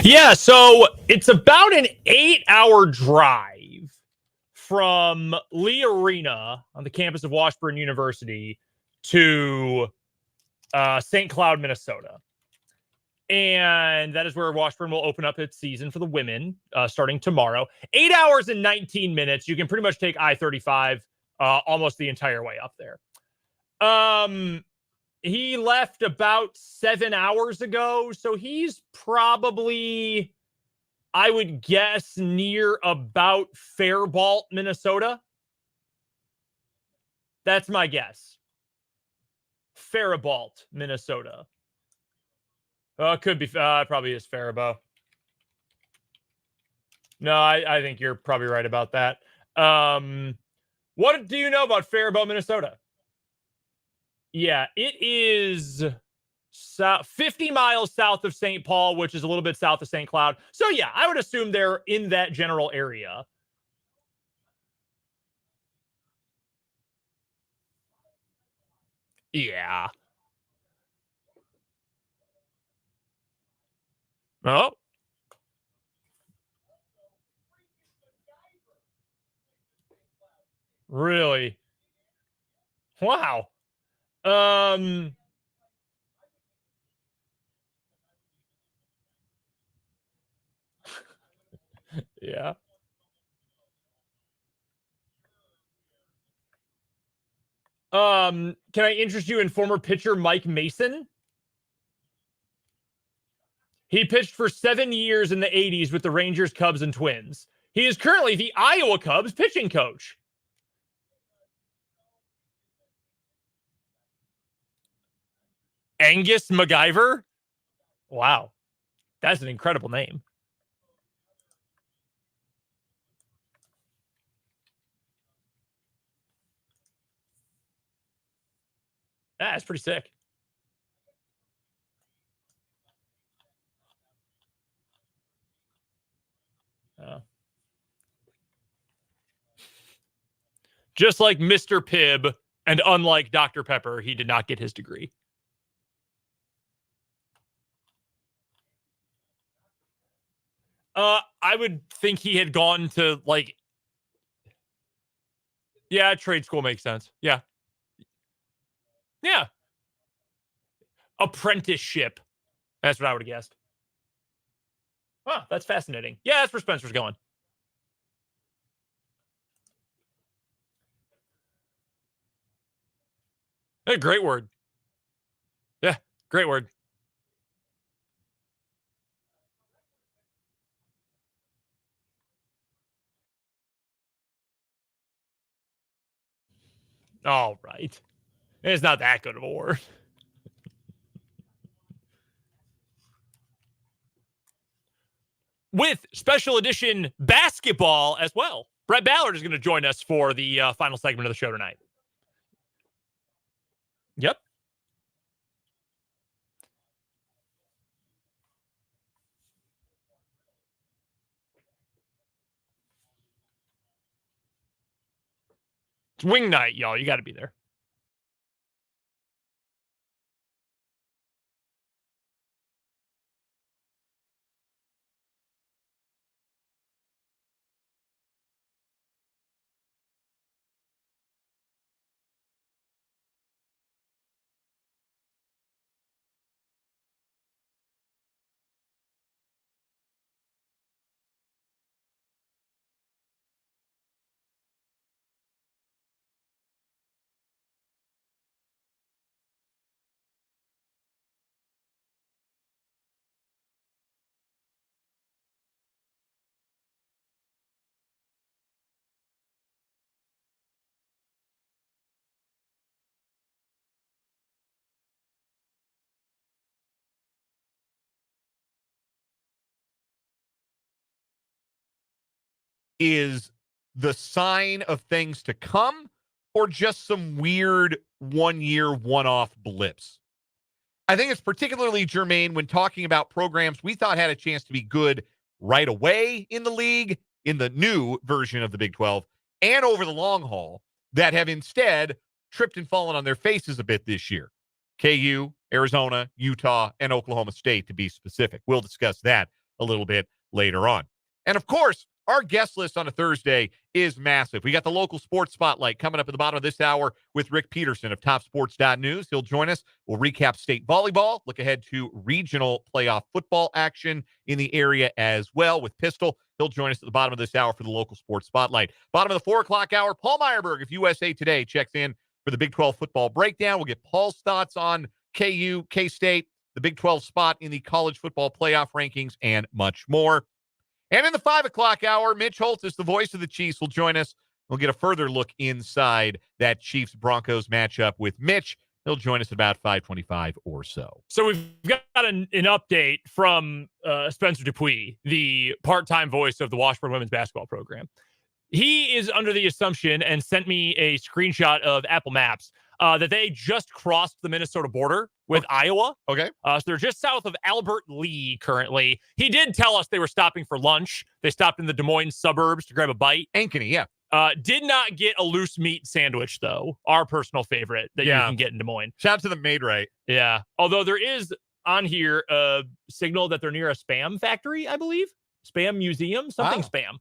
Yeah, so it's about an 8-hour drive from Lee Arena on the campus of Washburn University to St. Cloud, Minnesota. And that is where Washburn will open up its season for the women starting tomorrow. 8 hours and 19 minutes. You can pretty much take I-35 almost the entire way up there. He left about 7 hours ago, so he's probably, I would guess, near about Faribault, Minnesota. That's my guess. Faribault, Minnesota. Could be. Probably is Faribault. No, I think you're probably right about that. What do you know about Faribault, Minnesota? Yeah, it is 50 miles south of St. Paul, which is a little bit south of St. Cloud. So, yeah, I would assume they're in that general area. Yeah. Oh. Really? Wow. Yeah. Can I interest you in former pitcher Mike Mason? He pitched for 7 years in the 80s with the Rangers, Cubs, and Twins. He is currently the Iowa Cubs pitching coach. Angus MacGyver? Wow. That's an incredible name. That's pretty sick. Just like Mr. Pibb, and unlike Dr. Pepper, he did not get his degree. I would think he had gone to, like... Yeah, trade school makes sense. Yeah. Yeah. Apprenticeship. That's what I would have guessed. Wow, that's fascinating. Yeah, that's where Spencer's going. Hey, great word. Yeah, great word. All right. It's not that good of a word. With special edition basketball as well. Brett Ballard is going to join us for the final segment of the show tonight. Yep. It's wing night, y'all. You got to be there. Is the sign of things to come or just some weird 1 year one-off blips? I think it's particularly germane when talking about programs we thought had a chance to be good right away in the league, in the new version of the Big 12, and over the long haul that have instead tripped and fallen on their faces a bit this year. KU, Arizona, Utah, and Oklahoma State, to be specific. We'll discuss that a little bit later on. And of course, our guest list on a Thursday is massive. We got the local sports spotlight coming up at the bottom of this hour with Rick Peterson of TopSports.News. He'll join us. We'll recap state volleyball, look ahead to regional playoff football action in the area as well with Pistol. He'll join us at the bottom of this hour for the local sports spotlight. Bottom of the 4 o'clock hour, Paul Myerberg of USA Today checks in for the Big 12 football breakdown. We'll get Paul's thoughts on KU, K-State, the Big 12 spot in the college football playoff rankings, and much more. And in the 5 o'clock hour, Mitch Holthus, the voice of the Chiefs, will join us. We'll get a further look inside that Chiefs-Broncos matchup with Mitch. He'll join us at about 5:25 or so. So we've got an update from Spencer Dupuis, the part-time voice of the Washburn women's basketball program. He is under the assumption and sent me a screenshot of Apple Maps that they just crossed the Minnesota border with Iowa. Okay. So they're just south of Albert Lee currently. He did tell us they were stopping for lunch. They stopped in the Des Moines suburbs to grab a bite. Ankeny, yeah. Did not get a loose meat sandwich, though. Our personal favorite that you can get in Des Moines. Shout out to the Made Right. Yeah. Although there is on here a signal that they're near a spam factory, I believe. Spam museum, something spam.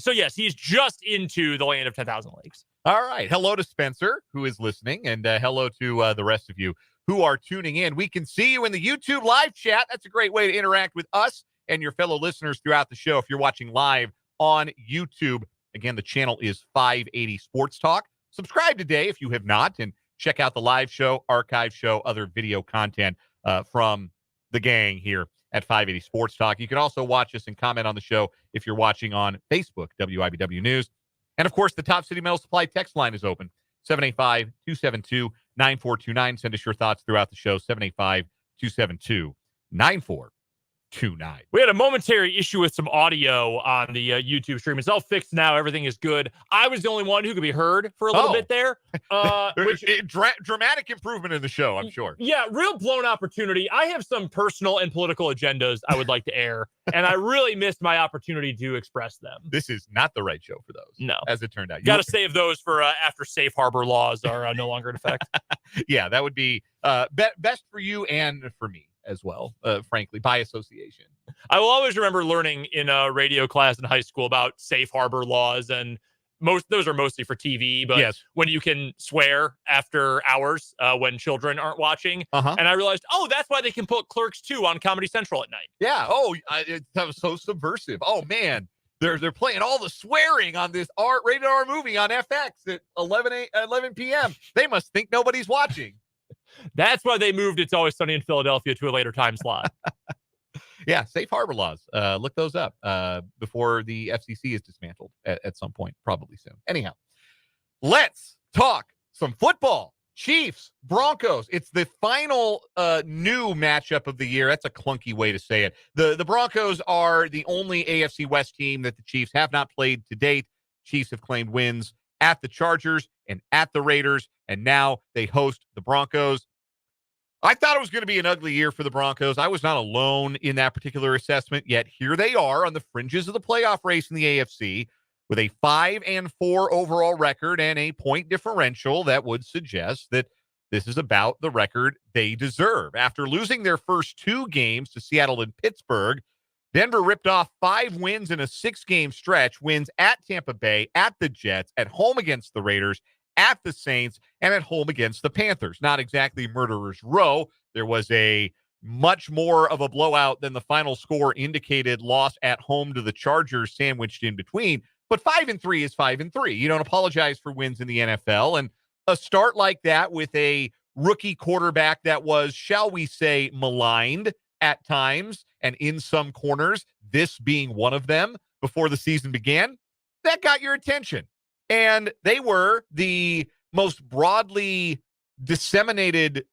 So yes, he's just into the land of 10,000 lakes. All right. Hello to Spencer, who is listening, and hello to the rest of you who are tuning in. We can see you in the YouTube live chat. That's a great way to interact with us and your fellow listeners throughout the show. If you're watching live on YouTube, again, the channel is 580 Sports Talk. Subscribe today if you have not, and check out the live show, archive show, other video content from the gang here at 580 Sports Talk. You can also watch us and comment on the show if you're watching on Facebook, WIBW News. And, of course, the Top City Metal Supply text line is open, 785-272-9429. Send us your thoughts throughout the show, 785-272-9429. We had a momentary issue with some audio on the YouTube stream. It's all fixed now. Everything is good. I was the only one who could be heard for a little bit there. Dramatic improvement in the show, I'm sure. Yeah, real blown opportunity. I have some personal and political agendas I would like to air, and I really missed my opportunity to express them. This is not the right show for those. No. As it turned out. Got to save those for after safe harbor laws are no longer in effect. Yeah, that would be best for you and for me as well, frankly, by association. I will always remember learning in a radio class in high school about safe harbor laws, and those are mostly for TV, but yes, when you can swear after hours when children aren't watching. And I realized, that's why they can put Clerks 2 on Comedy Central at night. Yeah. That was so subversive. Oh, man. They're playing all the swearing on this rated R movie on FX at 11 p.m. They must think nobody's watching. That's why they moved It's Always Sunny in Philadelphia to a later time slot. Yeah, safe harbor laws. Look those up before the FCC is dismantled at some point, probably soon. Anyhow, let's talk some football. Chiefs, Broncos. It's the final new matchup of the year. That's a clunky way to say it. The Broncos are the only AFC West team that the Chiefs have not played to date. Chiefs have claimed wins at the Chargers and at the Raiders, and now they host the Broncos. I thought it was going to be an ugly year for the Broncos. I was not alone in that particular assessment, yet here they are on the fringes of the playoff race in the AFC with a 5-4 overall record and a point differential that would suggest that this is about the record they deserve. After losing their first 2 games to Seattle and Pittsburgh, Denver ripped off 5 wins in a 6-game stretch, wins at Tampa Bay, at the Jets, at home against the Raiders, at the Saints, and at home against the Panthers. Not exactly murderer's row. There was a much more of a blowout than the final score indicated, loss at home to the Chargers sandwiched in between. But 5-3 is 5-3. You don't apologize for wins in the NFL. And a start like that with a rookie quarterback that was, shall we say, maligned at times and in some corners, this being one of them before the season began, that got your attention. And they were the most broadly disseminated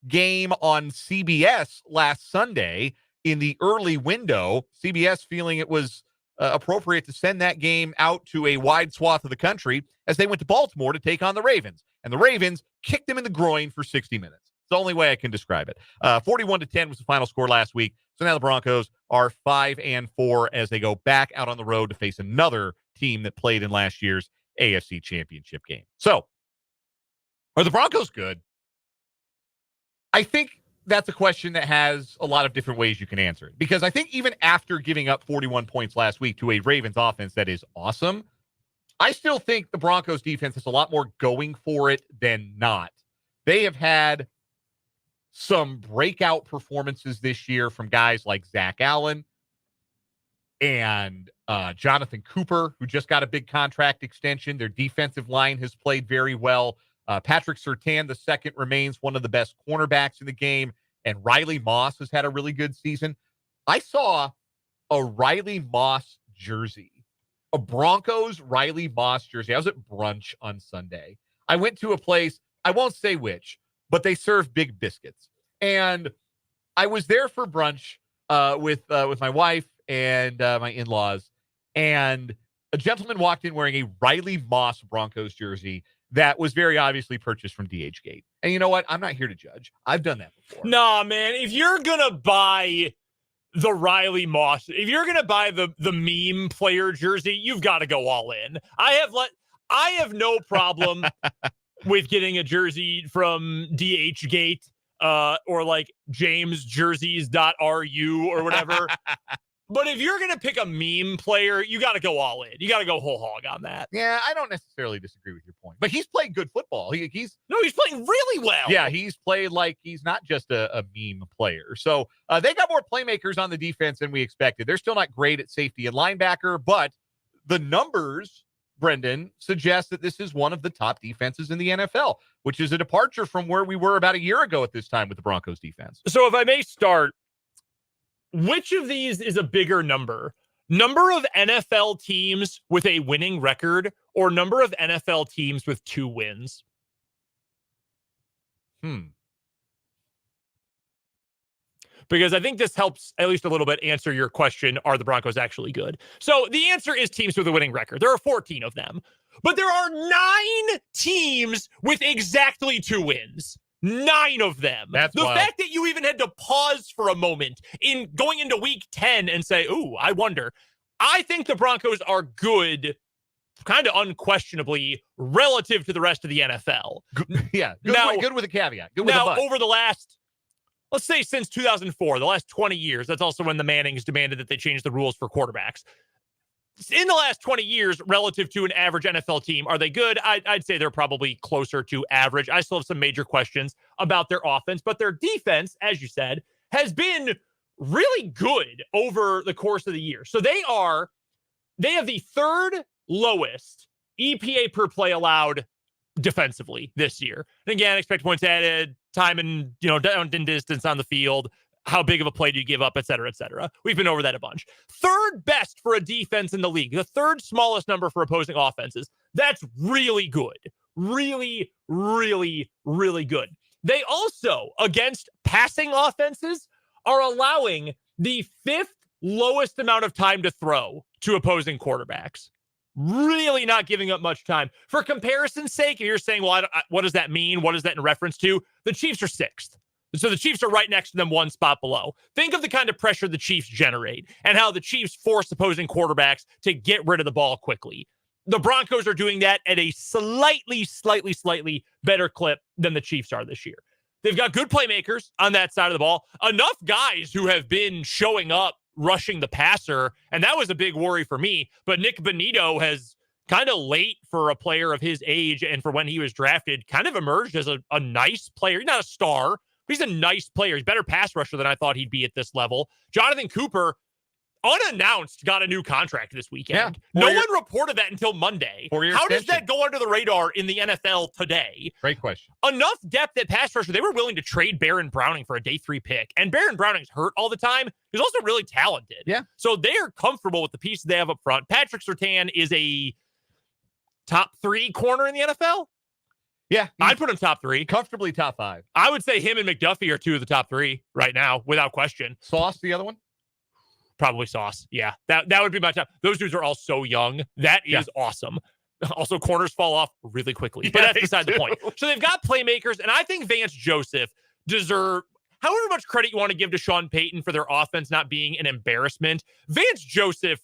game on CBS last Sunday in the early window. CBS feeling it was appropriate to send that game out to a wide swath of the country as they went to Baltimore to take on the Ravens. And the Ravens kicked them in the groin for 60 minutes. It's the only way I can describe it. 41-10 was the final score last week. So now the Broncos are 5-4 as they go back out on the road to face another team that played in last year's AFC Championship game. So, are the Broncos good? I think that's a question that has a lot of different ways you can answer it. Because I think even after giving up 41 points last week to a Ravens offense that is awesome, I still think the Broncos defense has a lot more going for it than not. They have had some breakout performances this year from guys like Zach Allen and Jonathan Cooper, who just got a big contract extension. Their defensive line has played very well. Patrick Surtain II remains one of the best cornerbacks in the game, and Riley Moss has had a really good season. I saw a Riley Moss jersey, a Broncos Riley Moss jersey. I was at brunch on Sunday. I went to a place, I won't say which, but they serve big biscuits. And I was there for brunch with my wife and my in-laws, and a gentleman walked in wearing a Riley Moss Broncos jersey that was very obviously purchased from DHgate. And you know what? I'm not here to judge. I've done that before. Nah, man. If you're going to buy the Riley Moss, if you're going to buy the meme player jersey, you've got to go all in. I have no problem with getting a jersey from DHgate or like jamesjerseys.ru or whatever. But if you're going to pick a meme player, you got to go all in. You got to go whole hog on that. Yeah, I don't necessarily disagree with your point. But he's played good football. He's playing really well. Yeah, he's played like he's not just a meme player. So they got more playmakers on the defense than we expected. They're still not great at safety and linebacker, but the numbers, Brendan, suggest that this is one of the top defenses in the NFL, which is a departure from where we were about a year ago at this time with the Broncos defense. So if I may start, which of these is a bigger number? Number of NFL teams with a winning record or number of NFL teams with 2 wins? Because I think this helps at least a little bit answer your question, are the Broncos actually good? So the answer is teams with a winning record. There are 14 of them. But there are 9 teams with exactly 2 wins. 9 of them. That's the wild. fact that you even had to pause for a moment in going into week 10 and say, ooh, I wonder. I think the Broncos are good, kind of unquestionably, relative to the rest of the NFL. Yeah. Good with a caveat. Good with now, a but. over the last, let's say since 2004, the last 20 years, that's also when the Mannings demanded that they change the rules for quarterbacks. In the last 20 years, relative to an average NFL team, are they good? I'd say they're probably closer to average. I still have some major questions about their offense, but their defense, as you said, has been really good over the course of the year. So they have the 3rd lowest EPA per play allowed defensively this year. And again, expect points added, time and, down and distance on the field, how big of a play do you give up, et cetera, et cetera. We've been over that a bunch. 3rd best for a defense in the league. The 3rd smallest number for opposing offenses. That's really good. Really, really, really good. They also, against passing offenses, are allowing the 5th lowest amount of time to throw to opposing quarterbacks. Really not giving up much time. For comparison's sake, if you're saying, well, what does that mean? What is that in reference to? The Chiefs are 6th. So the Chiefs are right next to them, 1 spot below. Think of the kind of pressure the Chiefs generate and how the Chiefs force opposing quarterbacks to get rid of the ball quickly. The Broncos are doing that at a slightly better clip than the Chiefs are this year. They've got good playmakers on that side of the ball. Enough guys who have been showing up, rushing the passer, and that was a big worry for me. But Nick Bonito has kind of late for a player of his age and for when he was drafted, kind of emerged as a nice player. He's not a star. He's a nice player. He's a better pass rusher than I thought he'd be at this level. Jonathan Cooper, unannounced, got a new contract this weekend. Yeah, no one reported that until Monday. How does that go under the radar in the NFL today? Great question. Enough depth at pass rusher. They were willing to trade Baron Browning for a day 3 pick. And Baron Browning's hurt all the time. He's also really talented. Yeah. So they are comfortable with the pieces they have up front. Patrick Surtain is a top 3 corner in the NFL. Yeah, I'd put him top 3. Comfortably top 5. I would say him and McDuffie are 2 of the top 3 right now, without question. Sauce, the other one? Probably Sauce. Yeah, that would be my top. Those dudes are all so young. That is awesome. Also, corners fall off really quickly, but that's beside the point. So they've got playmakers, and I think Vance Joseph deserve however much credit you want to give to Sean Payton for their offense not being an embarrassment. Vance Joseph,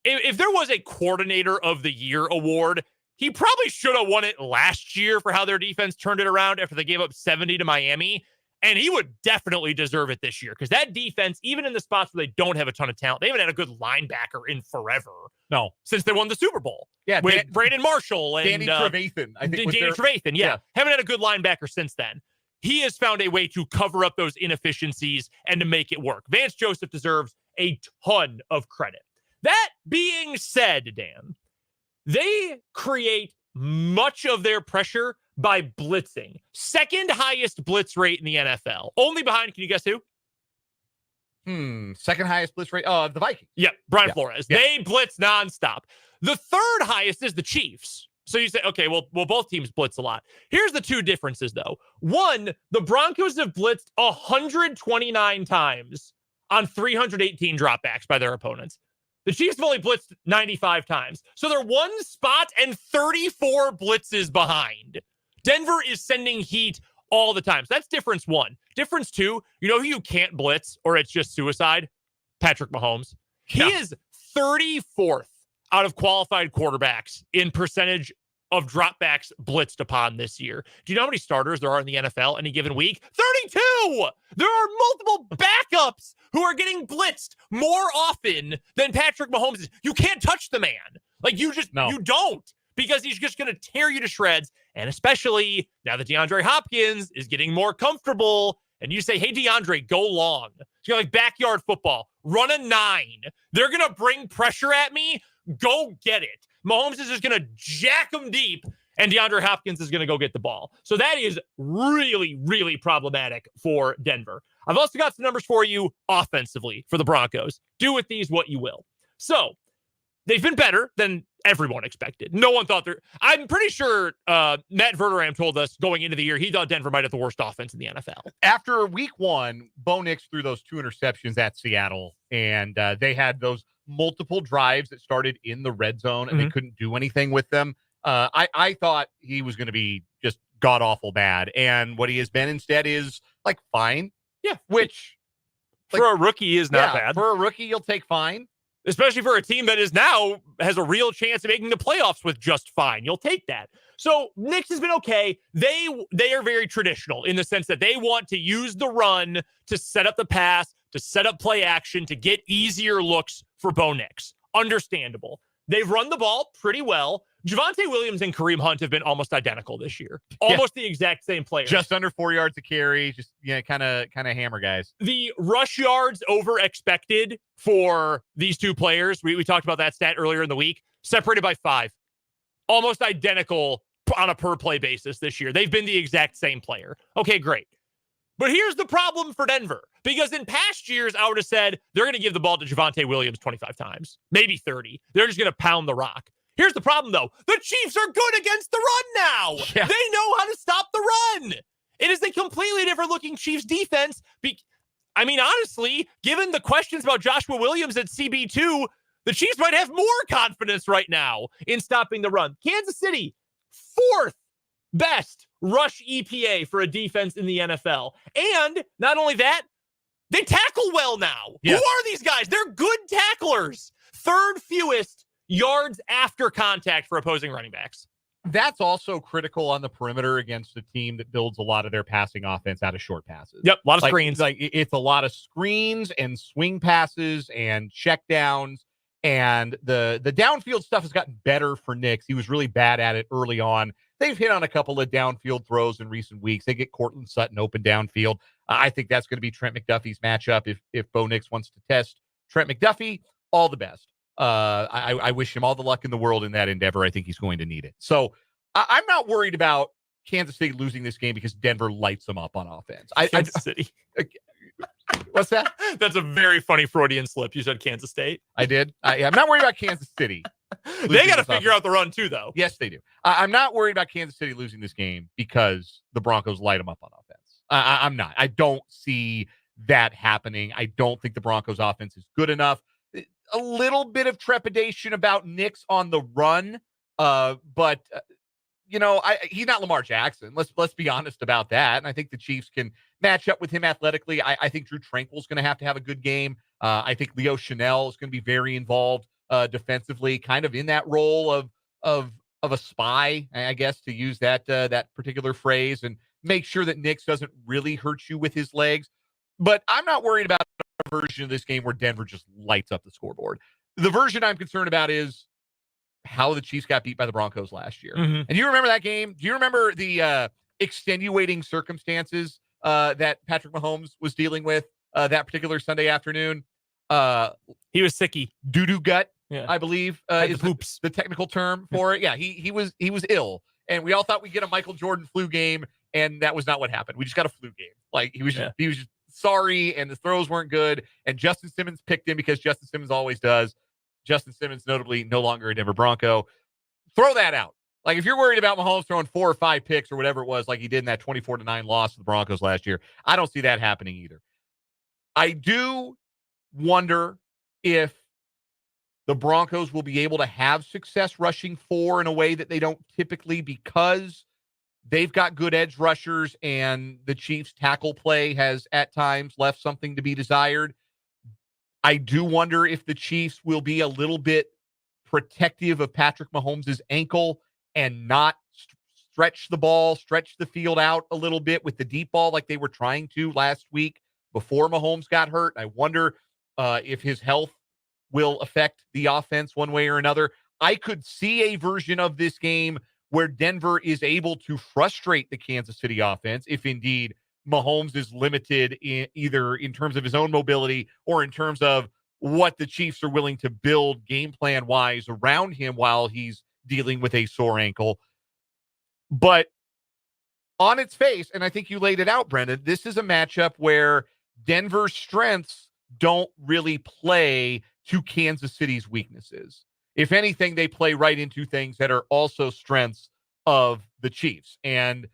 if there was a coordinator of the year award, he probably should have won it last year for how their defense turned it around after they gave up 70 to Miami. And he would definitely deserve it this year because that defense, even in the spots where they don't have a ton of talent, they haven't had a good linebacker in forever. No. Since they won the Super Bowl. Yeah. With Braden Marshall and Danny Trevathan. I think Danny Trevathan. Yeah. Haven't had a good linebacker since then. He has found a way to cover up those inefficiencies and to make it work. Vance Joseph deserves a ton of credit. That being said, Dan, they create much of their pressure by blitzing. Second highest blitz rate in the NFL. Only behind, can you guess who? Second highest blitz rate? Oh, the Vikings. Yep, Brian Flores. Yeah. They blitz nonstop. The third highest is the Chiefs. So you say, okay, well, both teams blitz a lot. Here's the two differences, though. One, the Broncos have blitzed 129 times on 318 dropbacks by their opponents. The Chiefs have only blitzed 95 times. So they're one spot and 34 blitzes behind. Denver is sending heat all the time. So that's difference one. Difference two, you know who you can't blitz or it's just suicide? Patrick Mahomes. He is 34th out of qualified quarterbacks in percentage of dropbacks blitzed upon this year. Do you know how many starters there are in the NFL any given week? 32! There are multiple backups who are getting blitzed more often than Patrick Mahomes is. You can't touch the man. Like, you don't. Because he's just going to tear you to shreds. And especially now that DeAndre Hopkins is getting more comfortable and you say, hey, DeAndre, go long. It's like backyard football. Run a 9. They're going to bring pressure at me. Go get it. Mahomes is just going to jack them deep and DeAndre Hopkins is going to go get the ball. So that is really, really problematic for Denver. I've also got some numbers for you offensively for the Broncos. Do with these what you will. So they've been better than everyone expected. No one thought I'm pretty sure Matt Verderame told us going into the year he thought Denver might have the worst offense in the NFL. After week 1, Bo Nix threw those 2 interceptions at Seattle, and they had those multiple drives that started in the red zone, and they couldn't do anything with them. I thought he was going to be just god-awful bad, and what he has been instead is, like, fine. Yeah. Which, for a rookie, is not bad. For a rookie, you'll take fine. Especially for a team that is now has a real chance of making the playoffs with just fine. You'll take that. So Knicks has been okay. They are very traditional in the sense that they want to use the run to set up the pass, to set up play action, to get easier looks for Bo Nix. Understandable. They've run the ball pretty well. Javonte Williams and Kareem Hunt have been almost identical this year. Almost the exact same player. Just under 4 yards a carry. Just kind of hammer guys. The rush yards over expected for these two players, we talked about that stat earlier in the week, separated by 5. Almost identical on a per play basis this year. They've been the exact same player. Okay, great. But here's the problem for Denver. Because in past years, I would have said they're going to give the ball to Javonte Williams 25 times, maybe 30. They're just going to pound the rock. Here's the problem, though. The Chiefs are good against the run now. Yeah. They know how to stop the run. It is a completely different looking Chiefs defense. I mean, honestly, given the questions about Joshua Williams at CB2, the Chiefs might have more confidence right now in stopping the run. Kansas City, 4th best rush EPA for a defense in the NFL. And not only that, they tackle well now. Yeah. Who are these guys? They're good tacklers. 3rd fewest yards after contact for opposing running backs. That's also critical on the perimeter against a team that builds a lot of their passing offense out of short passes. Yep, a lot of screens. It's a lot of screens and swing passes and check downs. And the downfield stuff has gotten better for Nix. He was really bad at it early on. They've hit on a couple of downfield throws in recent weeks. They get Cortland Sutton open downfield. I think that's going to be Trent McDuffie's matchup. If Bo Nix wants to test Trent McDuffie, all the best. I wish him all the luck in the world in that endeavor. I think he's going to need it. So I'm not worried about Kansas City losing this game because Denver lights them up on offense. Kansas City. What's that? That's a very funny Freudian slip. You said Kansas State. I did. I'm not worried about Kansas City. They got to figure out the run too, though. Yes, they do. I'm not worried about Kansas City losing this game because the Broncos light them up on offense. I'm not. I don't see that happening. I don't think the Broncos offense is good enough. A little bit of trepidation about Nix on the run, but he's not Lamar Jackson. Let's be honest about that. And I think the Chiefs can match up with him athletically. I think Drew Tranquil's going to have a good game. I think Leo Chanel is going to be very involved defensively, kind of in that role of a spy, I guess, to use that particular phrase. And make sure that Nix doesn't really hurt you with his legs. But I'm not worried about a version of this game where Denver just lights up the scoreboard. The version I'm concerned about is how the Chiefs got beat by the Broncos last year. Mm-hmm. And do you remember that game? Do you remember the extenuating circumstances that Patrick Mahomes was dealing with that particular Sunday afternoon? He was sicky. Doo-doo gut, Yeah. I believe, is the technical term for it. Yeah, he was ill. And we all thought we'd get a Michael Jordan flu game, and that was not what happened. We just got a flu game. Like, he was just sorry, and the throws weren't good. And Justin Simmons picked him because Justin Simmons always does. Justin Simmons, notably, no longer a Denver Bronco. Throw that out. Like, if you're worried about Mahomes throwing 4 or 5 picks or whatever it was, like he did in that 24-9 loss to the Broncos last year, I don't see that happening either. I do wonder if the Broncos will be able to have success rushing 4 in a way that they don't typically, because they've got good edge rushers and the Chiefs' tackle play has at times left something to be desired. I do wonder if the Chiefs will be a little bit protective of Patrick Mahomes' ankle and not stretch the field out a little bit with the deep ball like they were trying to last week before Mahomes got hurt. I wonder if his health will affect the offense one way or another. I could see a version of this game where Denver is able to frustrate the Kansas City offense if indeed Mahomes is limited either in terms of his own mobility or in terms of what the Chiefs are willing to build game plan wise around him while he's dealing with a sore ankle. But on its face, and I think you laid it out, Brendan, this is a matchup where Denver's strengths don't really play to Kansas City's weaknesses. If anything, they play right into things that are also strengths of the Chiefs. And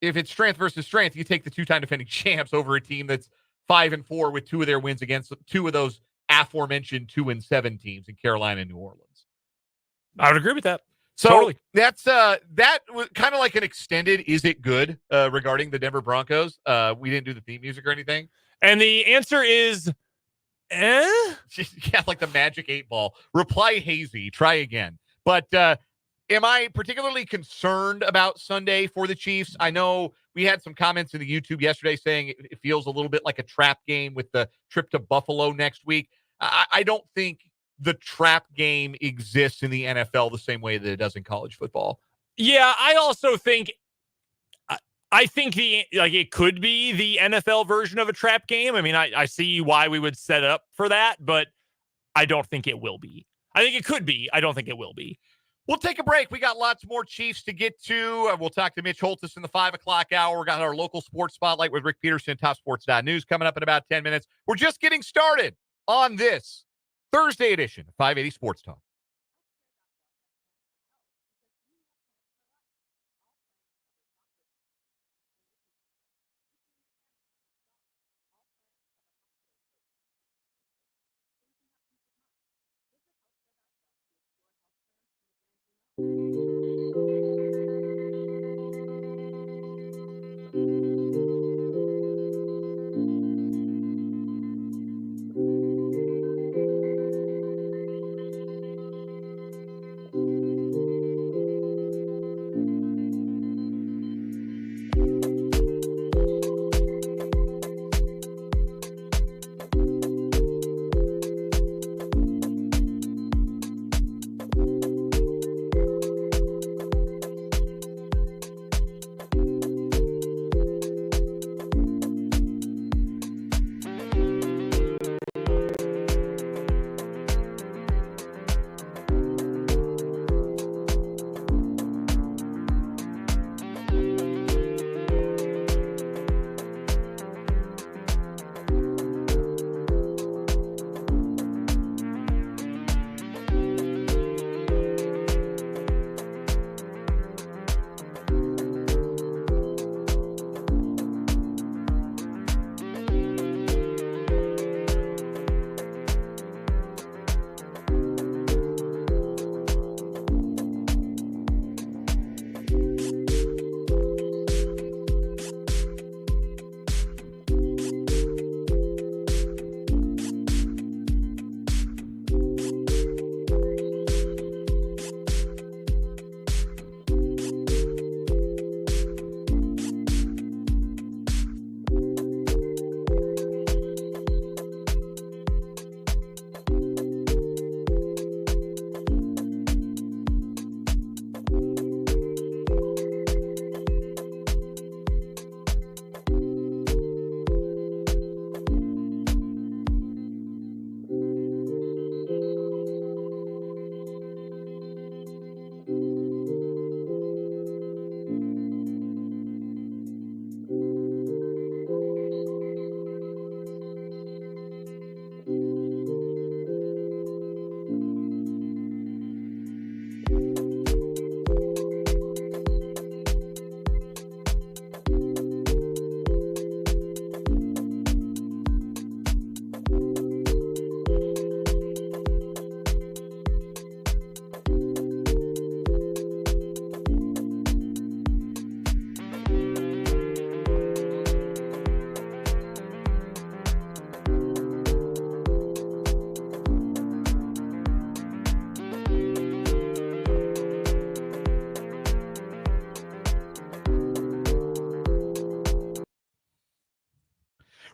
if it's strength versus strength, you take the 2-time defending champs over a team that's 5-4 with 2 of their wins against 2 of those aforementioned 2-7 teams in Carolina and New Orleans. I would agree with that. So totally. That was kind of like an extended "Is it good?" Regarding the Denver Broncos. We didn't do the theme music or anything. And the answer is, yeah, like the magic 8 ball. Reply hazy. Try again. But am I particularly concerned about Sunday for the Chiefs? I know we had some comments in the YouTube yesterday saying it feels a little bit like a trap game with the trip to Buffalo next week. I don't think the trap game exists in the NFL the same way that it does in college football. Yeah, I also think it could be the NFL version of a trap game. I mean, I see why we would set up for that, but I don't think it will be. I think it could be. I don't think it will be. We'll take a break. We got lots more Chiefs to get to. We'll talk to Mitch Holthus in the 5 o'clock hour. We got our local sports spotlight with Rick Peterson, TopSports.News, coming up in about 10 minutes. We're just getting started on this Thursday edition of 580 Sports Talk.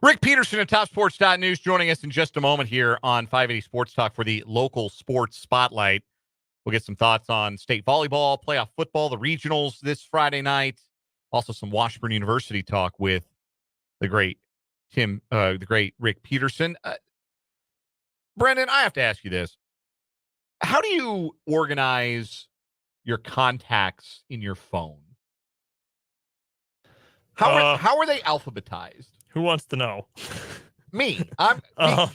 Rick Peterson at TopSports.News joining us in just a moment here on 580 Sports Talk for the local sports spotlight. We'll get some thoughts on state volleyball, playoff football, the regionals this Friday night. Also some Washburn University talk with the great Rick Peterson. Brendan, I have to ask you this. How do you organize your contacts in your phone? How are they alphabetized? Who wants to know? Me.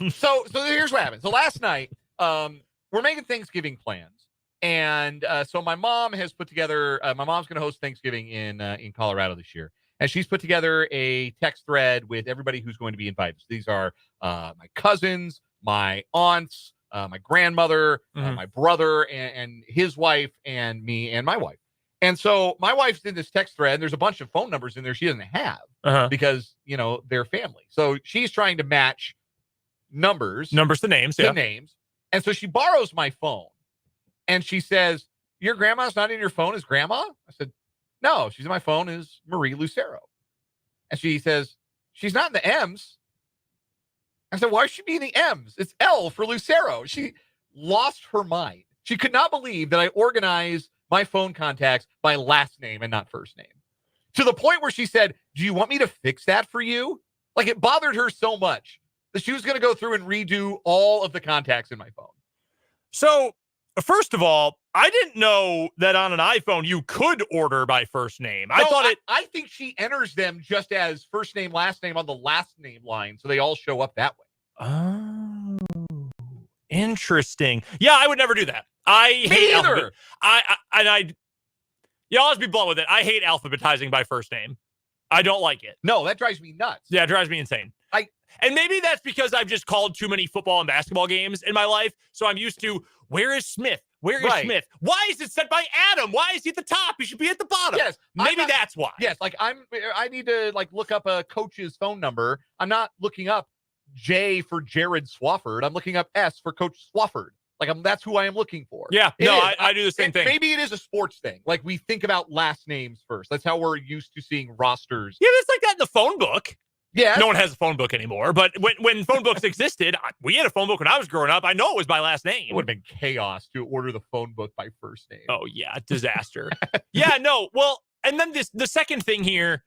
So here's what happened. So last night, we're making Thanksgiving plans. And so my mom has put together, my mom's going to host Thanksgiving in Colorado this year. And she's put together a text thread with everybody who's going to be invited. So these are my cousins, my aunts, my grandmother, my brother and his wife, and me and my wife. And so my wife's in this text thread. There's a bunch of phone numbers in there she doesn't have because, they're family. So she's trying to match numbers to names. names. And so she borrows my phone and she says, your grandma's not in your phone as grandma? I said, no, she's in my phone as Marie Lucero. And she says, she's not in the M's. I said, why should she be in the M's? It's L for Lucero. She lost her mind. She could not believe that I organized my phone contacts by last name and not first name. To the point where she said, do you want me to fix that for you? Like, it bothered her so much that she was going to go through and redo all of the contacts in my phone. So, first of all, I didn't know that on an iPhone you could order by first name. I think she enters them just as first name, last name on the last name line, so they all show up that way. Oh, interesting. Yeah, I would never do that. I Me hate either. I'll just be blunt with it. I hate alphabetizing by first name. I don't like it. No, that drives me nuts. Yeah, it drives me insane. And maybe that's because I've just called too many football and basketball games in my life. So I'm used to, where is Smith? Where is Smith? Why is it set by Adam? Why is he at the top? He should be at the bottom. Yes. Maybe that's why. Yes. I need to look up a coach's phone number. I'm not looking up J for Jared Swafford. I'm looking up S for Coach Swafford. That's who I am looking for. Yeah. I do the same thing. Maybe it is a sports thing. We think about last names first. That's how we're used to seeing rosters. Yeah, it's like that in the phone book. Yeah. No one has a phone book anymore. But when phone books existed, we had a phone book when I was growing up. I know it was by last name. It would have been chaos to order the phone book by first name. Oh, yeah. Disaster. Yeah, no. Well, and then the second thing here,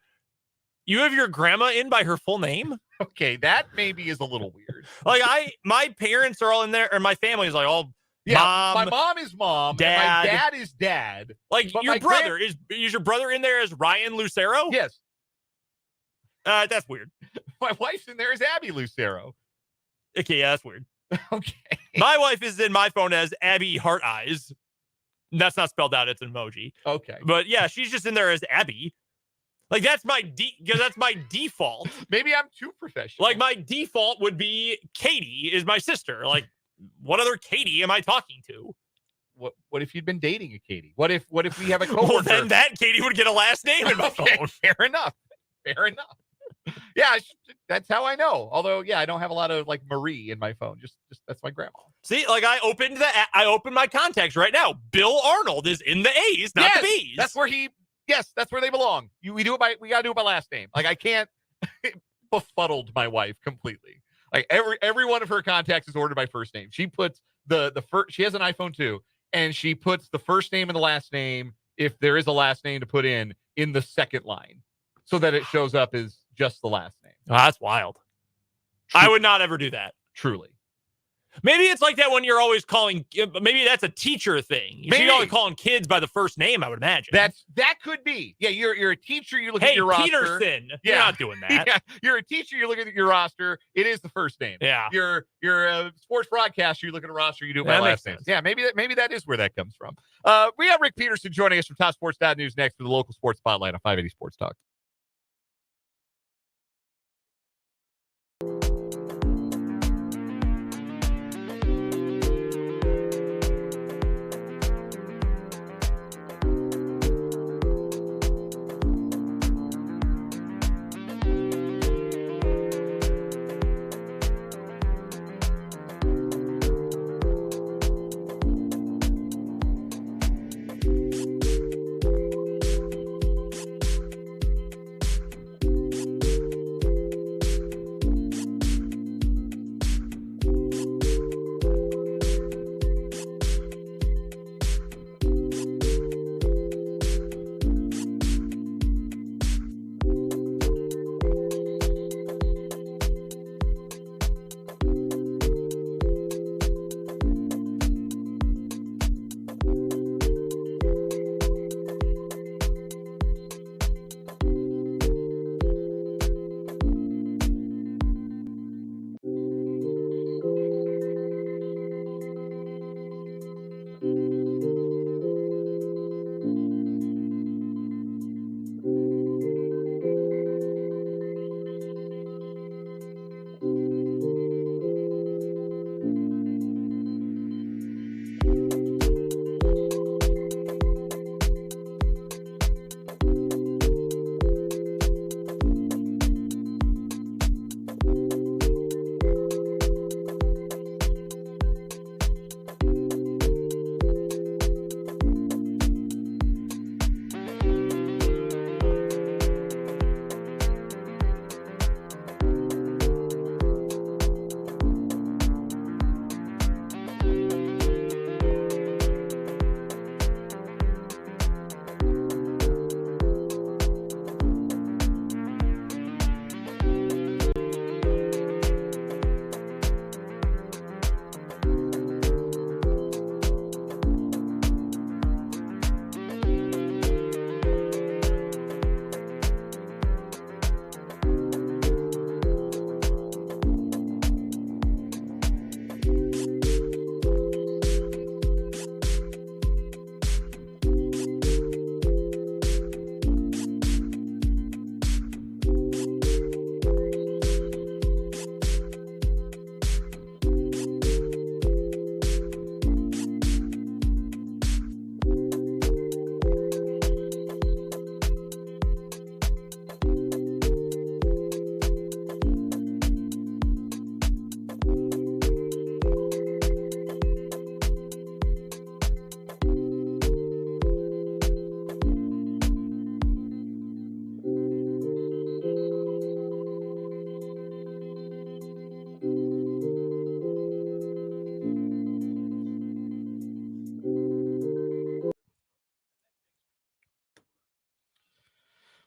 you have your grandma in by her full name? Okay, that maybe is a little weird. My parents are all in there, or my family is all mom. My mom is mom. Dad. And my dad is dad. Your brother, is your brother in there as Ryan Lucero? Yes. That's weird. My wife's in there as Abby Lucero. Okay, yeah, that's weird. Okay. My wife is in my phone as Abby Heart Eyes. That's not spelled out, it's an emoji. Okay. But yeah, she's just in there as Abby. That's my default. Maybe I'm too professional. My default would be Katie is my sister. What other Katie am I talking to? What if you'd been dating a Katie? What if we have a coworker? Well, then that Katie would get a last name in my phone. Fair enough. Yeah, that's how I know. Although, yeah, I don't have a lot of Marie in my phone. Just that's my grandma. See, I opened my contacts right now. Bill Arnold is in the A's, not the B's. That's where they belong. We gotta do it by last name. I can't befuddled my wife completely. Every one of her contacts is ordered by first name. She puts the first. She has an iPhone too, and she puts the first name and the last name, if there is a last name to put in the second line, so that it shows up as just the last name. Oh, that's wild. I would not ever do that. Truly. Maybe it's like that when you're always calling. Maybe that's a teacher thing. You're always calling kids by the first name, I would imagine. That could be. Yeah, you're a teacher. You look at your roster. Peterson. Yeah. You're not doing that. Yeah, you're a teacher. You're looking at your roster. It is the first name. Yeah. You're a sports broadcaster. You look at a roster. You do it by last name. Yeah, maybe that is where that comes from. We have Rick Peterson joining us from TopSports.News next for the local sports spotlight on 580 Sports Talk.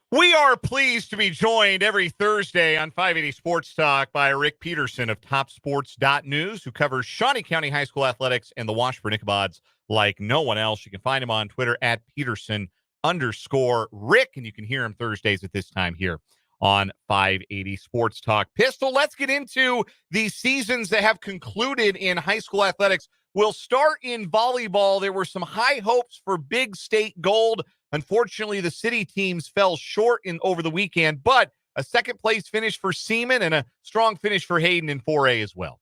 We are pleased to be joined every Thursday on 580 Sports Talk by Rick Peterson of TopSports.News, who covers Shawnee County High School athletics and the Washburn Ichabods like no one else. You can find him on Twitter at Peterson_Rick, and you can hear him Thursdays at this time here on 580 Sports Talk. Pistol, let's get into the seasons that have concluded in high school athletics. We'll start in volleyball. There were some high hopes for big state gold. Unfortunately, the city teams fell short over the weekend, but a second place finish for Seaman and a strong finish for Hayden in 4A as well.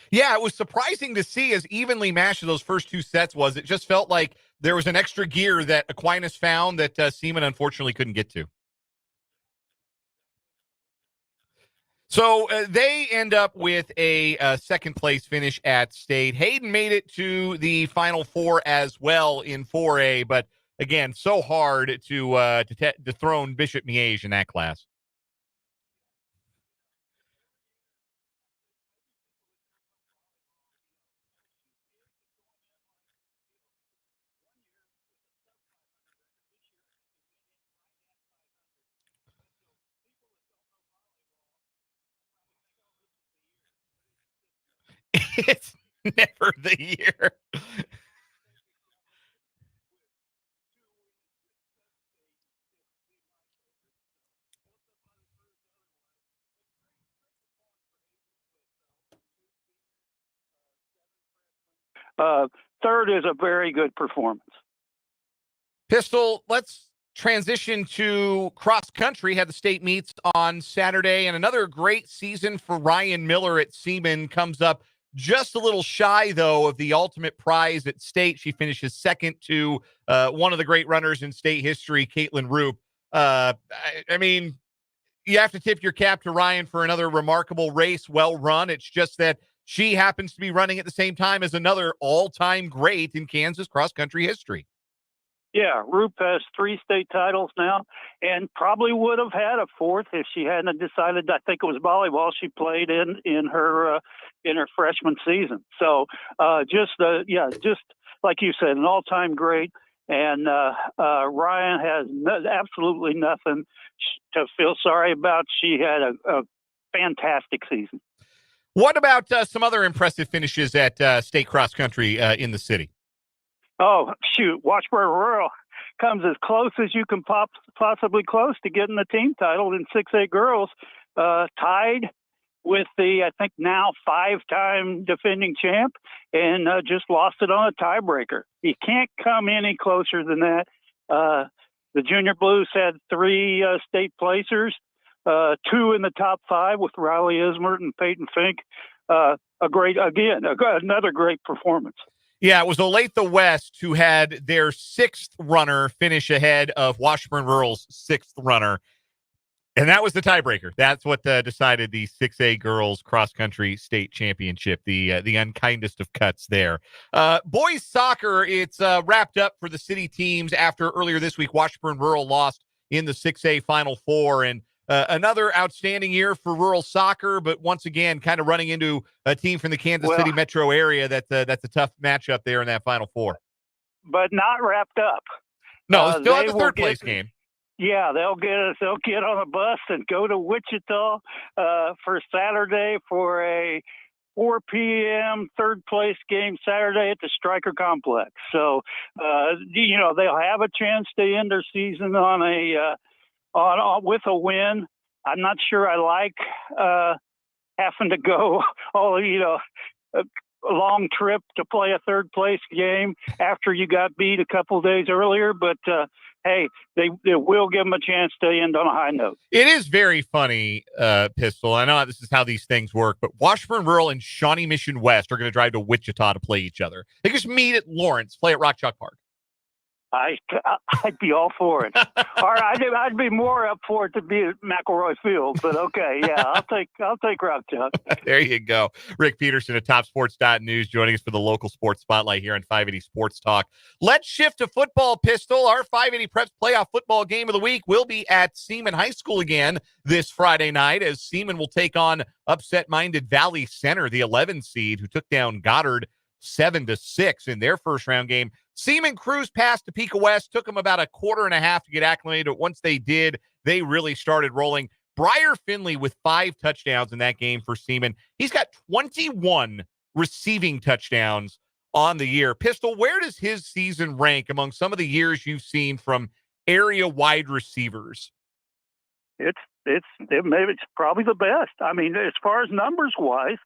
Yeah, it was surprising to see as evenly matched as those first two sets was. It just felt like there was an extra gear that Aquinas found that Seaman unfortunately couldn't get to. So they end up with a second place finish at state. Hayden made it to the Final Four as well in 4A, but again, so hard to dethrone Bishop Miege in that class. It's never the year. Third is a very good performance. Pistol, let's transition to cross country. Had the state meets on Saturday, and another great season for Ryan Miller at Seaman comes up just a little shy, though, of the ultimate prize at state. She finishes second to one of the great runners in state history, Caitlin Roop. I mean, you have to tip your cap to Ryan for another remarkable race, well run. It's just that she happens to be running at the same time as another all-time great in Kansas cross-country history. Yeah, Roop has 3 state titles now and probably would have had a fourth if she hadn't decided, I think it was volleyball she played in her freshman season. So just like you said, an all-time great. And Ryan has absolutely nothing to feel sorry about. She had a fantastic season. What about some other impressive finishes at state cross country in the city? Oh, shoot. Washburn Rural comes as close as you can possibly close to getting the team title in 6A girls, tied with the, I think, now 5-time defending champ, and just lost it on a tiebreaker. You can't come any closer than that. The Junior Blues had 3 state placers, 2 in the top 5 with Riley Ismert and Peyton Fink. Another great performance. Yeah, it was Olathe West who had their 6th runner finish ahead of Washburn Rural's 6th runner. And that was the tiebreaker. That's what decided the 6A girls cross-country state championship, the unkindest of cuts there. Boys soccer, it's wrapped up for the city teams after earlier this week Washburn Rural lost in the 6A Final Four. And another outstanding year for rural soccer, but once again, kind of running into a team from the Kansas City metro area. That's a tough matchup there in that Final Four. But not wrapped up. No, still have a third-place game. Yeah, they'll get on a bus and go to Wichita for Saturday for a 4 p.m. third-place game Saturday at the Stryker Complex. So, they'll have a chance to end their season with a win. I'm not sure I like having to go a long trip to play a third place game after you got beat a couple days earlier, but hey, they will give them a chance to end on a high note. It is very funny, Pistol. I know this is how these things work, but Washburn Rural and Shawnee Mission West are going to drive to Wichita to play each other. They just meet at Lawrence, play at Rock Chalk Park. I'd be all for it. Or I'd be more up for it to be at McElroy Field. But okay, yeah, I'll take Rock Chalk. There you go. Rick Peterson at TopSports.News joining us for the local sports spotlight here on 580 Sports Talk. Let's shift to football, Pistol. Our 580 Preps playoff football game of the week will be at Seaman High School again this Friday night, as Seaman will take on upset-minded Valley Center, the 11 seed, who took down Goddard 7-6 in their first round game. Seaman cruised past Topeka West, took them about a quarter and a half to get acclimated, but once they did, they really started rolling. Briar Finley with 5 touchdowns in that game for Seaman. He's got 21 receiving touchdowns on the year. Pistol, where does his season rank among some of the years you've seen from area wide receivers? Maybe it's probably the best. I mean, as far as numbers wise,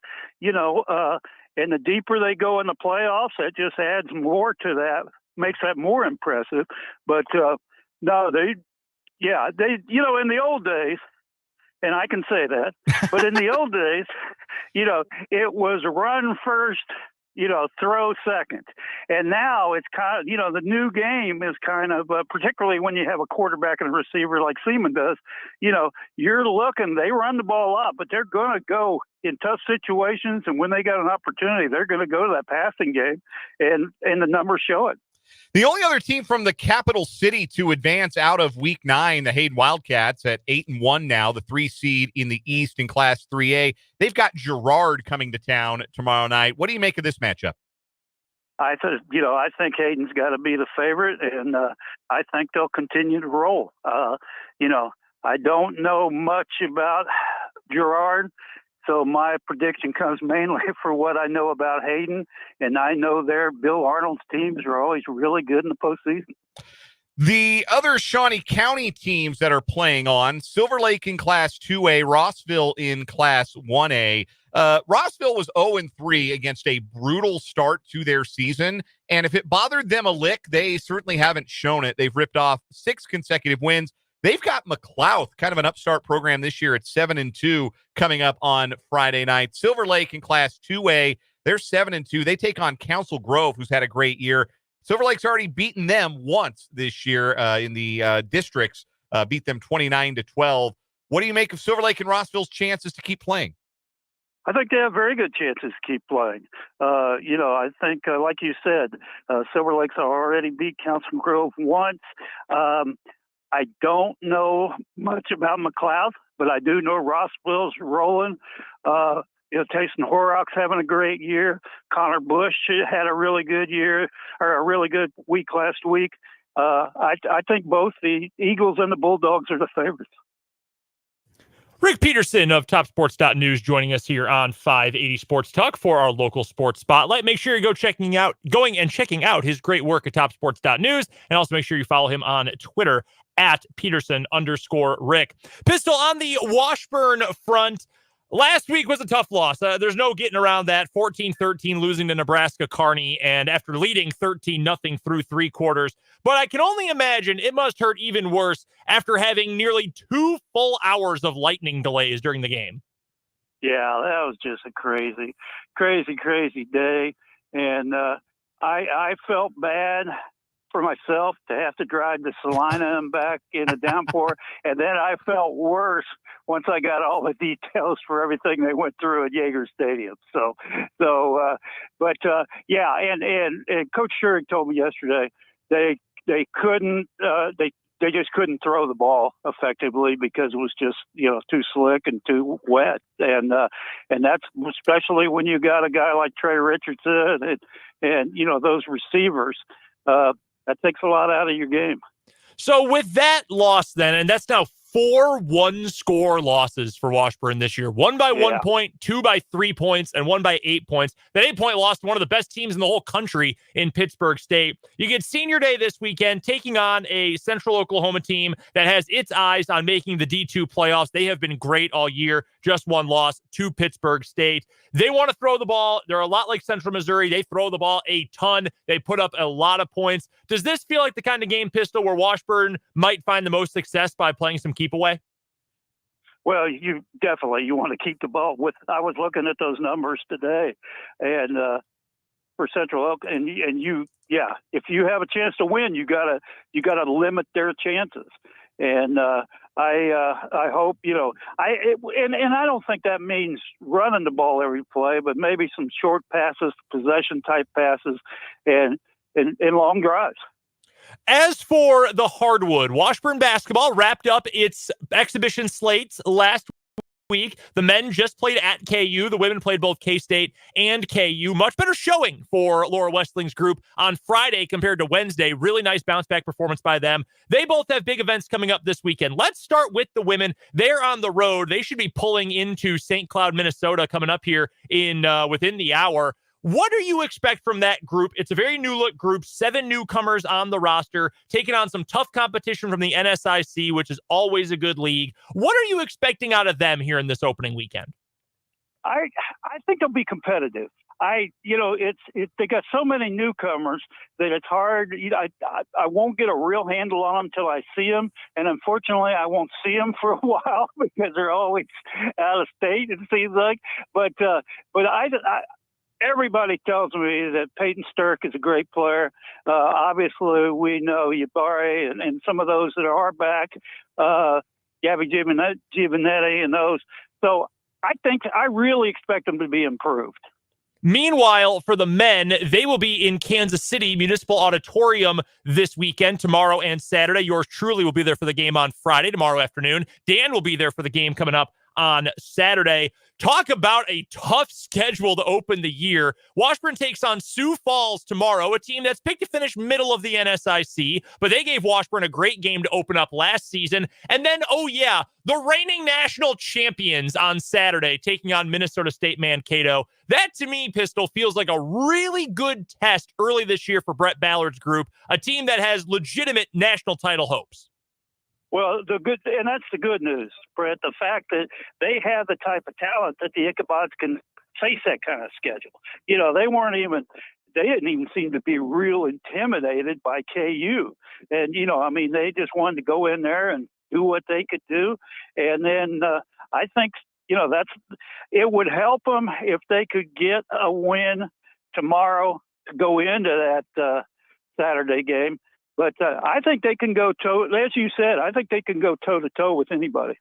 and the deeper they go in the playoffs, that just adds more to that, makes that more impressive. But no, in the old days, and I can say that, but in the old days, it was run first, throw second. And now it's kind of, the new game is kind of, particularly when you have a quarterback and a receiver like Seaman does, you're looking, they run the ball up, but they're going to go in tough situations. And when they got an opportunity, they're going to go to that passing game, and the numbers show it. The only other team from the capital city to advance out of Week 9, the Hayden Wildcats, at 8-1 now, the 3 seed in the East in Class 3A. They've got Girard coming to town tomorrow night. What do you make of this matchup? I think Hayden's got to be the favorite, and I think they'll continue to roll. I don't know much about Girard, so my prediction comes mainly for what I know about Hayden, and I know Bill Arnold's teams are always really good in the postseason. The other Shawnee County teams that are playing on, Silver Lake in Class 2A, Rossville in Class 1A. Rossville was 0-3 against a brutal start to their season, and if it bothered them a lick, they certainly haven't shown it. They've ripped off 6 consecutive wins. They've got McLouth, kind of an upstart program this year at 7-2 coming up on Friday night. Silver Lake in Class 2A, they're 7-2. They take on Council Grove, who's had a great year. Silver Lake's already beaten them once this year in the districts, beat them 29-12. What do you make of Silver Lake and Rossville's chances to keep playing? I think they have very good chances to keep playing. I think, like you said, Silver Lake's already beat Council Grove once. I don't know much about McLouth, but I do know Rossville's rolling. Tayson Horrock's having a great year. Connor Bush had a really good year, or a really good week last week. I think both the Eagles and the Bulldogs are the favorites. Rick Peterson of TopSports.News joining us here on 580 Sports Talk for our local sports spotlight. Make sure you checking out his great work at TopSports.News, and also make sure you follow him on Twitter at Peterson_Rick. Pistol, on the Washburn front, last week was a tough loss. There's no getting around that. 14-13 losing to Nebraska Kearney, and after leading 13-0 through 3 quarters. But I can only imagine it must hurt even worse after having nearly 2 full hours of lightning delays during the game. Yeah, that was just a crazy, crazy, crazy day. And I felt bad for myself to have to drive to Salina and back in a downpour. And then I felt worse once I got all the details for everything they went through at Yager Stadium. Yeah. And Coach Schurig told me yesterday, they couldn't, they just couldn't throw the ball effectively because it was just, too slick and too wet. And that's especially when you got a guy like Trey Richardson and those receivers, that takes a lot out of your game. So with that loss then, and that's now 4 one-score losses for Washburn this year. 1 by 1 point, 2 by 3 points, and 1 by 8 points. That 8-point loss to one of the best teams in the whole country in Pittsburgh State. You get Senior Day this weekend, taking on a Central Oklahoma team that has its eyes on making the D2 playoffs. They have been great all year. Just 1 loss to Pittsburgh State. They want to throw the ball. They're a lot like Central Missouri. They throw the ball a ton. They put up a lot of points. Does this feel like the kind of game, Pistol, where Washburn might find the most success by playing some keep away? Well, you want to keep the ball with. I was looking at those numbers today, and for Central Oak, and you, if you have a chance to win, you gotta limit their chances. And I hope, and I don't think that means running the ball every play, but maybe some short passes, possession type passes, and long drives. As for the hardwood, Washburn basketball wrapped up its exhibition slates last week. The men just played at KU. The women played both K-State and KU. Much better showing for Laura Westling's group on Friday compared to Wednesday. Really nice bounce back performance by them. They both have big events coming up this weekend. Let's start with the women. They're on the road. They should be pulling into St. Cloud, Minnesota coming up here in within the hour. What do you expect from that group? It's a very new look group, 7 newcomers on the roster, taking on some tough competition from the NSIC, which is always a good league. What are you expecting out of them here in this opening weekend? I think they'll be competitive. They got so many newcomers that it's hard. I won't get a real handle on them till I see them, and unfortunately, I won't see them for a while because they're always out of state. It seems like, but everybody tells me that Peyton Sturck is a great player. Obviously, we know Yabari and some of those that are back, Gabby Giovanetti and those. So I really expect them to be improved. Meanwhile, for the men, they will be in Kansas City Municipal Auditorium this weekend, tomorrow and Saturday. Yours truly will be there for the game on Friday, tomorrow afternoon. Dan will be there for the game coming up on Saturday. Talk about a tough schedule to open the year. Washburn takes on Sioux Falls tomorrow, a team that's picked to finish middle of the NSIC, but they gave Washburn a great game to open up last season. And then, the reigning national champions on Saturday, taking on Minnesota State Mankato. That, to me, Pistol, feels like a really good test early this year for Brett Ballard's group, a team that has legitimate national title hopes. Well, and that's the good news, Brett, the fact that they have the type of talent that the Ichabod's can face that kind of schedule. They didn't even seem to be real intimidated by KU. And, they just wanted to go in there and do what they could do. And then I think, it would help them if they could get a win tomorrow to go into that Saturday game. But I think they can go as you said, I think they can go toe-to-toe with anybody.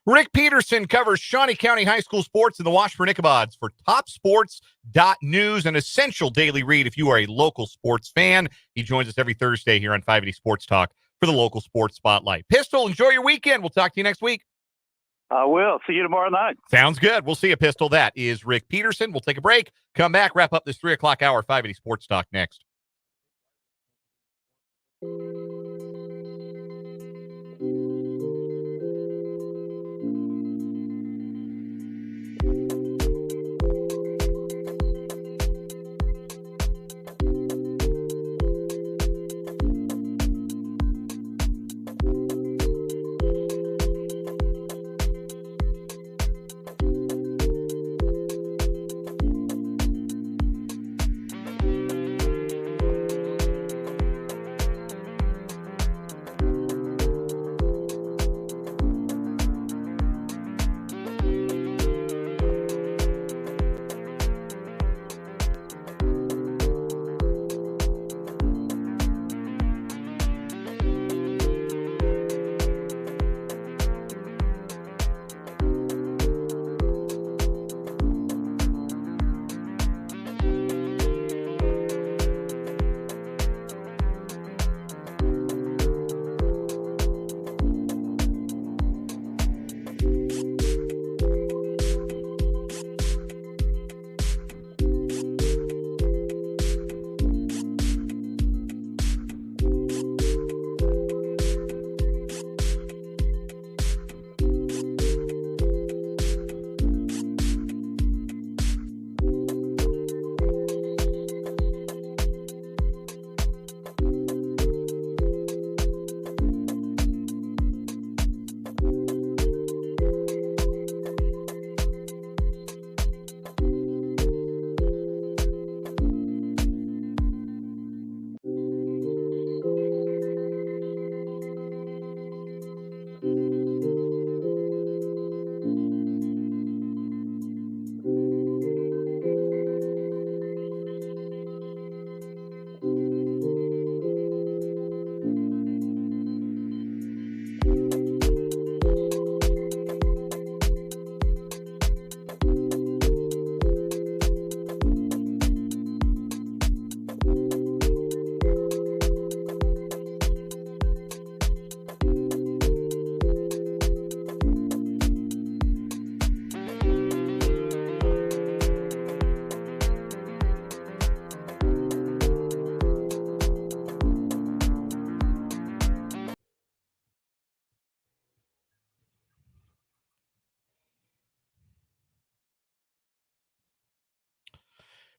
Rick Peterson covers Shawnee County High School sports and the Washburn Ichabods for TopSports.News, an essential daily read if you are a local sports fan. He joins us every Thursday here on 580 Sports Talk for the local sports spotlight. Pistol, enjoy your weekend. We'll talk to you next week. I will. See you tomorrow night. Sounds good. We'll see you, Pistol. That is Rick Peterson. We'll take a break, come back, wrap up this 3 o'clock hour, 580 Sports Talk next.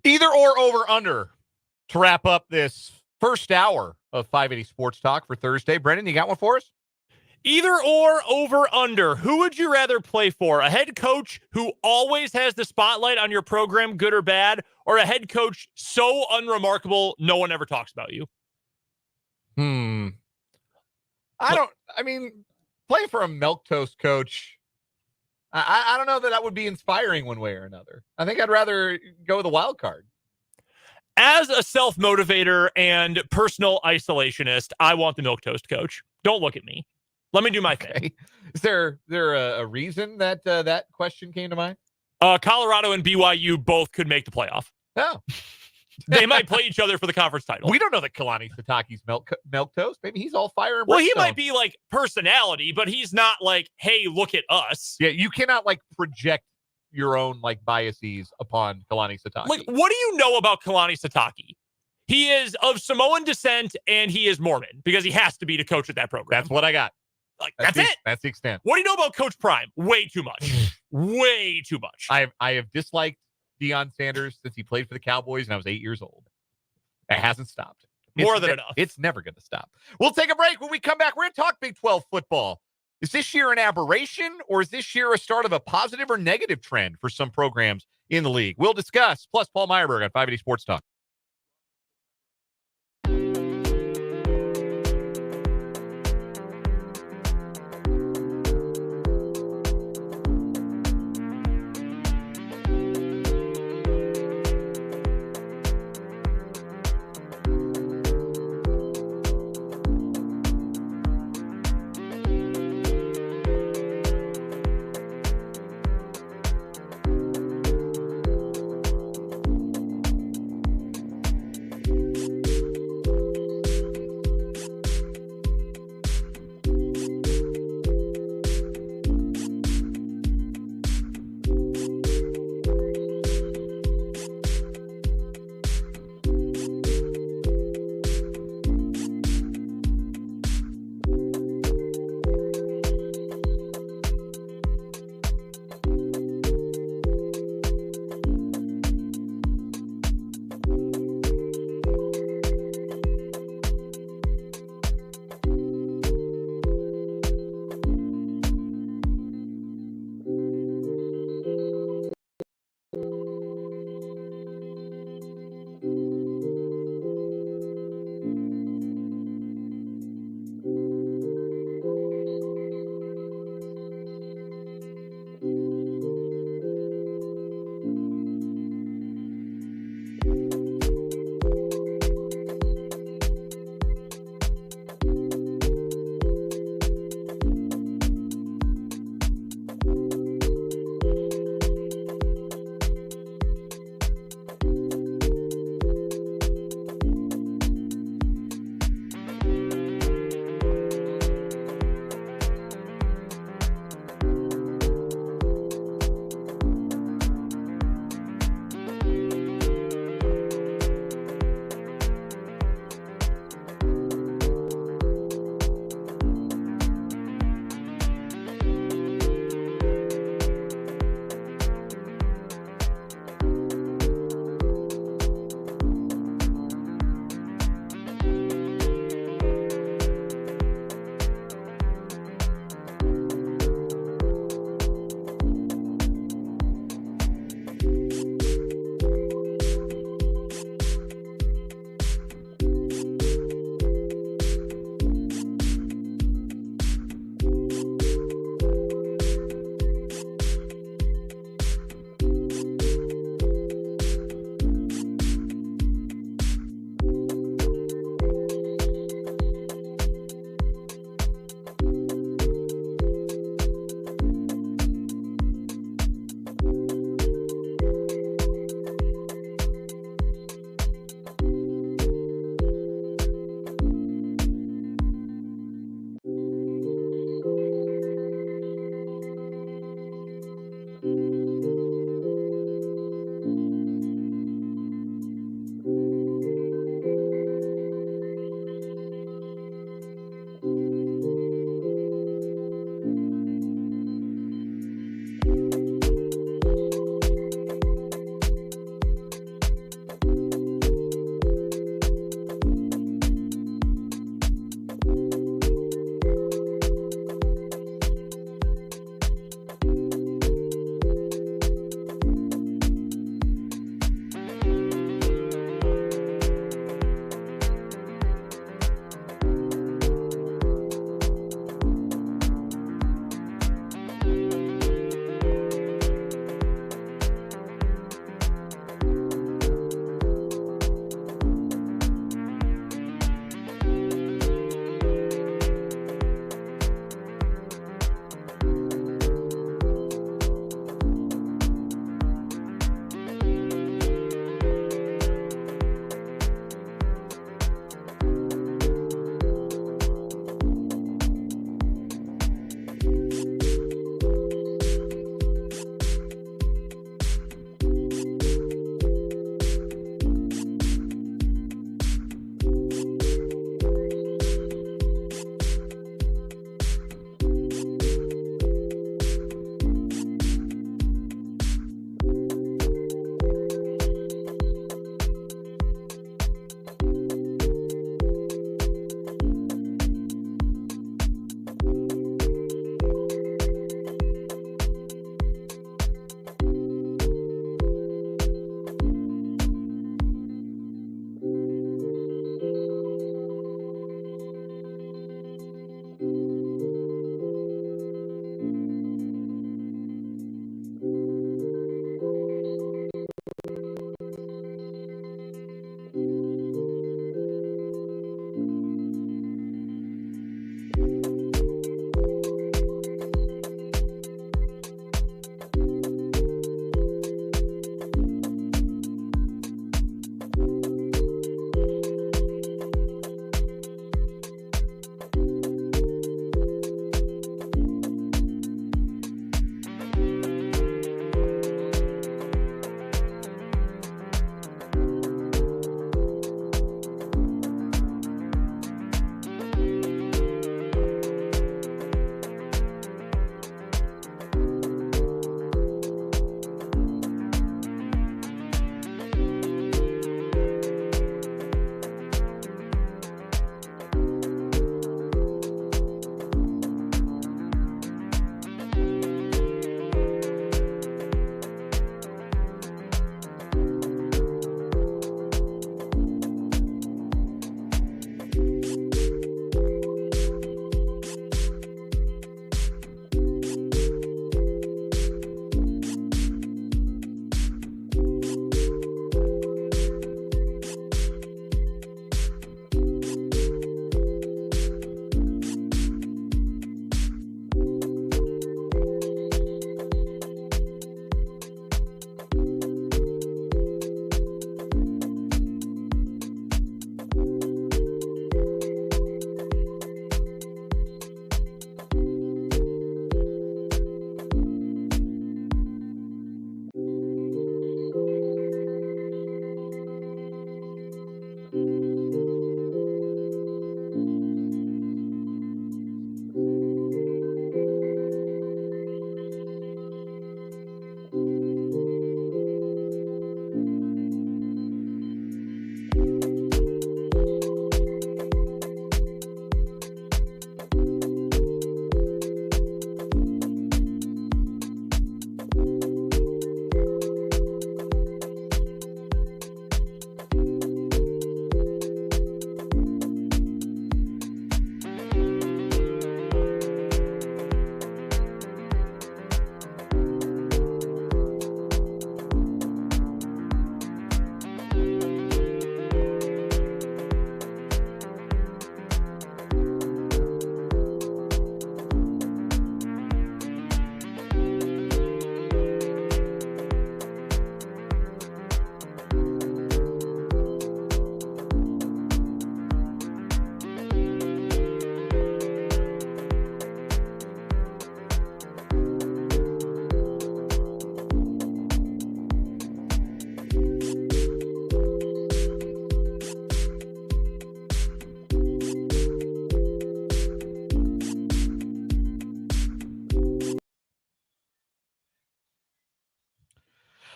Either or, over under, to wrap up this first hour of 580 Sports Talk for Thursday. Brendan, you got one for us? Either or, over under. Who would you rather play for? A head coach who always has the spotlight on your program, good or bad, or a head coach so unremarkable no one ever talks about you? Play for a milquetoast coach. I don't know that would be inspiring one way or another. I think I'd rather go with a wild card. As a self-motivator and personal isolationist, I want the milquetoast coach. Don't look at me. Let me do my thing. Is there a reason that that question came to mind? Colorado and BYU both could make the playoff. Oh. They might play each other for the conference title. We don't know that Kalani Sitake's milquetoast. Maybe he's all fire and well, he brimstone. might be like personality, but he's not like, hey, look at us. Yeah, you cannot like project your own like biases upon Kalani Sitake. Like, what do you know about Kalani Sitake? He is of Samoan descent and he is Mormon because he has to be to coach at that program. That's what I got. Like, that's it. That's the extent. What do you know about Coach Prime? Way too much. Way too much. I have disliked Deion Sanders since he played for the Cowboys and I was 8 years old. It hasn't stopped. More than enough. It's never going to stop. We'll take a break. When we come back, we're going to talk Big 12 football. Is this year an aberration, or is this year a start of a positive or negative trend for some programs in the league? We'll discuss. Plus, Paul Myerberg on 580 Sports Talk.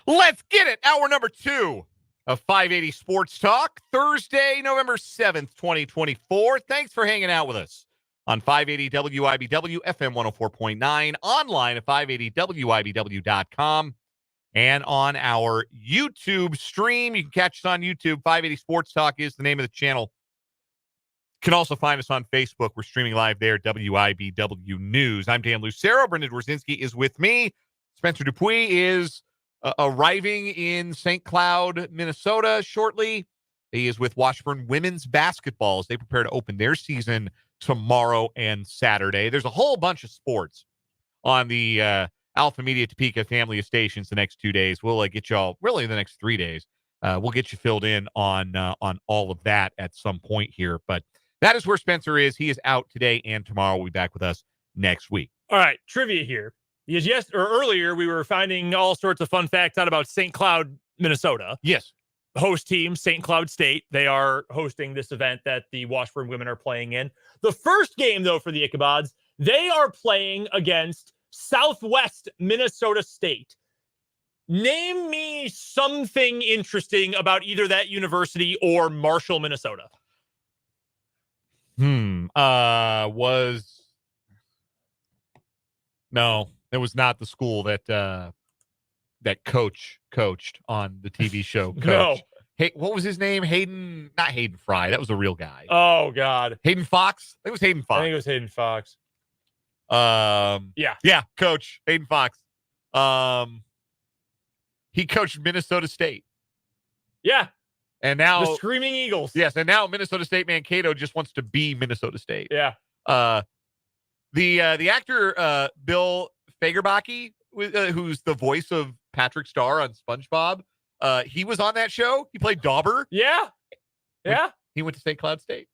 Let's get it. Hour number 2 of 580 Sports Talk, Thursday, November 7th, 2024. Thanks for hanging out with us on 580 WIBW, FM 104.9, online at 580WIBW.com, and on our YouTube stream. You can catch us on YouTube. 580 Sports Talk is the name of the channel. You can also find us on Facebook. We're streaming live there, WIBW News. I'm Dan Lucero. Brendan Dworzinski is with me. Spencer Dupuis is arriving in St. Cloud, Minnesota shortly. He is with Washburn women's basketball as they prepare to open their season tomorrow and Saturday. There's a whole bunch of sports on the Alpha Media Topeka family of stations the next 2 days. We'll get y'all, really the next 3 days. We'll get you filled in on all of that at some point here. But that is where Spencer is. He is out today and tomorrow. We'll be back with us next week. All right, trivia here. Because earlier we were finding all sorts of fun facts out about St. Cloud, Minnesota. Yes. Host team, St. Cloud State. They are hosting this event that the Washburn women are playing in. The first game, though, for the Ichabods, they are playing against Southwest Minnesota State. Name me something interesting about either that university or Marshall, Minnesota. No, it was not the school that that coach coached on the TV show. Coach. No. Hey, what was his name? Not Hayden Fry. That was a real guy. Oh, God. Hayden Fox? I think it was Hayden Fox. I think it was Hayden Fox. Yeah, Coach Hayden Fox. He coached Minnesota State. Yeah. And now the Screaming Eagles. Yes, and now Minnesota State Mankato just wants to be Minnesota State. Yeah. The actor Bill Fagerbakke, who's the voice of Patrick Star on SpongeBob, he was on that show. He played Dauber. Yeah. Yeah. He went to St. Cloud State.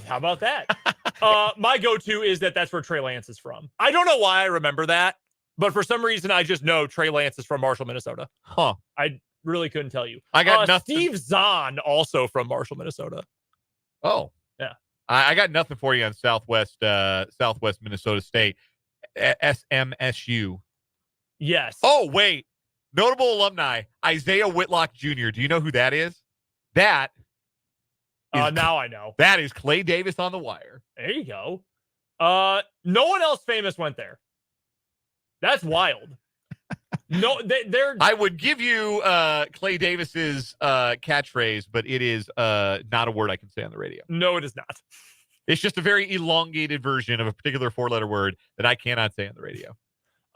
How about that? My go-to is that's where Trey Lance is from. I don't know why I remember that, but for some reason I just know Trey Lance is from Marshall, Minnesota. Huh. I really couldn't tell you. I got nothing. Steve Zahn, also from Marshall, Minnesota. Oh. Yeah. I got nothing for you on Southwest Minnesota State. SMSU. Yes. Oh, wait. Notable alumni, Isaiah Whitlock Jr. Do you know who that is? That is now I know. That is Clay Davis on the Wire. There you go. No one else famous went there. That's wild. No, they're. I would give you Clay Davis's catchphrase, but it is not a word I can say on the radio. No, it is not. It's just a very elongated version of a particular 4-letter word that I cannot say on the radio.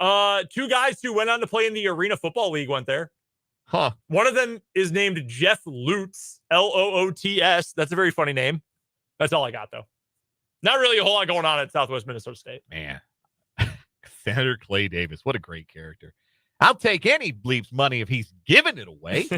2 guys who went on to play in the Arena Football League went there. Huh. One of them is named Jeff Lutz, Loots. That's a very funny name. That's all I got, though. Not really a whole lot going on at Southwest Minnesota State. Man. Senator Clay Davis. What a great character. I'll take any bleep's money if he's giving it away.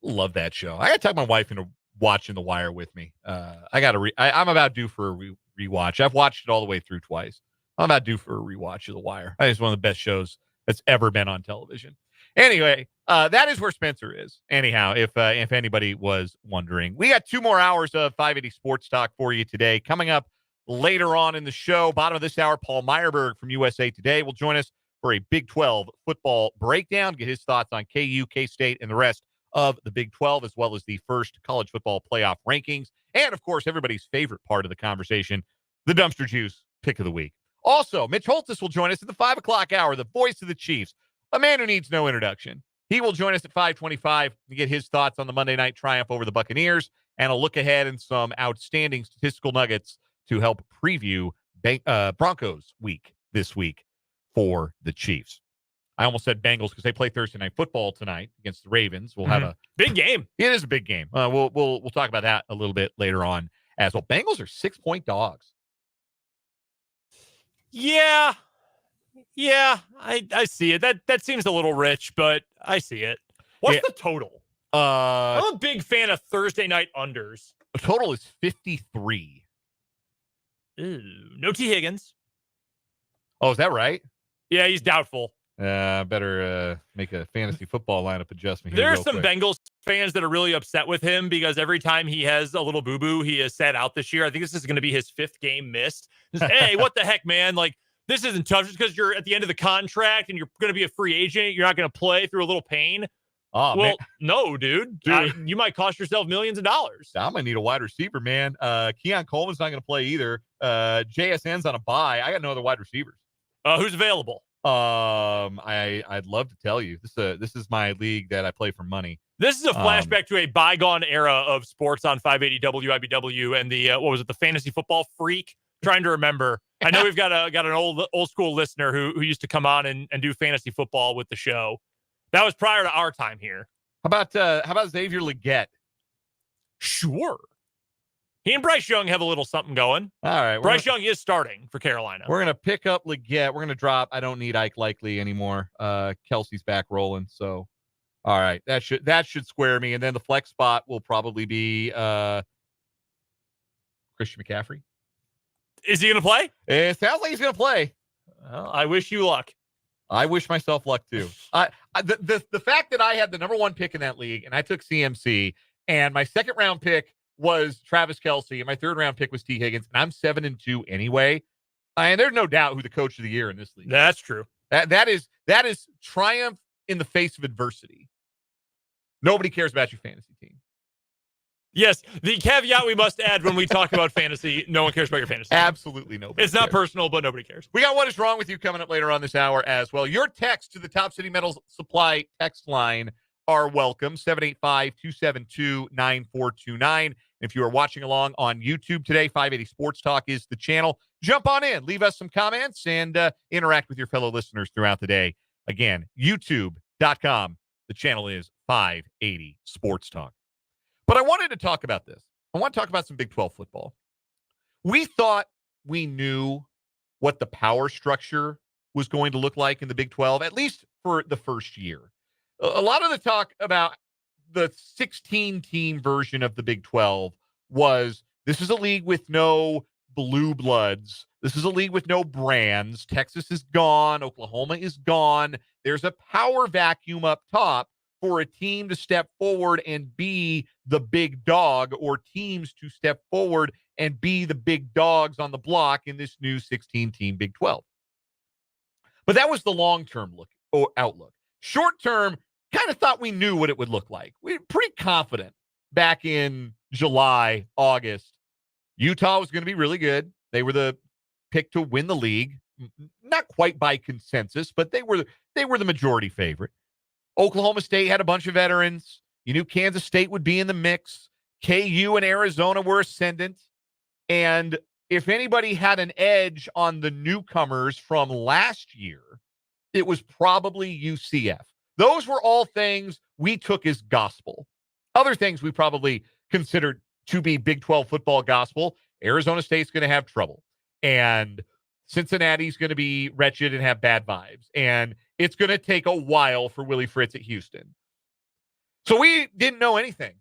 Love that show. I got to talk my wife into watching The Wire with me. I'm about due for a rewatch. I've watched it all the way through twice. I'm about due for a rewatch of The Wire. I think it's one of the best shows that's ever been on television. Anyway, that is where Spencer is. Anyhow, if anybody was wondering, we got 2 more hours of 580 Sports Talk for you today. Coming up later on in the show, bottom of this hour, Paul Myerberg from USA Today will join us for a Big 12 football breakdown, get his thoughts on KU, K-State, and the rest of the Big 12, as well as the first college football playoff rankings. And, of course, everybody's favorite part of the conversation, the Dumpster Juice Pick of the Week. Also, Mitch Holthus will join us at the 5 o'clock hour, the voice of the Chiefs, a man who needs no introduction. He will join us at 5:25 to get his thoughts on the Monday night triumph over the Buccaneers and a look ahead and some outstanding statistical nuggets to help preview Broncos week this week for the Chiefs. I almost said Bengals because they play Thursday Night Football tonight against the Ravens. We'll have a big game. It is a big game. We'll talk about that a little bit later on as well. Bengals are 6-point dogs. Yeah, I see it. That seems a little rich, but I see it. What's the total? I'm a big fan of Thursday night unders. The total is 53. Ooh, no T. Higgins. Oh, is that right? Yeah, he's doubtful. Better make a fantasy football lineup adjustment here. There are some Bengals fans that are really upset with him because every time he has a little boo-boo, he is sat out this year. I think this is going to be his 5th game missed. Hey, what the heck, man? Like, this isn't tough just because you're at the end of the contract and you're going to be a free agent. You're not going to play through a little pain. Oh, well, man. no, dude. You might cost yourself millions of dollars. I'm going to need a wide receiver, man. Keon Coleman's not going to play either. JSN's on a bye. I got no other wide receivers. Who's available? I'd love to tell you. This is my league that I play for money. This is a flashback to a bygone era of sports on 580 WIBW and the what was it, the fantasy football freak? Trying to remember. I know we've got an old school listener who used to come on and do fantasy football with the show. That was prior to our time here. How about Xavier Legette? Sure. He and Bryce Young have a little something going. All right. Bryce Young is starting for Carolina. We're going to pick up Legette. We're going to drop. I don't need Ike Likely anymore. Kelsey's back rolling. So, all right. That should square me. And then the flex spot will probably be Christian McCaffrey. Is he going to play? It sounds like he's going to play. Well, I wish you luck. I wish myself luck too. The fact that I had the number one pick in that league and I took CMC and my second round pick was Travis Kelce and my third round pick was T. Higgins and I'm 7-2 anyway. And there's no doubt who the coach of the year in this league. That's true. That is triumph in the face of adversity. Nobody cares about your fantasy team. Yes, the caveat we must add when we talk about fantasy, no one cares about your fantasy. Absolutely nobody. It's not personal, but nobody cares. We got What Is Wrong With You coming up later on this hour as well. Your text to the Top City Metals Supply text line are welcome, 785-272-9429. If you are watching along on YouTube today, 580 Sports Talk is the channel. Jump on in, leave us some comments, and interact with your fellow listeners throughout the day. Again, youtube.com. The channel is 580 Sports Talk. But I wanted to talk about this. I want to talk about some Big 12 football. We thought we knew what the power structure was going to look like in the Big 12, at least for the first year. A lot of the talk about the 16-team version of the Big 12 was this is a league with no blue bloods. This is a league with no brands. Texas is gone. Oklahoma is gone. There's a power vacuum up top for a team to step forward and be the big dog, or teams to step forward and be the big dogs on the block in this new 16-team Big 12. But that was the long-term outlook. Short-term, kind of thought we knew what it would look like. We were pretty confident back in July, August. Utah was going to be really good. They were the pick to win the league. Not quite by consensus, but they were the majority favorite. Oklahoma State had a bunch of veterans. You knew Kansas State would be in the mix. KU and Arizona were ascendant. And if anybody had an edge on the newcomers from last year, it was probably UCF. Those were all things we took as gospel. Other things we probably considered to be Big 12 football gospel. Arizona State's going to have trouble. And Cincinnati's going to be wretched and have bad vibes. And it's going to take a while for Willie Fritz at Houston. So we didn't know anything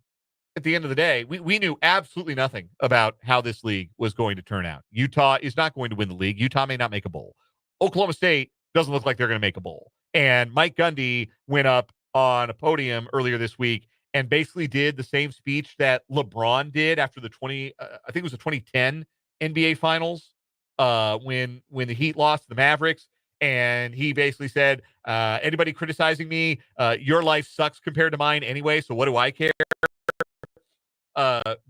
at the end of the day. We knew absolutely nothing about how this league was going to turn out. Utah is not going to win the league. Utah may not make a bowl. Oklahoma State doesn't look like they're going to make a bowl. And Mike Gundy went up on a podium earlier this week and basically did the same speech that LeBron did after the 2010 NBA Finals when the Heat lost to the Mavericks. And he basically said, anybody criticizing me, your life sucks compared to mine anyway, so what do I care?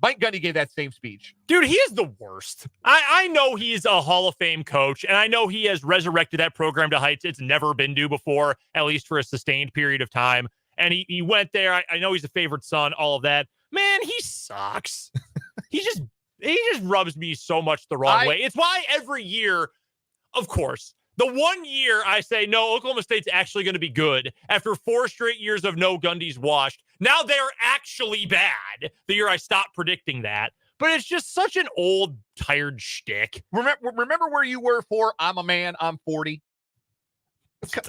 Mike Gundy gave that same speech. Dude, he is the worst. I know he's a Hall of Fame coach, and I know he has resurrected that program to heights it's never been to before, at least for a sustained period of time. And he went there. I know he's a favorite son, all of that. Man, he sucks. he just rubs me so much the wrong way. It's why every year, of course, the one year I say, no, Oklahoma State's actually going to be good after 4 straight years of no Gundy's washed. Now they're actually bad. The year I stopped predicting that. But it's just such an old, tired shtick. Remember where you were for I'm a man, I'm 40?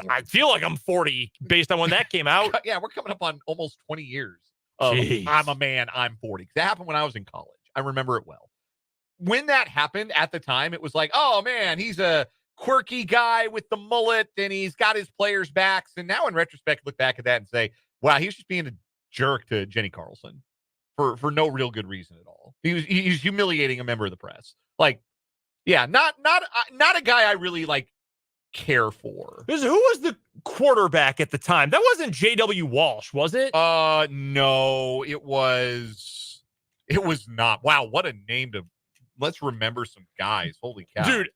I feel like I'm 40 based on when that came out. Yeah, we're coming up on almost 20 years of I'm a man, I'm 40. That happened when I was in college. I remember it well. When that happened at the time, it was like, oh, man, he's a quirky guy with the mullet and he's got his players' backs. And now in retrospect, look back at that and say, wow, he was just being a jerk to Jenny Carlson for no real good reason at all. He's humiliating a member of the press. Like, yeah, not a guy I really like care for. Who was the quarterback at the time? That wasn't J.W. Walsh, was it? No, it was not. Wow, what a name to. Let's remember some guys. Holy cow. Dude,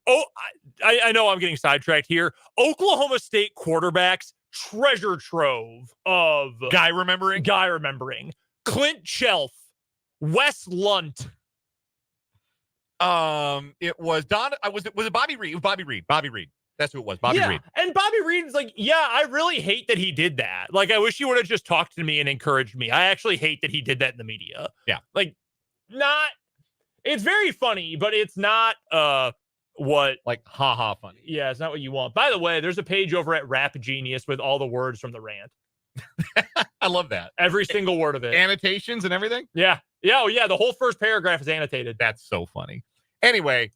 I know I'm getting sidetracked here. Oklahoma State quarterbacks, treasure trove of guy remembering. Clint Shelf, Wes Lunt. It was Don. Was it Bobby Reed? It was Bobby Reed. That's who it was. Bobby Reed. And Bobby Reed's like, yeah, I really hate that he did that. Like, I wish he would have just talked to me and encouraged me. I actually hate that he did that in the media. Yeah. Like, it's very funny, but it's not what haha funny. Yeah, it's not what you want. By the way, there's a page over at Rap Genius with all the words from the rant. I love that. Every single word of it. Annotations and everything? Yeah. Yeah, the whole first paragraph is annotated. That's so funny. Anyway,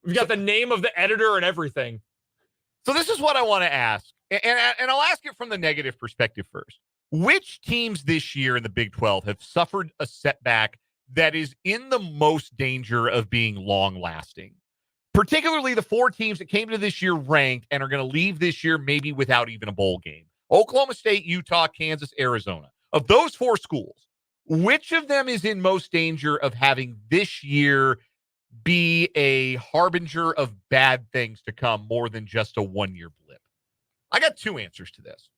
we've got the name of the editor and everything. So this is what I want to ask. And I'll ask it from the negative perspective first. Which teams this year in the Big 12 have suffered a setback that is in the most danger of being long-lasting? Particularly the 4 teams that came to this year ranked and are going to leave this year maybe without even a bowl game. Oklahoma State, Utah, Kansas, Arizona. Of those 4 schools, which of them is in most danger of having this year be a harbinger of bad things to come more than just a one-year blip? I got 2 answers to this.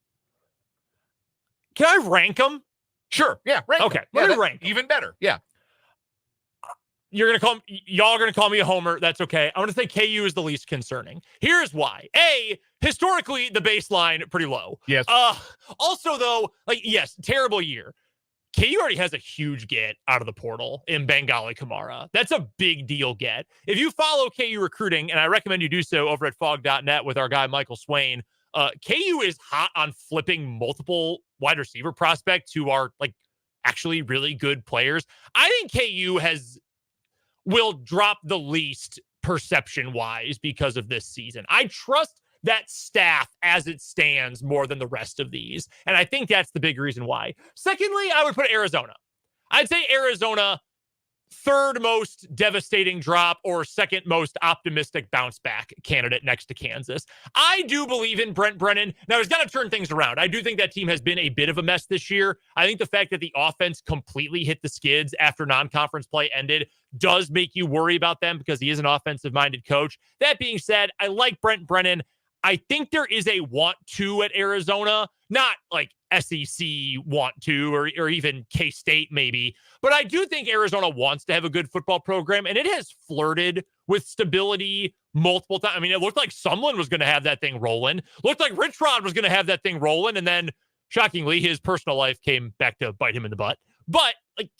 Can I rank them? Sure. Yeah. Rank. Okay. Yeah, Let me rank. Even better. Yeah. Y'all are going to call me a homer. That's okay. I'm going to say KU is the least concerning. Here's why. Historically, the baseline pretty low. Yes. Also, though, yes, terrible year. KU already has a huge get out of the portal in Bengali Kamara. That's a big deal get. If you follow KU recruiting, and I recommend you do so over at fog.net with our guy Michael Swain, KU is hot on flipping multiple wide receiver prospects who are actually really good players. I think KU will drop the least perception-wise because of this season. I trust that staff as it stands more than the rest of these. And I think that's the big reason why. Secondly, I would put Arizona. I'd say Arizona, third most devastating drop or second most optimistic bounce back candidate next to Kansas. I do believe in Brent Brennan. Now, he's got to turn things around. I do think that team has been a bit of a mess this year. I think the fact that the offense completely hit the skids after non-conference play ended does make you worry about them because he is an offensive-minded coach. That being said, I like Brent Brennan. I think there is a want to at Arizona, not like SEC want to or even K-State maybe, but I do think Arizona wants to have a good football program, and it has flirted with stability multiple times. I mean, it looked like someone was going to have that thing rolling. Looked like Rich Rod was going to have that thing rolling, and then, shockingly, his personal life came back to bite him in the butt. But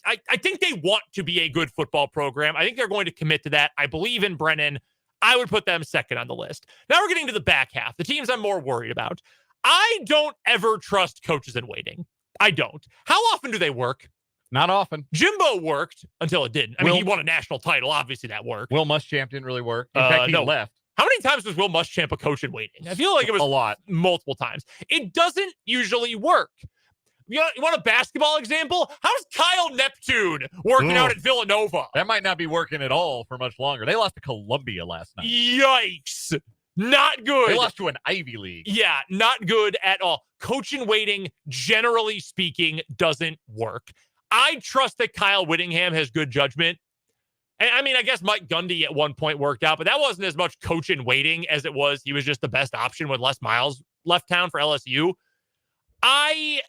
I think they want to be a good football program. I think they're going to commit to that. I believe in Brennan. I would put them second on the list. Now we're getting to the back half, the teams I'm more worried about. I don't ever trust coaches in waiting. I don't. How often do they work? Not often. Jimbo worked until it didn't. I mean, he won a national title. Obviously, that worked. Will Muschamp didn't really work. In fact, he left. How many times was Will Muschamp a coach in waiting? I feel like it was a lot. Multiple times. It doesn't usually work. You want a basketball example? How's Kyle Neptune working out at Villanova? That might not be working at all for much longer. They lost to Columbia last night. Yikes. Not good. They lost to an Ivy League. Yeah, not good at all. Coach in waiting, generally speaking, doesn't work. I trust that Kyle Whittingham has good judgment. And I mean, I guess Mike Gundy at one point worked out, but that wasn't as much coach in waiting as it was. He was just the best option when Les Miles left town for LSU. I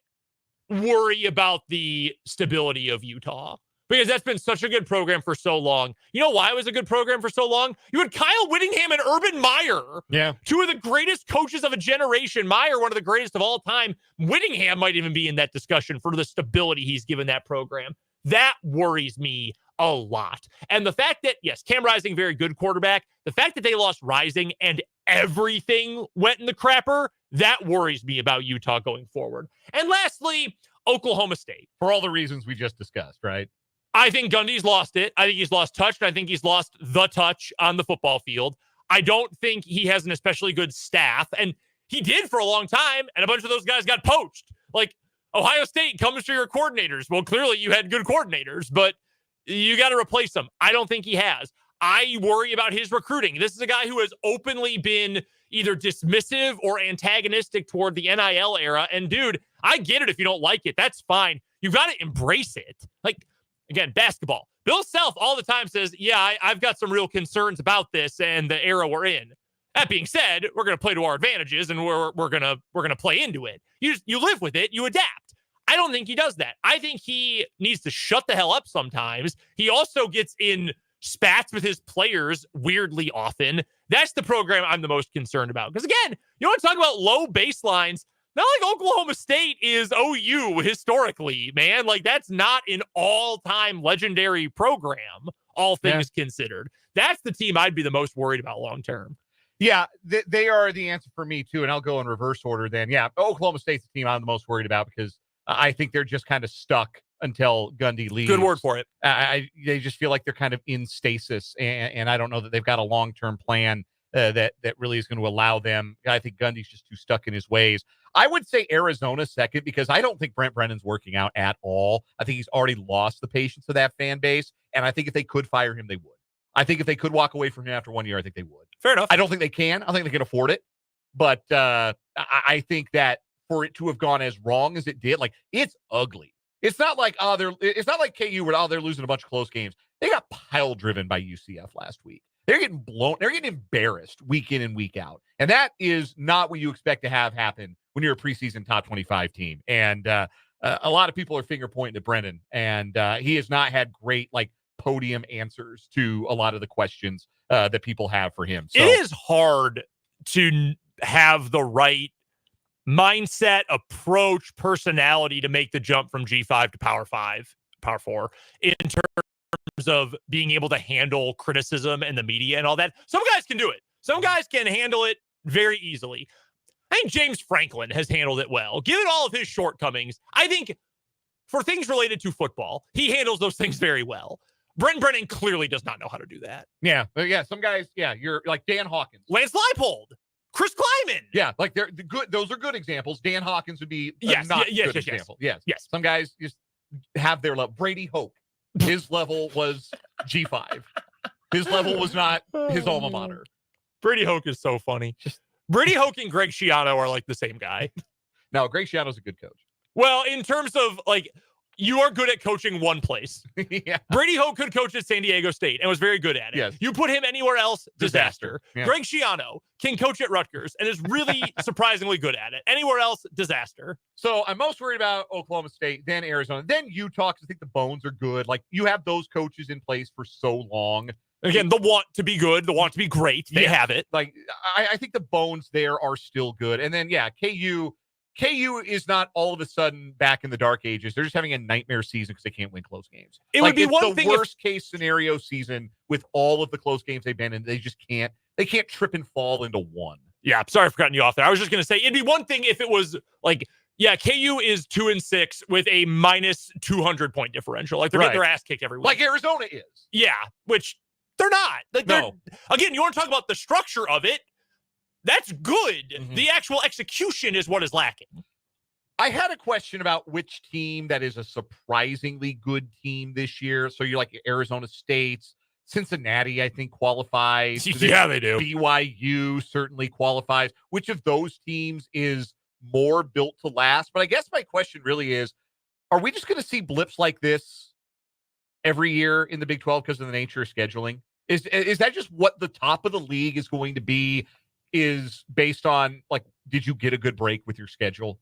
worry about the stability of Utah because that's been such a good program for so long. You know why it was a good program for so long? You had Kyle Whittingham and Urban Meyer. Yeah. 2 of the greatest coaches of a generation. Meyer, one of the greatest of all time. Whittingham might even be in that discussion for the stability he's given that program. That worries me a lot. And the fact that, yes, Cam Rising, very good quarterback. The fact that they lost Rising and everything went in the crapper, that worries me about Utah going forward. And lastly, Oklahoma State. For all the reasons we just discussed, right? I think Gundy's lost it. I think he's lost touch, and I think he's lost the touch on the football field. I don't think he has an especially good staff, and he did for a long time, and a bunch of those guys got poached. Like, Ohio State comes to your coordinators. Well, clearly you had good coordinators, but you got to replace them. I don't think he has. I worry about his recruiting. This is a guy who has openly been either dismissive or antagonistic toward the NIL era. And dude, I get it if you don't like it. That's fine. You've got to embrace it. Like, again, basketball. Bill Self all the time says, yeah, I've got some real concerns about this and the era we're in. That being said, we're going to play to our advantages and we're going to play into it. You live with it, you adapt. I don't think he does that. I think he needs to shut the hell up sometimes. He also gets in spats with his players weirdly often. That's the program I'm the most concerned about. Because again, you want to talk about low baselines. Not like Oklahoma State is OU historically, man. Like, that's not an all-time legendary program, all things considered. That's the team I'd be the most worried about long-term. Yeah, they are the answer for me, too. And I'll go in reverse order then. Yeah, Oklahoma State's the team I'm the most worried about because I think they're just kind of stuck until Gundy leaves. Good word for it. They just feel like they're kind of in stasis, and I don't know that they've got a long-term plan that really is going to allow them. I think Gundy's just too stuck in his ways. I would say Arizona second because I don't think Brent Brennan's working out at all. I think he's already lost the patience of that fan base, and I think if they could fire him, they would. I think if they could walk away from him after 1 year, I think they would. Fair enough. I don't think they can. I think they can afford it. But I think that for it to have gone as wrong as it did, like, it's ugly. It's not like it's not like KU where they're losing a bunch of close games. They got pile driven by UCF last week. They're getting blown. They're getting embarrassed week in and week out. And that is not what you expect to have happen when you're a preseason top 25 team. And a lot of people are finger pointing at Brennan, and he has not had great podium answers to a lot of the questions that people have for him. So, it is hard to have the right mindset, approach, personality to make the jump from G5 to Power 5, Power 4 in terms of being able to handle criticism and the media and all that. Some guys can do it. Some guys can handle it very easily. I think James Franklin has handled it well. Given all of his shortcomings, I think for things related to football, he handles those things very well. Brent Brennan clearly does not know how to do that. Yeah. Some guys, you're like Dan Hawkins. Lance Leipold. Chris Kleiman. Yeah, they're good. Those are good examples. Dan Hawkins would be yes, good example. Yes. Some guys just have their level. Brady Hoke, his level was G5. His level was not his alma mater. Brady Hoke is so funny. Brady Hoke and Greg Schiano are like the same guy. No, Greg Schiano's a good coach. Well, in terms of you are good at coaching one place. Yeah. Brady Hoke could coach at San Diego State and was very good at it. Yes. You put him anywhere else, disaster. Yeah. Greg Schiano can coach at Rutgers and is really surprisingly good at it. Anywhere else, disaster. So I'm most worried about Oklahoma State, then Arizona, then Utah, because I think the bones are good. You have those coaches in place for so long. Again, the want to be good, the want to be great. They have it. I think the bones there are still good. And then, KU is not all of a sudden back in the dark ages. They're just having a nightmare season because they can't win close games. It would be one thing. Worst case scenario season with all of the close games they've been in. They just can't. They can't trip and fall into one. Yeah, sorry for cutting you off there. I was just going to say it'd be one thing if it was KU is 2-6 with a minus 200 point differential. They're getting their ass kicked every week. Like Arizona is. Yeah, which they're not. No. Again, you want to talk about the structure of it. That's good. Mm-hmm. The actual execution is what is lacking. I had a question about which team that is a surprisingly good team this year. So you're like Arizona State's, Cincinnati, I think, qualifies. Yeah, they do. BYU certainly qualifies. Which of those teams is more built to last? But I guess my question really is, are we just going to see blips like this every year in the Big 12 because of the nature of scheduling? Is that just what the top of the league is going to be? Is based on did you get a good break with your schedule?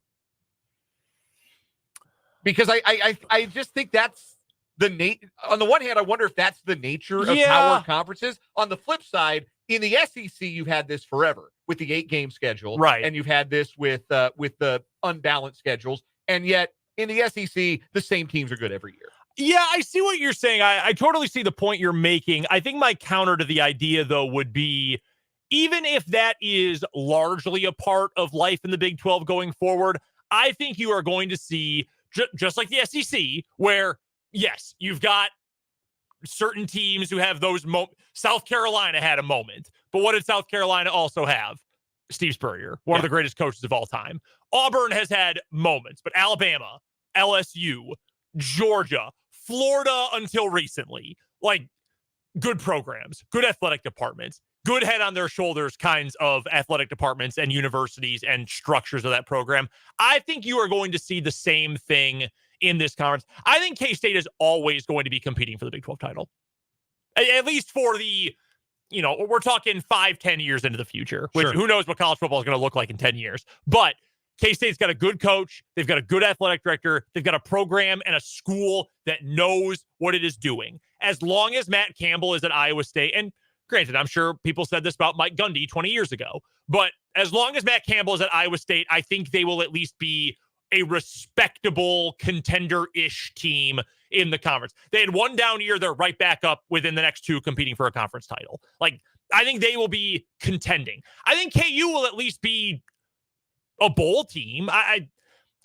Because I just think that's the on the one hand, I wonder if that's the nature of power conferences. On the flip side, in the SEC, you've had this forever with the 8-game schedule, right? And you've had this with the unbalanced schedules, and yet in the SEC, the same teams are good every year. Yeah, I see what you're saying. I totally see the point you're making. I think my counter to the idea, though, would be, even if that is largely a part of life in the Big 12 going forward, I think you are going to see, just like the SEC, where, yes, you've got certain teams who have those South Carolina had a moment. But what did South Carolina also have? Steve Spurrier, one of the greatest coaches of all time. Auburn has had moments, but Alabama, LSU, Georgia, Florida until recently, good programs, good athletic departments, good head on their shoulders kinds of athletic departments and universities and structures of that program. I think you are going to see the same thing in this conference. I think K-State is always going to be competing for the Big 12 title, at least for the, we're talking 5-10 years into the future, which who knows what college football is going to look like in 10 years. But K-State's got a good coach. They've got a good athletic director. They've got a program and a school that knows what it is doing. As long as Matt Campbell is at Iowa State, and granted, I'm sure people said this about Mike Gundy 20 years ago, but as long as Matt Campbell is at Iowa State, I think they will at least be a respectable contender-ish team in the conference. They had one down year. They're right back up within the next two competing for a conference title. Like, I think they will be contending. I think KU will at least be a bowl team.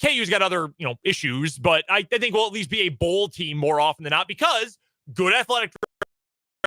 KU's got other, issues, but I think we'll at least be a bowl team more often than not because good athletic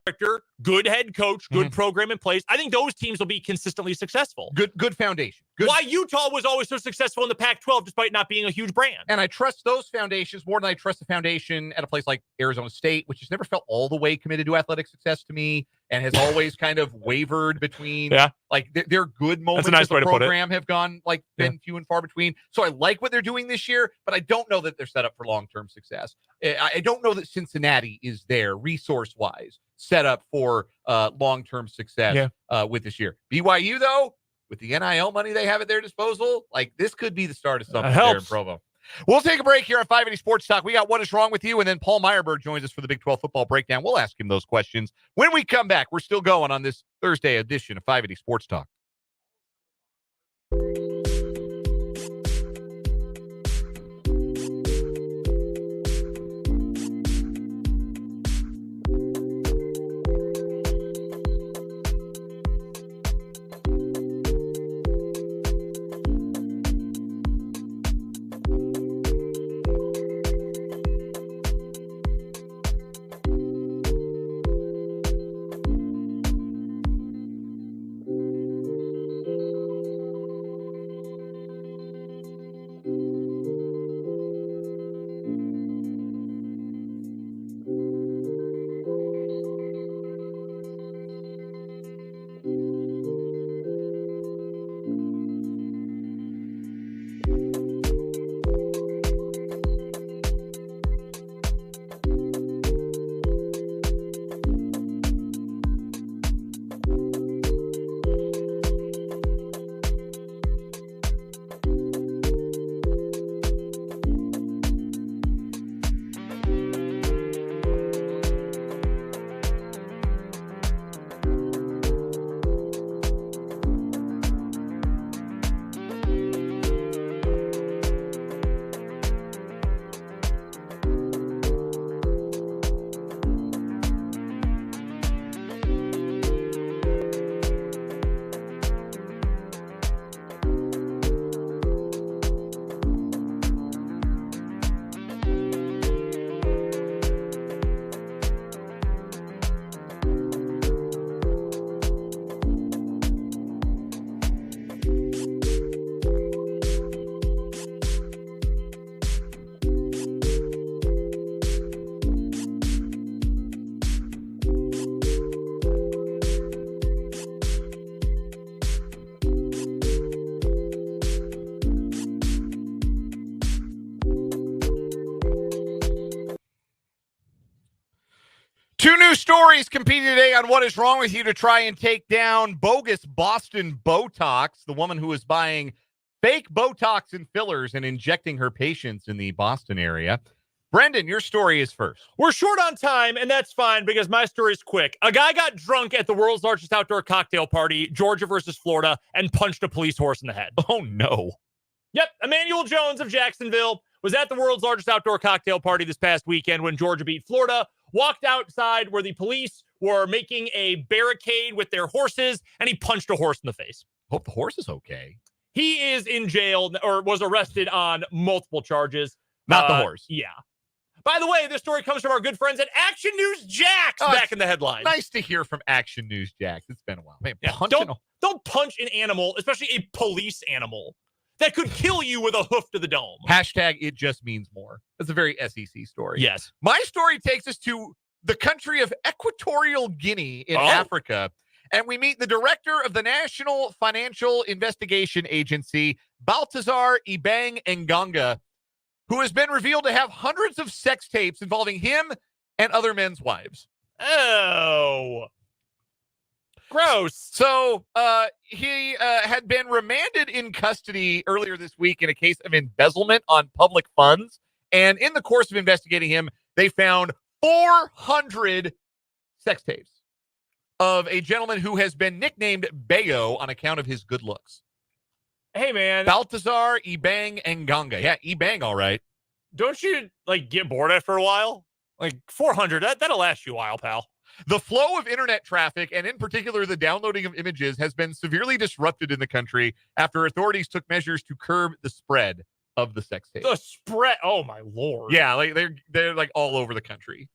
director, good head coach, good program in place. I think those teams will be consistently successful. Good foundation. Why Utah was always so successful in the Pac-12 despite not being a huge brand. And I trust those foundations more than I trust the foundation at a place like Arizona State, which has never felt all the way committed to athletic success to me and has always kind of wavered between like their good moments nice of the program have gone been few and far between. So I like what they're doing this year, but I don't know that they're set up for long-term success. I don't know that Cincinnati is there resource-wise set up for long-term success with this year. BYU, though, with the NIL money they have at their disposal, this could be the start of something there in Provo. We'll take a break here on 580 Sports Talk. We got What Is Wrong With You, and then Paul Myerberg joins us for the Big 12 football breakdown. We'll ask him those questions when we come back. We're still going on this Thursday edition of 580 Sports Talk. Two new stories competing today on What Is Wrong With You to try and take down bogus Boston Botox, the woman who is buying fake Botox and fillers and injecting her patients in the Boston area. Brendan, your story is first. We're short on time, and that's fine because my story is quick. A guy got drunk at the world's largest outdoor cocktail party, Georgia versus Florida, and punched a police horse in the head. Oh, no. Yep, Emmanuel Jones of Jacksonville was at the world's largest outdoor cocktail party this past weekend when Georgia beat Florida, walked outside where the police were making a barricade with their horses, and he punched a horse in the face. Hope the horse is okay. He is in jail or was arrested on multiple charges. Not the horse. Yeah. By the way, this story comes from our good friends at Action News Jax, back in the headlines. Nice to hear from Action News Jax. It's been a while. Man, yeah, don't punch an animal, especially a police animal, that could kill you with a hoof to the dome. Hashtag it just means more. That's a very SEC story. Yes. My story takes us to the country of Equatorial Guinea in Africa And we meet the director of the National Financial Investigation Agency, Baltazar Ibang Nganga, who has been revealed to have hundreds of sex tapes involving him and other men's wives. Oh, gross. So he had been remanded in custody earlier this week in a case of embezzlement on public funds. And in the course of investigating him, they found 400 sex tapes of a gentleman who has been nicknamed Bayo on account of his good looks. Hey, man. Baltazar Ibang Nganga. Yeah, Ibang, all right. Don't you, get bored after a while? 400, that'll last you a while, pal. The flow of internet traffic, and in particular the downloading of images, has been severely disrupted in the country after authorities took measures to curb the spread of the sex tape. The spread? Oh, my Lord. Yeah, they're all over the country.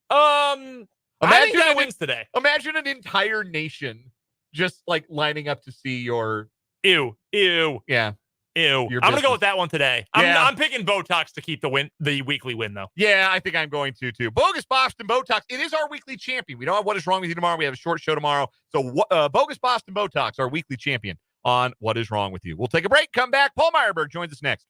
I think that wins today. Imagine an entire nation just lining up to see your... Ew. Yeah. Ew. I'm going to go with that one today. I'm picking Botox to keep the weekly win, though. Yeah, I think I'm going to, too. Bogus Boston Botox. It is our weekly champion. We don't have What Is Wrong With You tomorrow. We have a short show tomorrow. So Bogus Boston Botox, our weekly champion on What Is Wrong With You. We'll take a break, come back. Paul Myerberg joins us next.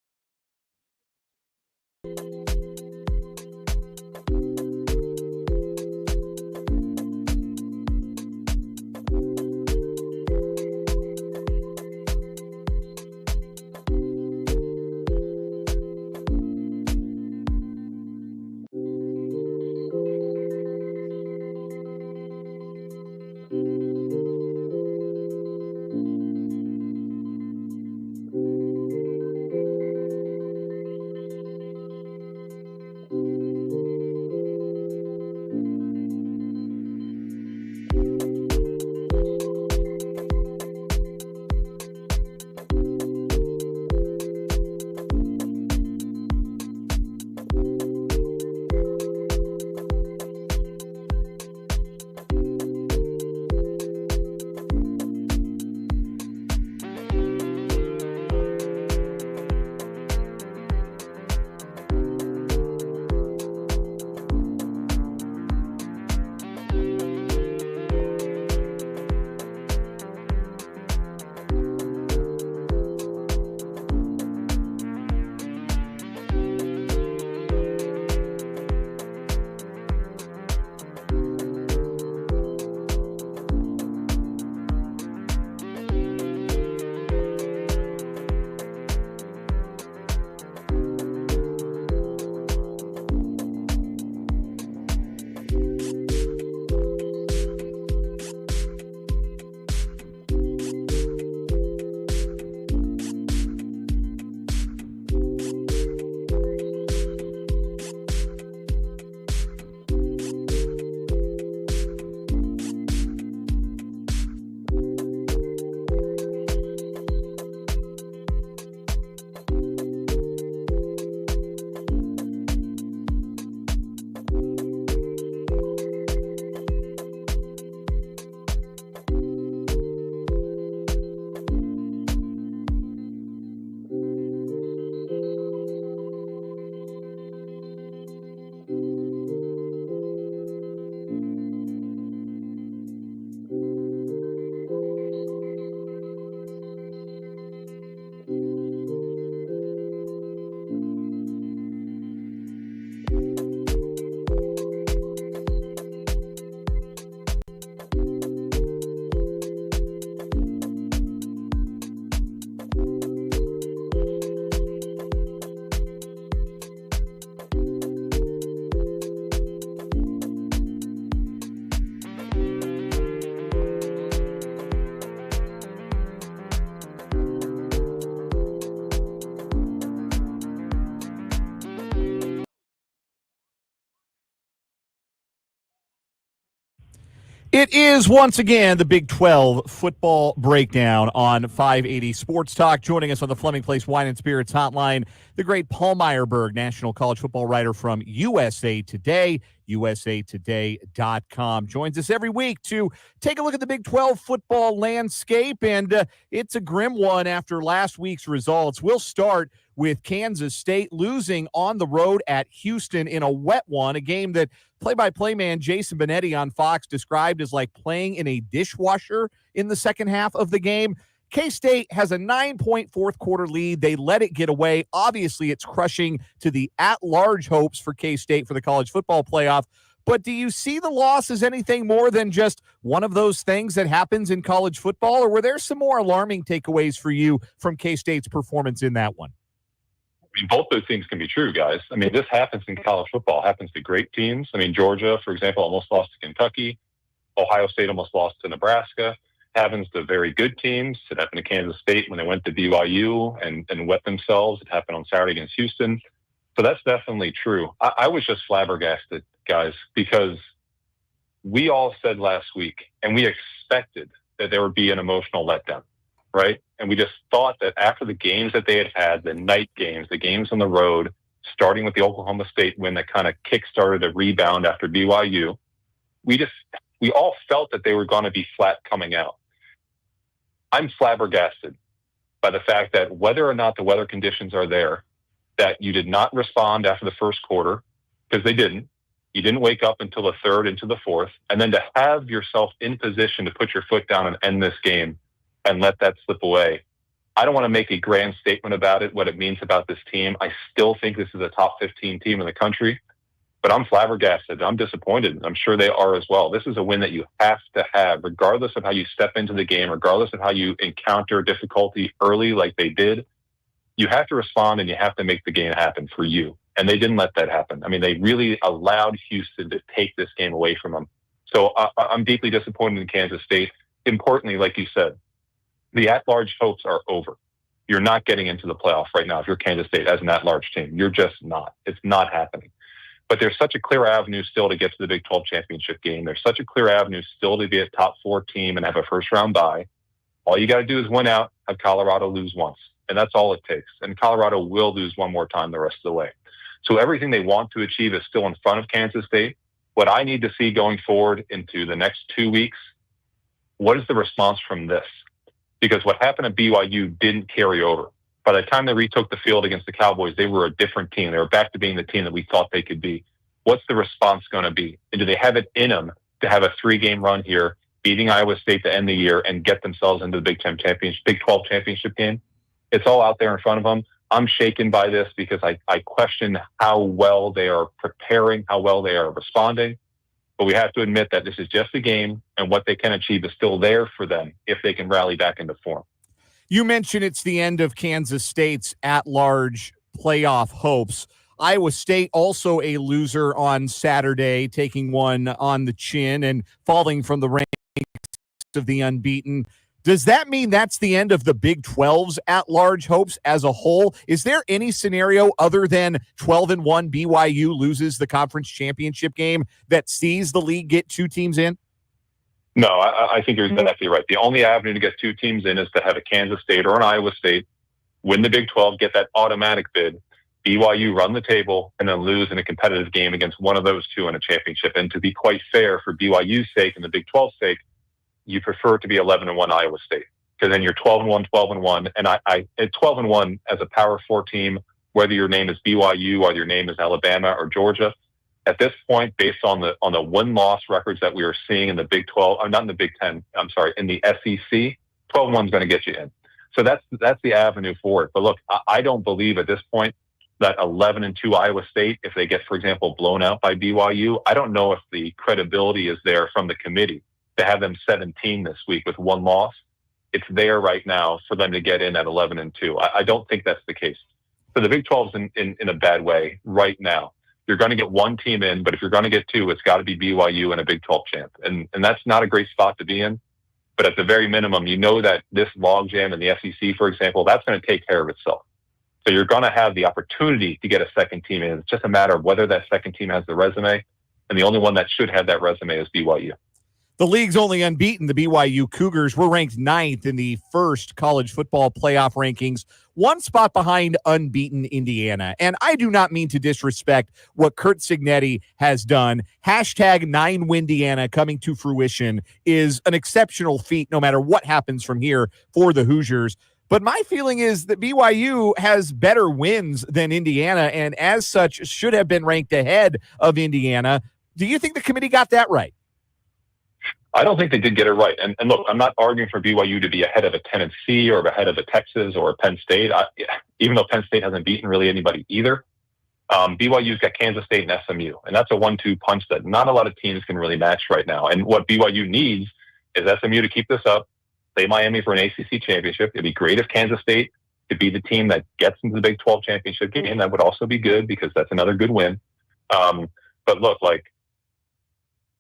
It is once again the Big 12 football breakdown on 580 Sports Talk. Joining us on the Fleming Place Wine and Spirits hotline, the great Paul Myerberg, national college football writer from USA Today, usatoday.com. Joins us every week to take a look at the Big 12 football landscape, and it's a grim one after last week's results. We'll start with Kansas State losing on the road at Houston in a wet one, a game that play-by-play man Jason Benetti on Fox described as like playing in a dishwasher in the second half of the game. K-State has a 9-point fourth quarter lead. They let it get away. Obviously, it's crushing to the at-large hopes for K-State for the college football playoff. But do you see the loss as anything more than just one of those things that happens in college football, or were there some more alarming takeaways for you from K-State's performance in that one? I mean, both those things can be true, guys. I mean, this happens in college football. It happens to great teams. I mean, Georgia, for example, almost lost to Kentucky. Ohio State almost lost to Nebraska. Happens to very good teams. It happened to Kansas State when they went to BYU and wet themselves. It happened on Saturday against Houston. So that's definitely true. I was just flabbergasted, guys, because we all said last week, and we expected that there would be an emotional letdown, right? And we just thought that after the games that they had, the night games, the games on the road, starting with the Oklahoma State win that kind of kickstarted a rebound after BYU, we all felt that they were going to be flat coming out. I'm flabbergasted by the fact that whether or not the weather conditions are there, that you did not respond after the first quarter, because they didn't. You didn't wake up until the third into the fourth, and then to have yourself in position to put your foot down and end this game and let that slip away. I don't want to make a grand statement about it, what it means about this team. I still think this is a top 15 team in the country, but I'm flabbergasted. I'm disappointed. I'm sure they are as well. This is a win that you have to have, regardless of how you step into the game, regardless of how you encounter difficulty early like they did. You have to respond and you have to make the game happen for you. And they didn't let that happen. I mean, they really allowed Houston to take this game away from them. So I'm deeply disappointed in Kansas State. Importantly, like you said, the at-large hopes are over. You're not getting into the playoff right now if you're Kansas State as an at-large team. You're just not. It's not happening. But there's such a clear avenue still to get to the Big 12 championship game. There's such a clear avenue still to be a top 4 team and have a first-round bye. All you got to do is win out, have Colorado lose once. And that's all it takes. And Colorado will lose one more time the rest of the way. So everything they want to achieve is still in front of Kansas State. What I need to see going forward into the next 2 weeks, what is the response from this? Because what happened at BYU didn't carry over. By the time they retook the field against the Cowboys, they were a different team. They were back to being the team that we thought they could be. What's the response going to be? And do they have it in them to have a 3-game run here, beating Iowa State to end the year and get themselves into the Big 12 championship game? It's all out there in front of them. I'm shaken by this because I question how well they are preparing, how well they are responding. But we have to admit that this is just a game, and what they can achieve is still there for them if they can rally back into form. You mentioned it's the end of Kansas State's at-large playoff hopes. Iowa State also a loser on Saturday, taking one on the chin and falling from the ranks of the unbeaten. Does that mean that's the end of the Big 12's at-large hopes as a whole? Is there any scenario other than 12-1 BYU loses the conference championship game that sees the league get 2 teams in? No, I think you're exactly right. The only avenue to get 2 teams in is to have a Kansas State or an Iowa State win the Big 12, get that automatic bid, BYU run the table, and then lose in a competitive game against one of those 2 in a championship. And to be quite fair, for BYU's sake and the Big 12's sake, you prefer it to be 11-1 Iowa State, because then you're 12-1, 12-1. And I 12-1 as a Power 4 team, whether your name is BYU or your name is Alabama or Georgia, at this point, based on the win-loss records that we are seeing in the Big 12, not in the Big 10, I'm sorry, in the SEC, 12-1 is going to get you in. So that's the avenue for it. But look, I don't believe at this point that 11-2 Iowa State, if they get, for example, blown out by BYU, I don't know if the credibility is there from the committee to have them 17 this week with 1 loss. It's there right now for them to get in at 11-2. I don't think that's the case. So the Big 12's in a bad way right now. You're going to get 1 team in, but if you're going to get 2, it's got to be BYU and a Big 12 champ. And that's not a great spot to be in. But at the very minimum, you know that this logjam in the SEC, for example, that's going to take care of itself. So you're going to have the opportunity to get a second team in. It's just a matter of whether that second team has the resume. And the only one that should have that resume is BYU. The league's only unbeaten. The BYU Cougars were ranked 9th in the first college football playoff rankings, 1 spot behind unbeaten Indiana. And I do not mean to disrespect what Curt Cignetti has done. Hashtag 9windiana coming to fruition is an exceptional feat no matter what happens from here for the Hoosiers. But my feeling is that BYU has better wins than Indiana, and as such should have been ranked ahead of Indiana. Do you think the committee got that right? I don't think they did get it right. And look, I'm not arguing for BYU to be ahead of a Tennessee or ahead of a Texas or a Penn State, even though Penn State hasn't beaten really anybody either. BYU's got Kansas State and SMU, and that's a 1-2 punch that not a lot of teams can really match right now. And what BYU needs is SMU to keep this up, play Miami for an ACC championship. It'd be great if Kansas State could be the team that gets into the Big 12 championship game. That would also be good because that's another good win. But look,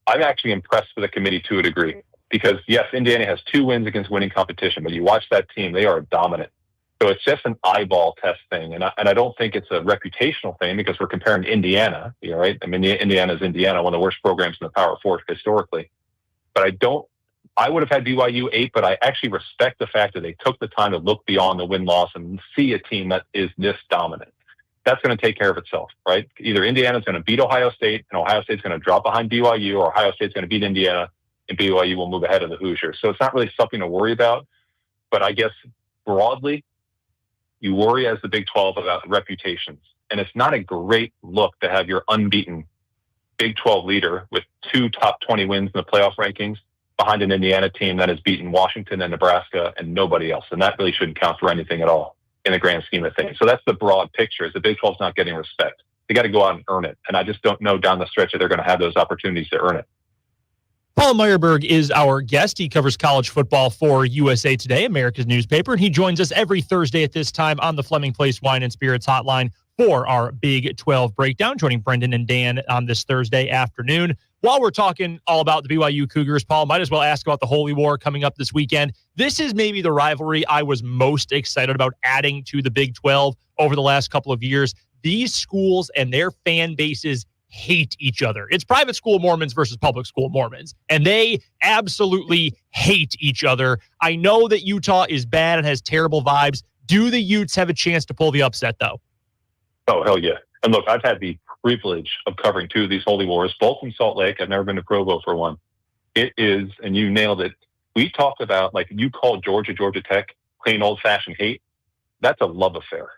I'm actually impressed with the committee to a degree because, yes, Indiana has 2 wins against winning competition, but you watch that team, they are dominant. So it's just an eyeball test thing. And I don't think it's a reputational thing because we're comparing to Indiana, right? I mean, Indiana's Indiana, one of the worst programs in the Power Four historically. But I would have had BYU 8, but I actually respect the fact that they took the time to look beyond the win-loss and see a team that is this dominant. That's going to take care of itself, right? Either Indiana's going to beat Ohio State and Ohio State's going to drop behind BYU, or Ohio State's going to beat Indiana and BYU will move ahead of the Hoosiers. So it's not really something to worry about. But I guess broadly, you worry as the Big 12 about reputations. And it's not a great look to have your unbeaten Big 12 leader with 2 top 20 wins in the playoff rankings behind an Indiana team that has beaten Washington and Nebraska and nobody else. And that really shouldn't count for anything at all in the grand scheme of things. So that's the broad picture, is the Big 12's not getting respect. They got to go out and earn it. And I just don't know down the stretch that they're going to have those opportunities to earn it. Paul Myerberg is our guest. He covers college football for USA Today, America's newspaper, and he joins us every Thursday at this time on the Fleming Place Wine and Spirits hotline for our Big 12 breakdown, joining Brendan and Dan on this Thursday afternoon. While we're talking all about the BYU Cougars, Paul, might as well ask about the Holy War coming up this weekend. This is maybe the rivalry I was most excited about adding to the Big 12 over the last couple of years. These schools and their fan bases hate each other. It's private school Mormons versus public school Mormons, and they absolutely hate each other. I know that Utah is bad and has terrible vibes. Do the Utes have a chance to pull the upset, though? Oh, hell yeah. And look, I've had the privilege of covering 2 of these Holy Wars, both in Salt Lake. I've never been to Provo for one. It is, and you nailed it, we talked about, you call Georgia Tech, plain old-fashioned hate. That's a love affair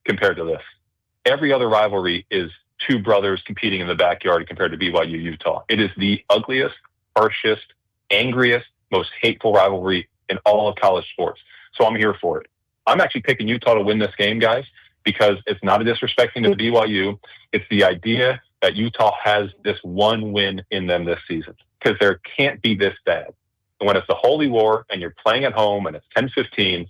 compared to this. Every other rivalry is 2 brothers competing in the backyard compared to BYU Utah. It is the ugliest, harshest, angriest, most hateful rivalry in all of college sports. So I'm here for it. I'm actually picking Utah to win this game, guys, because it's not a disrespecting to BYU. It's the idea that Utah has this one win in them this season, because there can't be this bad. And when it's the Holy War and you're playing at home and it's 10-15,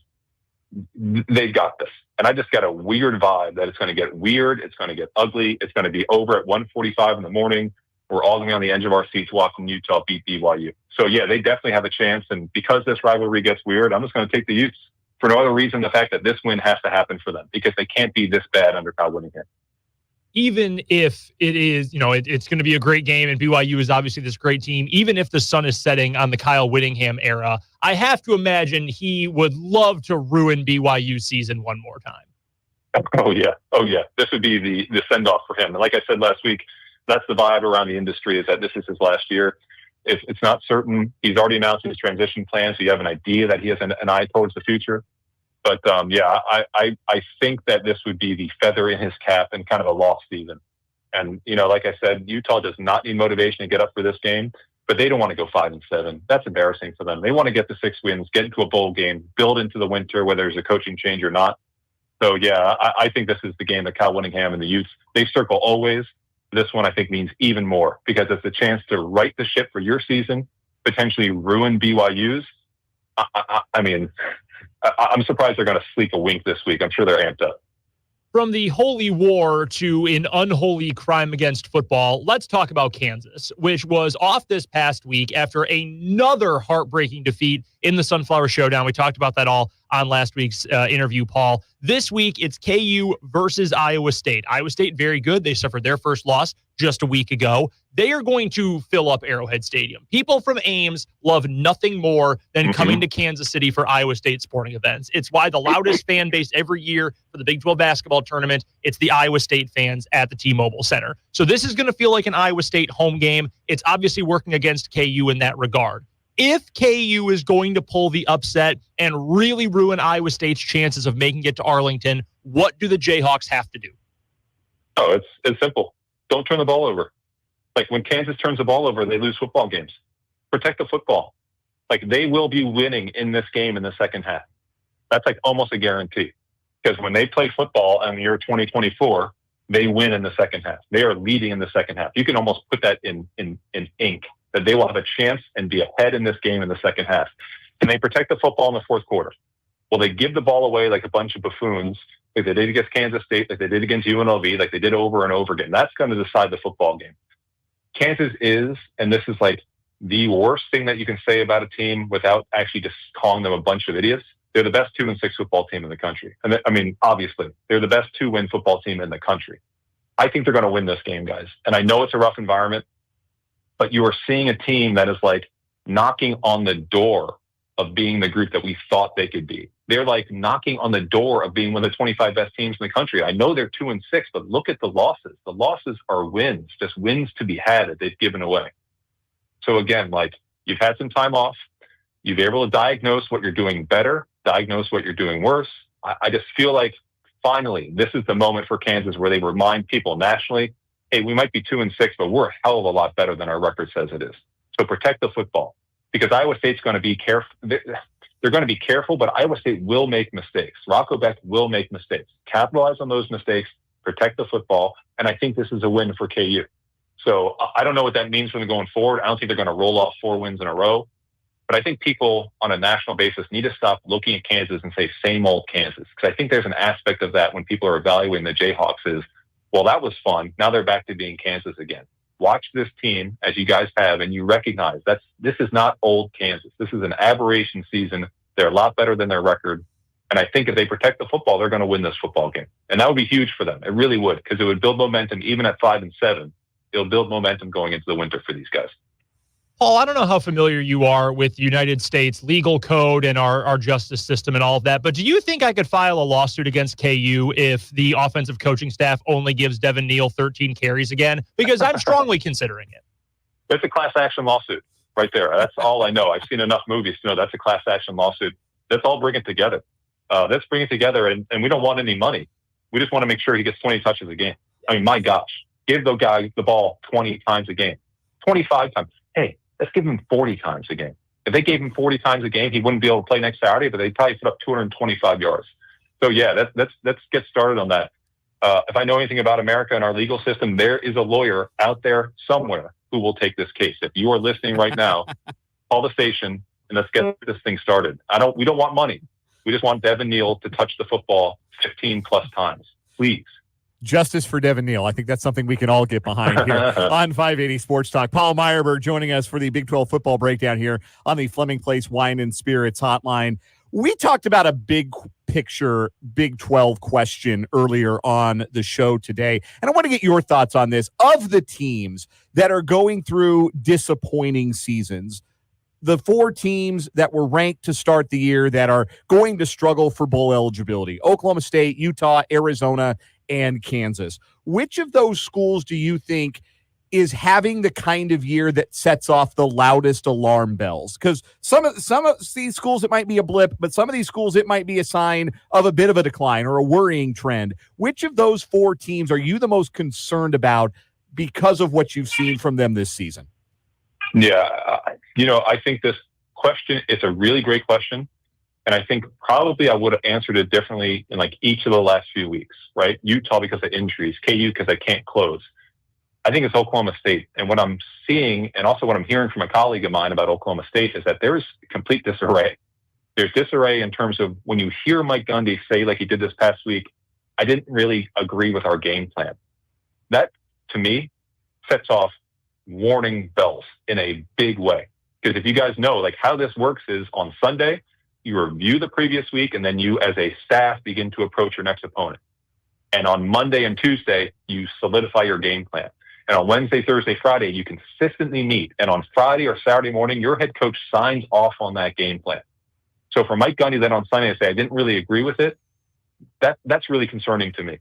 they've got this. And I just got a weird vibe that it's going to get weird. It's going to get ugly. It's going to be over at 1:45 in the morning. We're all going to be on the edge of our seats watching Utah beat BYU. So, yeah, they definitely have a chance. And because this rivalry gets weird, I'm just going to take the Utes for no other reason the fact that this win has to happen for them, because they can't be this bad under Kyle Whittingham. Even if it is, it's going to be a great game, and BYU is obviously this great team, even if the sun is setting on the Kyle Whittingham era, I have to imagine he would love to ruin BYU season one more time. Oh, yeah. This would be the send-off for him. And like I said last week, that's the vibe around the industry, is that this is his last year. It's not certain. He's already announced his transition plan, so you have an idea that he has an eye towards the future. But, I think that this would be the feather in his cap and kind of a lost season. And, like I said, Utah does not need motivation to get up for this game, but they don't want to go 5-7. That's embarrassing for them. They want to get the 6 wins, get into a bowl game, build into the winter, whether there's a coaching change or not. So, yeah, I think this is the game that Kyle Whittingham and the Utes, they circle always. This one, I think, means even more, because it's a chance to right the ship for your season, potentially ruin BYU's. I'm surprised they're going to sleep a wink this week. I'm sure they're amped up. From the holy war to an unholy crime against football, let's talk about Kansas, which was off this past week after another heartbreaking defeat in the Sunflower Showdown. We talked about that all on last week's interview, Paul. This week, it's KU versus Iowa State. Iowa State, very good. They suffered their first loss just a week ago. They are going to fill up Arrowhead Stadium. People from Ames love nothing more than coming to Kansas City for Iowa State sporting events. It's why the loudest fan base every year for the Big 12 basketball tournament, it's the Iowa State fans at the T-Mobile Center. So this is going to feel like an Iowa State home game. It's obviously working against KU in that regard. if KU is going to pull the upset and really ruin Iowa State's chances of making it to Arlington, what do the Jayhawks have to do? Oh, it's simple. Don't turn the ball over. Like when Kansas turns the ball over, they lose football games. Protect the football. Like they will be winning in this game in the second half. That's like almost a guarantee. Because when they play football in the year 2024, they win in the second half. They are leading in the second half. You can almost put that in ink, that they will have a chance and be ahead in this game in the second half. Can they protect the football in the fourth quarter? Will they give the ball away like a bunch of buffoons, like they did against Kansas State, like they did against UNLV, like they did over and over again? That's going to decide the football game. Kansas is, and this is like the worst thing that you can say about a team without actually just calling them a bunch of idiots. They're the best 2-6 football team in the country. And I mean, obviously, they're the best 2-win football team in the country. I think they're going to win this game, guys. And I know it's a rough environment, but you are seeing a team that is like knocking on the door of being the group that we thought they could be. They're like knocking on the door of being one of the 25 best teams in the country. I know they're 2-6, but look at the losses. The losses are wins, just wins to be had that they've given away. So again, like you've had some time off. You've been able to diagnose what you're doing better, diagnose what you're doing worse. I just feel like finally, this is the moment for Kansas where they remind people nationally, hey, we might be 2-6, but we're a hell of a lot better than our record says it is. So protect the football because Iowa State's going to be careful. They're going to be careful, but Iowa State will make mistakes. Rocco Beck will make mistakes. Capitalize on those mistakes, protect the football, and I think this is a win for KU. So I don't know what that means for them going forward. I don't think they're going to roll off 4 wins in a row. But I think people on a national basis need to stop looking at Kansas and say, same old Kansas. Because I think there's an aspect of that when people are evaluating the Jayhawks is, well, that was fun. Now they're back to being Kansas again. Watch this team, as you guys have, and you recognize this is not old Kansas. This is an aberration season. They're a lot better than their record. And I think if they protect the football, they're going to win this football game. And that would be huge for them. It really would, because it would build momentum even at 5-7. It'll build momentum going into the winter for these guys. Paul, I don't know how familiar you are with United States legal code and our justice system and all of that, but do you think I could file a lawsuit against KU if the offensive coaching staff only gives Devin Neal 13 carries again? Because I'm strongly considering it. That's a class action lawsuit right there. That's all I know. I've seen enough movies to know that's a class action lawsuit. Let's all bring it together. Let's bring it together, and we don't want any money. We just want to make sure he gets 20 touches a game. I mean, my gosh, give the guy the ball 20 times a game, 25 times. Hey, let's give him 40 times a game. If they gave him 40 times a game, he wouldn't be able to play next Saturday, but they'd probably put up 225 yards. So, yeah, let's get started on that. If I know anything about America and our legal system, there is a lawyer out there somewhere who will take this case. If you are listening right now, call the station and let's get this thing started. We don't want money. We just want Devin Neal to touch the football 15-plus times. Please. Justice for Devin Neal. I think that's something we can all get behind here on 580 Sports Talk. Paul Myerberg joining us for the Big 12 football breakdown here on the Fleming Place Wine and Spirits hotline. We talked about a big picture Big 12 question earlier on the show today, and I want to get your thoughts on this. Of the teams that are going through disappointing seasons, the 4 teams that were ranked to start the year that are going to struggle for bowl eligibility, Oklahoma State, Utah, Arizona, and Kansas. Which of those schools do you think is having the kind of year that sets off the loudest alarm bells? Because some of these schools, it might be a blip, but some of these schools, it might be a sign of a bit of a decline or a worrying trend. Which of those 4 teams are you the most concerned about because of what you've seen from them this season? Yeah, I think this question, it's a really great question. And I think probably I would have answered it differently in like each of the last few weeks, right? Utah because of injuries, KU because I can't close. I think it's Oklahoma State. And what I'm seeing, and also what I'm hearing from a colleague of mine about Oklahoma State, is that there's complete disarray. There's disarray in terms of when you hear Mike Gundy say, like he did this past week, I didn't really agree with our game plan. That, to me, sets off warning bells in a big way. Because if you guys know, like how this works is on Sunday, you review the previous week, and then you as a staff begin to approach your next opponent. And on Monday and Tuesday, you solidify your game plan. And on Wednesday, Thursday, Friday, you consistently meet. And on Friday or Saturday morning, your head coach signs off on that game plan. So for Mike Gundy then on Sunday to say, I didn't really agree with it, that's really concerning to me.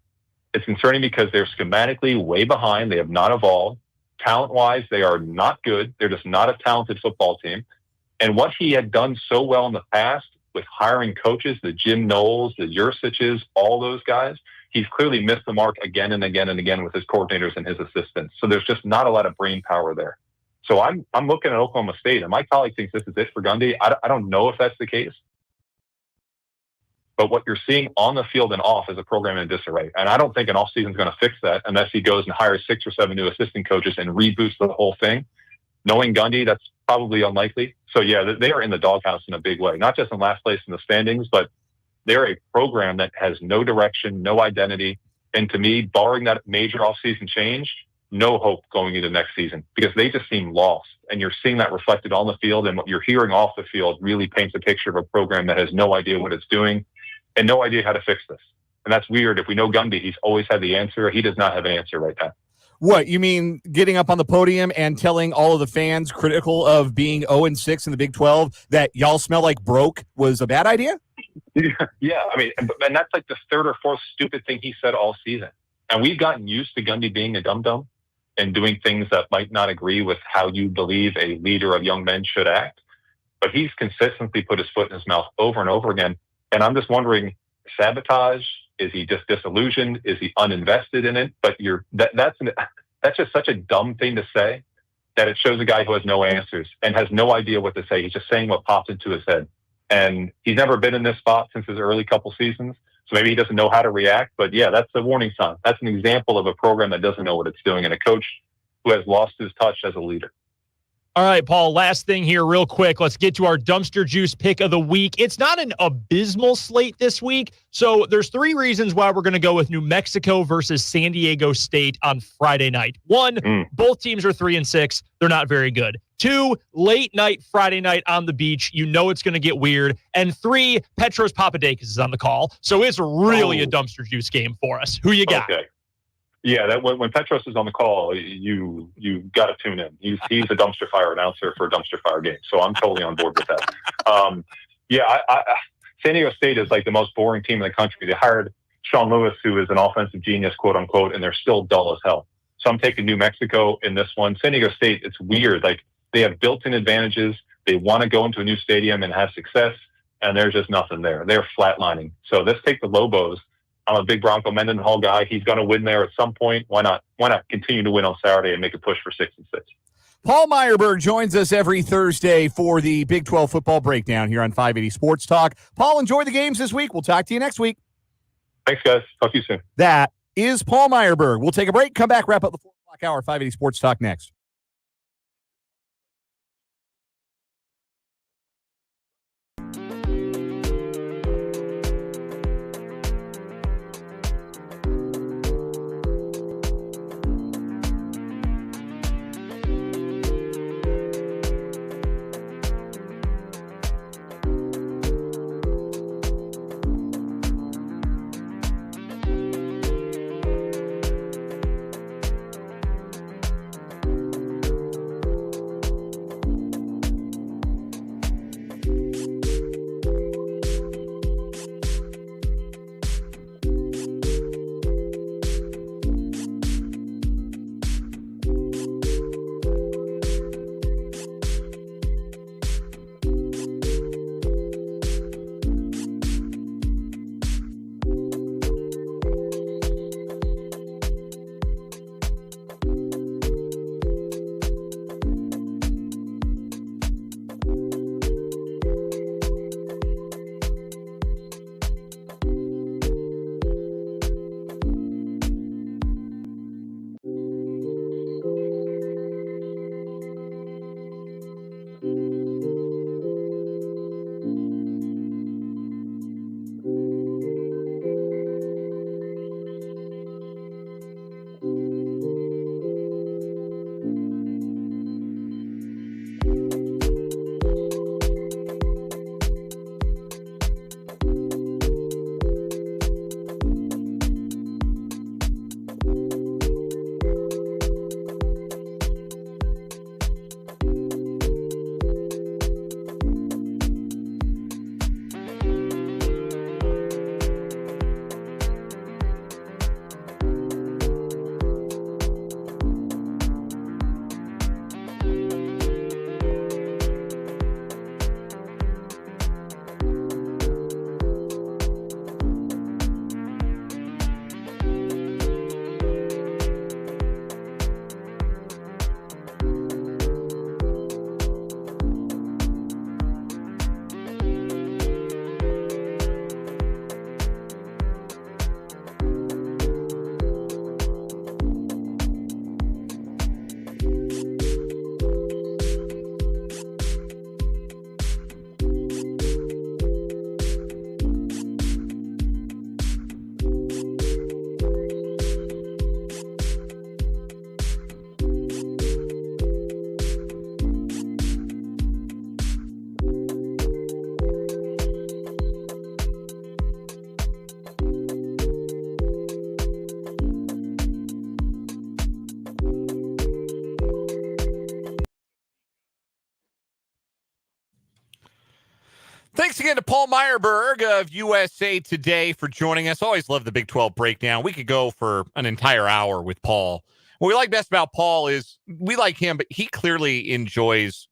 It's concerning because they're schematically way behind. They have not evolved. Talent-wise, they are not good. They're just not a talented football team. And what he had done so well in the past with hiring coaches, the Jim Knowles, the Yursiches, all those guys, he's clearly missed the mark again and again and again with his coordinators and his assistants. So there's just not a lot of brain power there. So I'm looking at Oklahoma State, and my colleague thinks this is it for Gundy. I don't know if that's the case. But what you're seeing on the field and off is a program in disarray. And I don't think an offseason is going to fix that unless he goes and hires 6 or 7 new assistant coaches and reboots the whole thing. Knowing Gundy, that's probably unlikely. So, yeah, they are in the doghouse in a big way, not just in last place in the standings, but they're a program that has no direction, no identity. And to me, barring that major offseason change, no hope going into next season because they just seem lost. And you're seeing that reflected on the field, and what you're hearing off the field really paints a picture of a program that has no idea what it's doing and no idea how to fix this. And that's weird. If we know Gundy, he's always had the answer. He does not have an answer right now. What, you mean getting up on the podium and telling all of the fans critical of being 0-6 in the Big 12 that y'all smell like broke was a bad idea? Yeah, I mean, and that's like the 3rd or 4th stupid thing he said all season. And we've gotten used to Gundy being a dum-dum and doing things that might not agree with how you believe a leader of young men should act. But he's consistently put his foot in his mouth over and over again. And I'm just wondering, sabotage? Is he just disillusioned? Is he uninvested in it? But that's just such a dumb thing to say that it shows a guy who has no answers and has no idea what to say. He's just saying what pops into his head. And he's never been in this spot since his early couple seasons. So maybe he doesn't know how to react. But yeah, that's a warning sign. That's an example of a program that doesn't know what it's doing and a coach who has lost his touch as a leader. All right, Paul, last thing here real quick. Let's get to our dumpster juice pick of the week. It's not an abysmal slate this week, so there's 3 reasons why we're going to go with New Mexico versus San Diego State on Friday night. 1, both teams are 3-6. They're not very good. 2, late night Friday night on the beach. You know it's going to get weird. And 3, Petros Papadakis is on the call, so it's really a dumpster juice game for us. Who you got? Okay. Yeah, that when Petros is on the call, you got to tune in. He's a dumpster fire announcer for a dumpster fire game, so I'm totally on board with that. San Diego State is like the most boring team in the country. They hired Sean Lewis, who is an offensive genius, quote unquote, and they're still dull as hell. So I'm taking New Mexico in this one. San Diego State, it's weird. Like they have built-in advantages. They want to go into a new stadium and have success, and there's just nothing there. They're flatlining. So let's take the Lobos. I'm a big Bronco Mendenhall guy. He's going to win there at some point. Why not continue to win on Saturday and make a push for 6-6? Paul Myerberg joins us every Thursday for the Big 12 football breakdown here on 580 Sports Talk. Paul, enjoy the games this week. We'll talk to you next week. Thanks, guys. Talk to you soon. That is Paul Myerberg. We'll take a break, come back, wrap up the 4 o'clock hour, 580 Sports Talk next. Thanks again to Paul Myerberg of USA Today for joining us. Always love the Big 12 breakdown. We could go for an entire hour with Paul. What we like best about Paul is we like him, but he clearly enjoys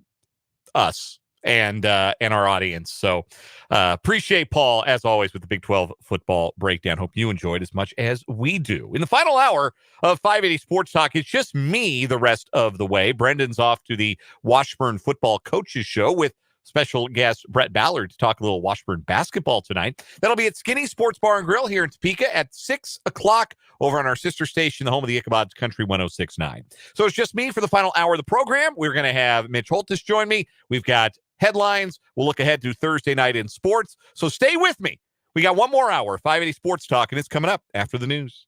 us and our audience. So appreciate Paul, as always, with the Big 12 football breakdown. Hope you enjoyed as much as we do. In the final hour of 580 Sports Talk, it's just me the rest of the way. Brendan's off to the Washburn Football Coaches Show with special guest Brett Ballard to talk a little Washburn basketball tonight. That'll be at Skinny Sports Bar and Grill here in Topeka at 6 o'clock over on our sister station, the home of the Ichabod's Country 106.9. So it's just me for the final hour of the program. We're going to have Mitch Holthus join me. We've got headlines. We'll look ahead to Thursday night in sports. So stay with me. We got one more hour, 580 Sports Talk, and it's coming up after the news.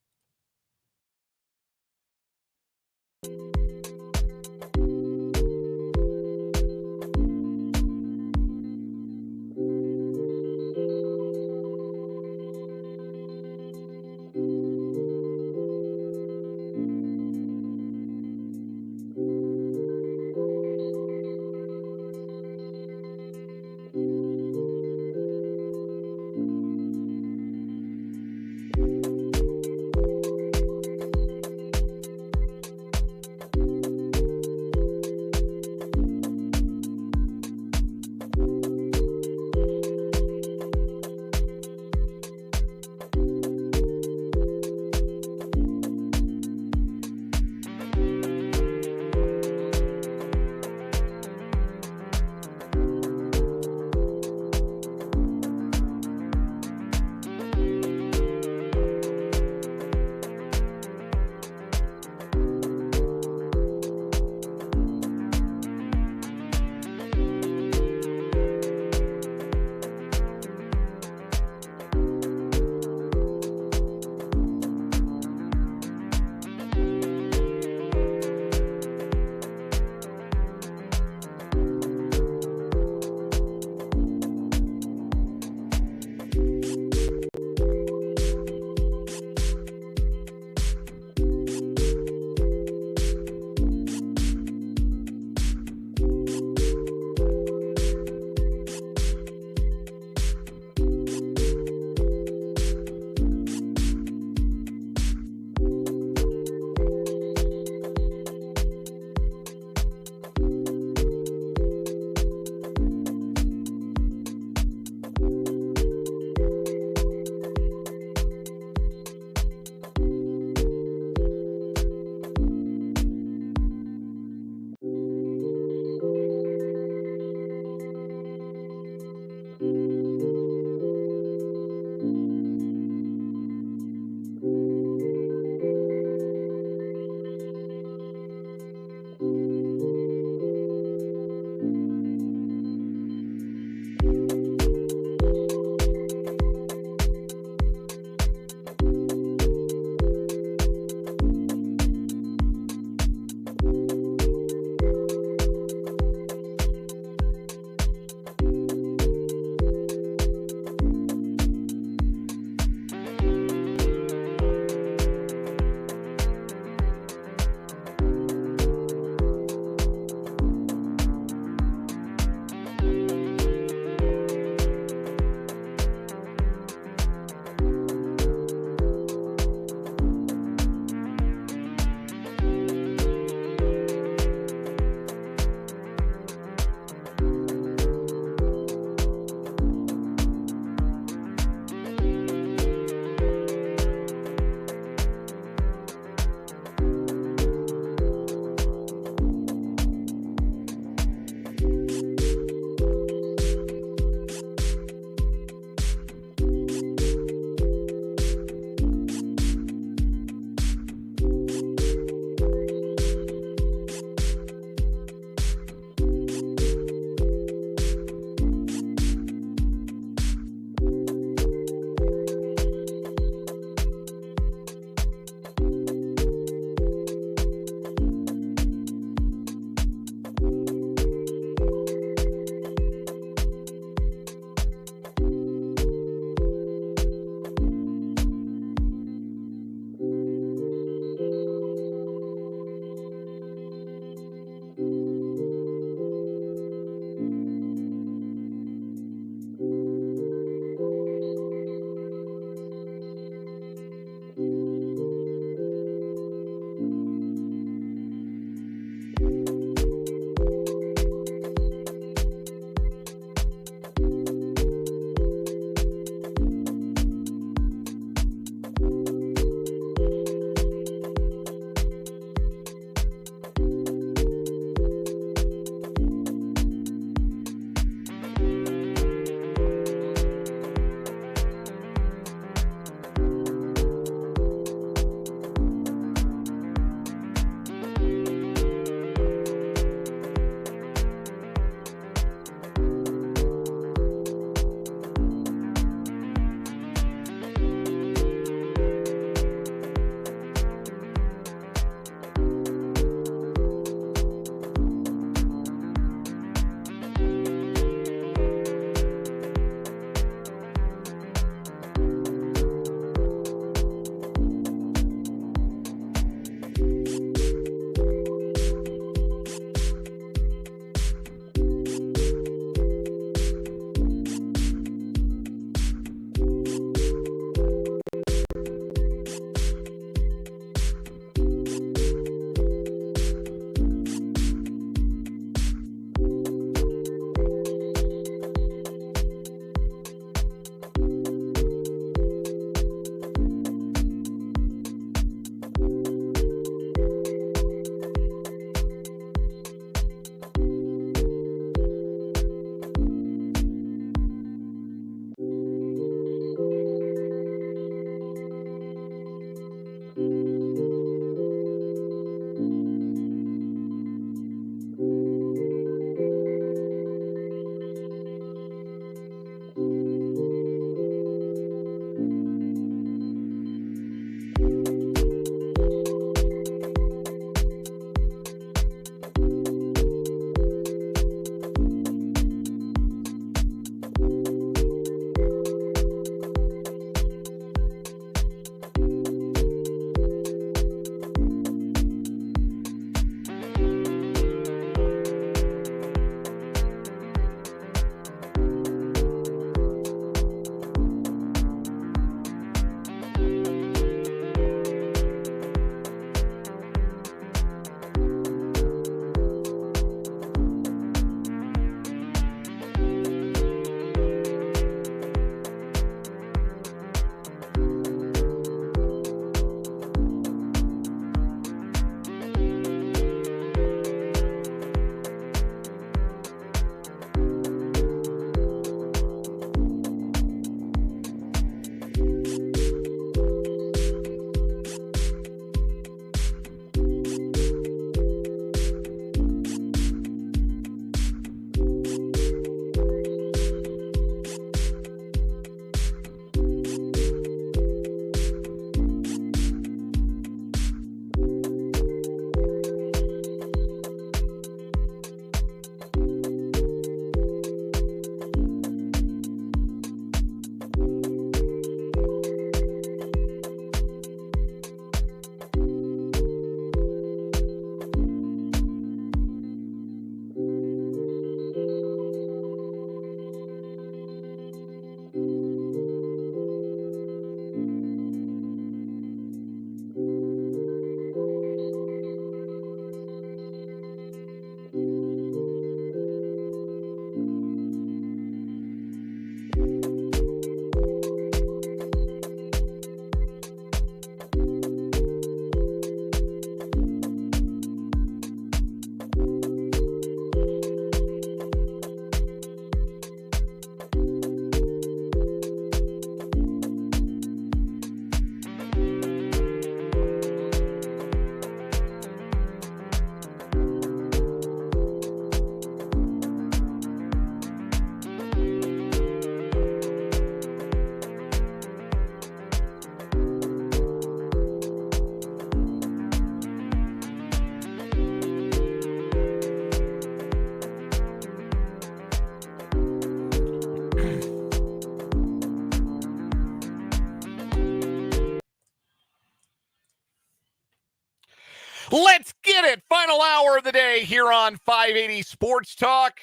Let's get it. Final hour of the day here on 580 Sports Talk.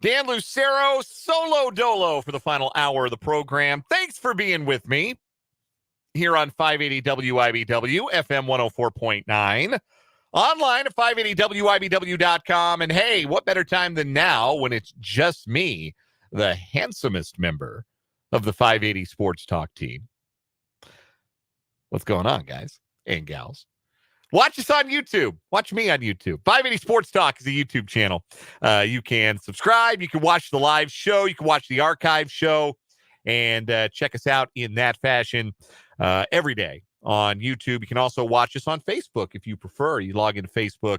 Dan Lucero, solo dolo for the final hour of the program. Thanks for being with me here on 580 WIBW, FM 104.9. Online at 580WIBW.com. And hey, what better time than now when it's just me, the handsomest member of the 580 Sports Talk team. What's going on, guys and gals? Watch us on YouTube. Watch me on YouTube. 580 Sports Talk is a YouTube channel. You can subscribe. You can watch the live show. You can watch the archive show and check us out in that fashion every day on YouTube. You can also watch us on Facebook if you prefer. You log into Facebook.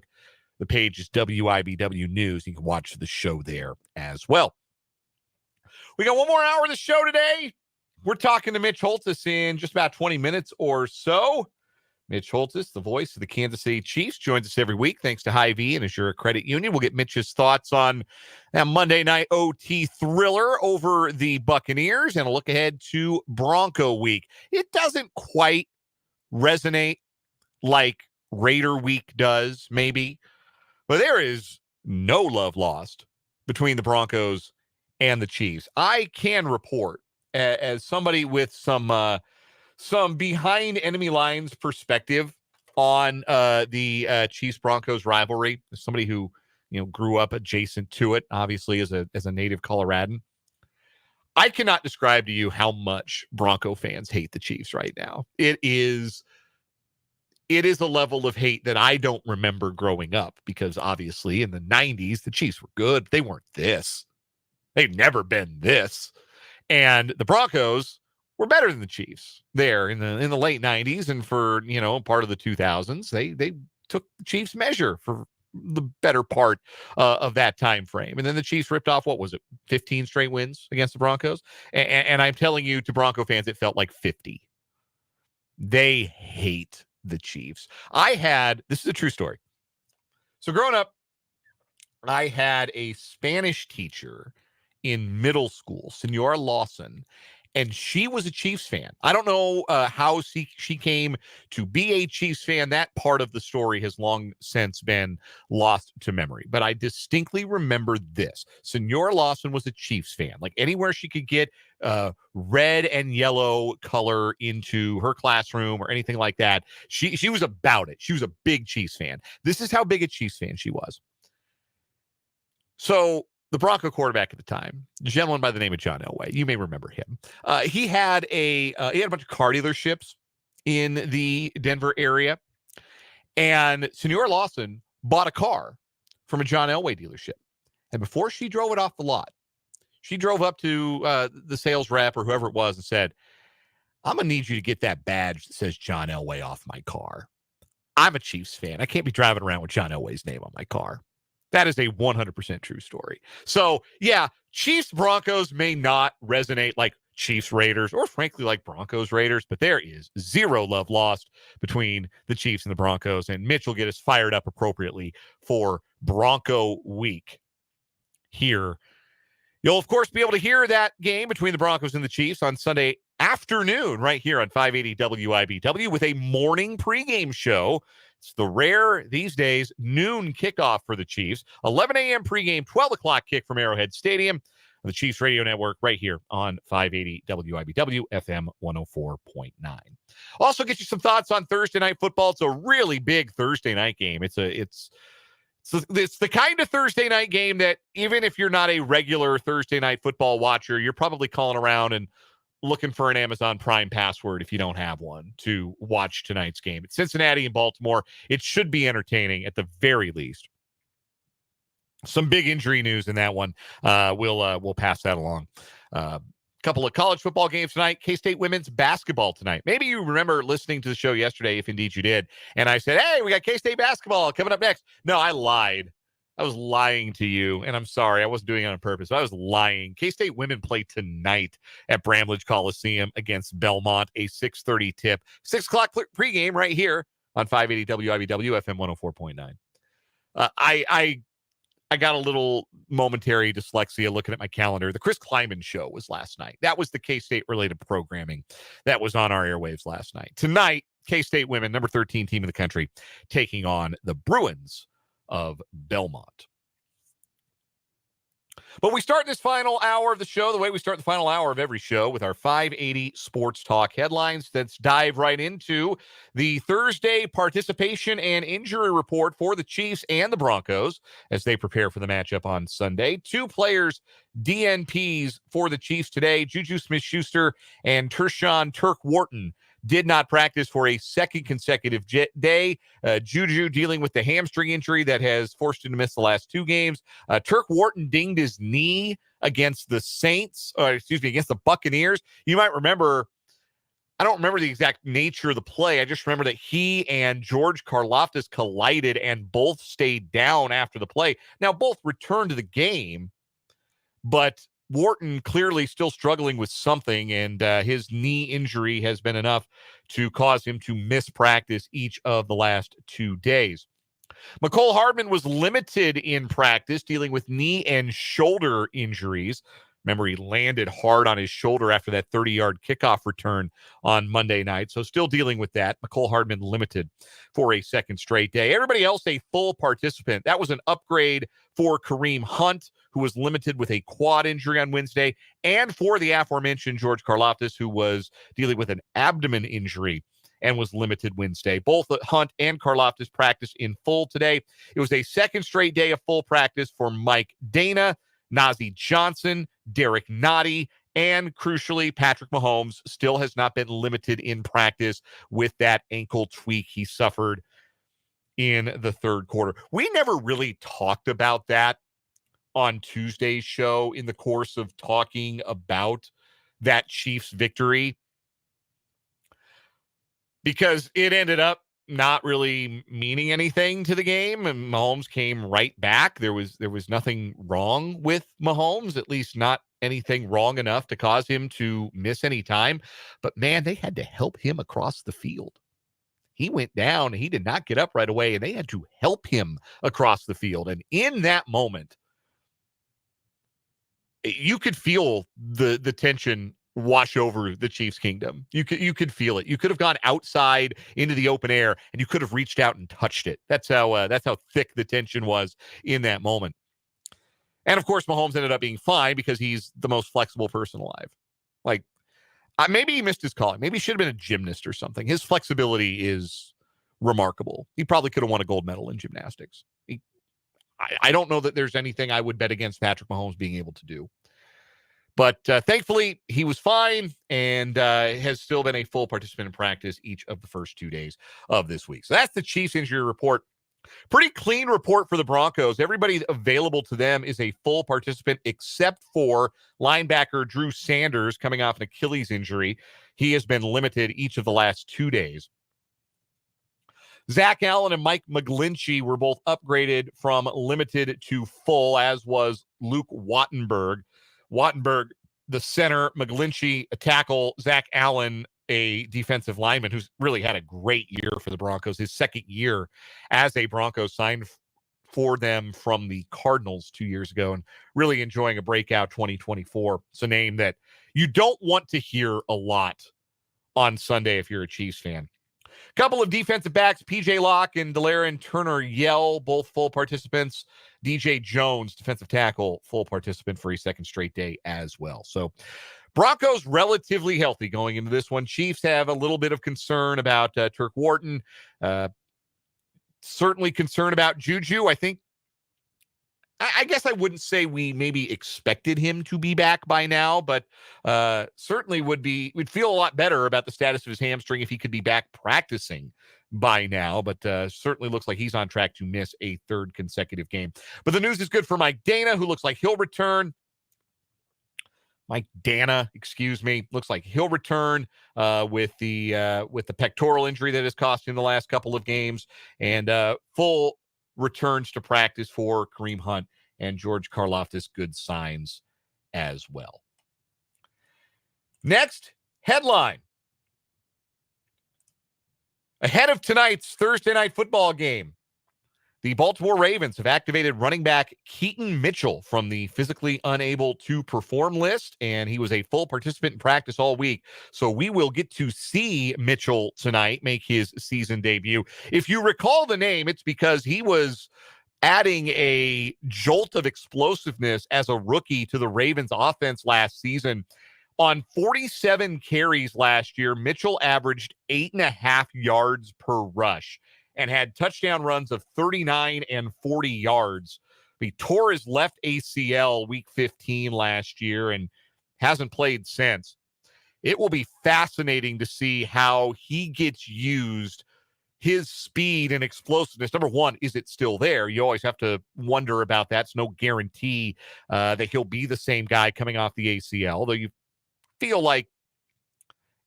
The page is WIBW News. You can watch the show there as well. We got one more hour of the show today. We're talking to Mitch Holthus in just about 20 minutes or so. Mitch Holthus, the voice of the Kansas City Chiefs, joins us every week thanks to Hy-Vee and Assure Credit Union. We'll get Mitch's thoughts on that Monday night OT thriller over the Buccaneers and a look ahead to Bronco week. It doesn't quite resonate like Raider week does, maybe, but there is no love lost between the Broncos and the Chiefs. I can report, as somebody with some behind enemy lines perspective on the Chiefs-Broncos rivalry, as somebody who grew up adjacent to it, obviously as a native Coloradan. I cannot describe to you how much Bronco fans hate the Chiefs right now. It is a level of hate that I don't remember growing up, because obviously in the 90s, the Chiefs were good, but they weren't this. They've never been this. And the Broncos were better than the Chiefs there in the late 90s, and for part of the 2000s, they took the Chiefs' measure for the better part of that time frame. And then the Chiefs ripped off, what was it, 15 straight wins against the Broncos? And I'm telling you, to Bronco fans, it felt like 50. They hate the Chiefs. This is a true story. So growing up, I had a Spanish teacher in middle school, Senora Lawson, and she was a Chiefs fan. I don't know how she came to be a Chiefs fan. That part of the story has long since been lost to memory. But I distinctly remember this. Senora Lawson was a Chiefs fan. Like, anywhere she could get red and yellow color into her classroom or anything like that, she was about it. She was a big Chiefs fan. This is how big a Chiefs fan she was. So the Bronco quarterback at the time, a gentleman by the name of John Elway, you may remember him. He had a bunch of car dealerships in the Denver area, and Senora Lawson bought a car from a John Elway dealership. And before she drove it off the lot, she drove up to the sales rep or whoever it was and said, "I'm going to need you to get that badge that says John Elway off my car. I'm a Chiefs fan. I can't be driving around with John Elway's name on my car." That is a 100% true story. So, yeah, Chiefs Broncos may not resonate like Chiefs Raiders, or frankly like Broncos Raiders, but there is zero love lost between the Chiefs and the Broncos, and Mitch will get us fired up appropriately for Bronco week here. You'll, of course, be able to hear that game between the Broncos and the Chiefs on Sunday afternoon right here on 580 WIBW with a morning pregame show. It's the rare, these days, noon kickoff for the Chiefs. 11 a.m. pregame, 12 o'clock kick from Arrowhead Stadium. The Chiefs Radio Network right here on 580 WIBW, FM 104.9. Also get you some thoughts on Thursday Night Football. It's a really big Thursday night game. It's the kind of Thursday night game that even if you're not a regular Thursday Night Football watcher, you're probably calling around and looking for an Amazon Prime password if you don't have one to watch tonight's game. It's Cincinnati and Baltimore. It should be entertaining at the very least. Some big injury news in that one. We'll pass that along. Couple of college football games tonight. K-State women's basketball tonight. Maybe you remember listening to the show yesterday, if indeed you did, and I said, hey, we got K-State basketball coming up next. No, I lied. I was lying to you, and I'm sorry. I wasn't doing it on purpose. I was lying. K-State women play tonight at Bramlage Coliseum against Belmont, a 6:30 tip. 6 o'clock pregame right here on 580 WIBW, FM 104.9. I got a little momentary dyslexia looking at my calendar. The Chris Kleiman show was last night. That was the K-State related programming that was on our airwaves last night. Tonight, K-State women, number 13 team in the country, taking on the Bruins of Belmont. But we start this final hour of the show the way we start the final hour of every show, with our 580 Sports Talk headlines. Let's dive right into the Thursday participation and injury report for the Chiefs and the Broncos as they prepare for the matchup on Sunday. 2 players, DNPs for the Chiefs today, Juju Smith-Schuster and Tershawn Turk Wharton, did not practice for a second consecutive day. Juju dealing with the hamstring injury that has forced him to miss the last 2 games. Turk Wharton dinged his knee against the against the Buccaneers. You might remember, I don't remember the exact nature of the play. I just remember that he and George Karlaftis collided and both stayed down after the play. Now, both returned to the game, but Wharton clearly still struggling with something, and his knee injury has been enough to cause him to miss practice each of the last 2 days. Mecole Hardman was limited in practice, dealing with knee and shoulder injuries. Remember, he landed hard on his shoulder after that 30-yard kickoff return on Monday night, so still dealing with that. Mecole Hardman limited for a second straight day. Everybody else a full participant. That was an upgrade for Kareem Hunt, who was limited with a quad injury on Wednesday, and for the aforementioned George Karlaftis, who was dealing with an abdomen injury and was limited Wednesday. Both Hunt and Karlaftis practiced in full today. It was a second straight day of full practice for Mike Dana, Nazeeh Johnson, Derek Nottie, and crucially, Patrick Mahomes still has not been limited in practice with that ankle tweak he suffered in the third quarter. We never really talked about that on Tuesday's show in the course of talking about that Chiefs victory, because it ended up not really meaning anything to the game, and Mahomes came right back. There was nothing wrong with Mahomes, at least not anything wrong enough to cause him to miss any time. But man, they had to help him across the field. He went down, he did not get up right away, and they had to help him across the field. And in that moment, you could feel the tension wash over the Chiefs' kingdom. You could feel it. You could have gone outside into the open air and you could have reached out and touched it. That's how thick the tension was in that moment. And of course, Mahomes ended up being fine because he's the most flexible person alive. Like, maybe he missed his calling. Maybe he should have been a gymnast or something. His flexibility is remarkable. He probably could have won a gold medal in gymnastics. I don't know that there's anything I would bet against Patrick Mahomes being able to do. But thankfully, he was fine and has still been a full participant in practice each of the first 2 days of this week. So that's the Chiefs injury report. Pretty clean report for the Broncos. Everybody available to them is a full participant except for linebacker Drew Sanders, coming off an Achilles injury. He has been limited each of the last 2 days. Zach Allen and Mike McGlinchey were both upgraded from limited to full, as was Luke Wattenberg. Wattenberg, the center, McGlinchey, a tackle, Zach Allen, a defensive lineman who's really had a great year for the Broncos. His second year as a Broncos, signed for them from the Cardinals 2 years ago and really enjoying a breakout 2024. It's a name that you don't want to hear a lot on Sunday if you're a Chiefs fan. Couple of defensive backs, PJ Locke and Delarrin Turner-Yell, both full participants. DJ Jones, defensive tackle, full participant for a second straight day as well. So Broncos relatively healthy going into this one. Chiefs have a little bit of concern about Turk Wharton. Certainly concerned about Juju. I guess I wouldn't say we maybe expected him to be back by now, but certainly we'd feel a lot better about the status of his hamstring if he could be back practicing by now. But certainly looks like he's on track to miss a third consecutive game. But the news is good for Mike Dana, who looks like he'll return. Looks like he'll return with the pectoral injury that has cost him the last couple of games, and full returns to practice for Kareem Hunt and George Karlaftis. Good signs as well. Next headline. Ahead of tonight's Thursday night football game, The Baltimore Ravens have activated running back Keaton Mitchell from the physically unable to perform list, and he was a full participant in practice all week. So we will get to see Mitchell tonight make his season debut. If you recall the name, it's because he was adding a jolt of explosiveness as a rookie to the Ravens offense last season. On 47 carries last year, Mitchell averaged 8.5 yards per rush and had touchdown runs of 39 and 40 yards. He tore his left ACL week 15 last year and hasn't played since. It will be fascinating to see how he gets used, his speed and explosiveness. Number one, is it still there? You always have to wonder about that. It's no guarantee that he'll be the same guy coming off the ACL, though you feel like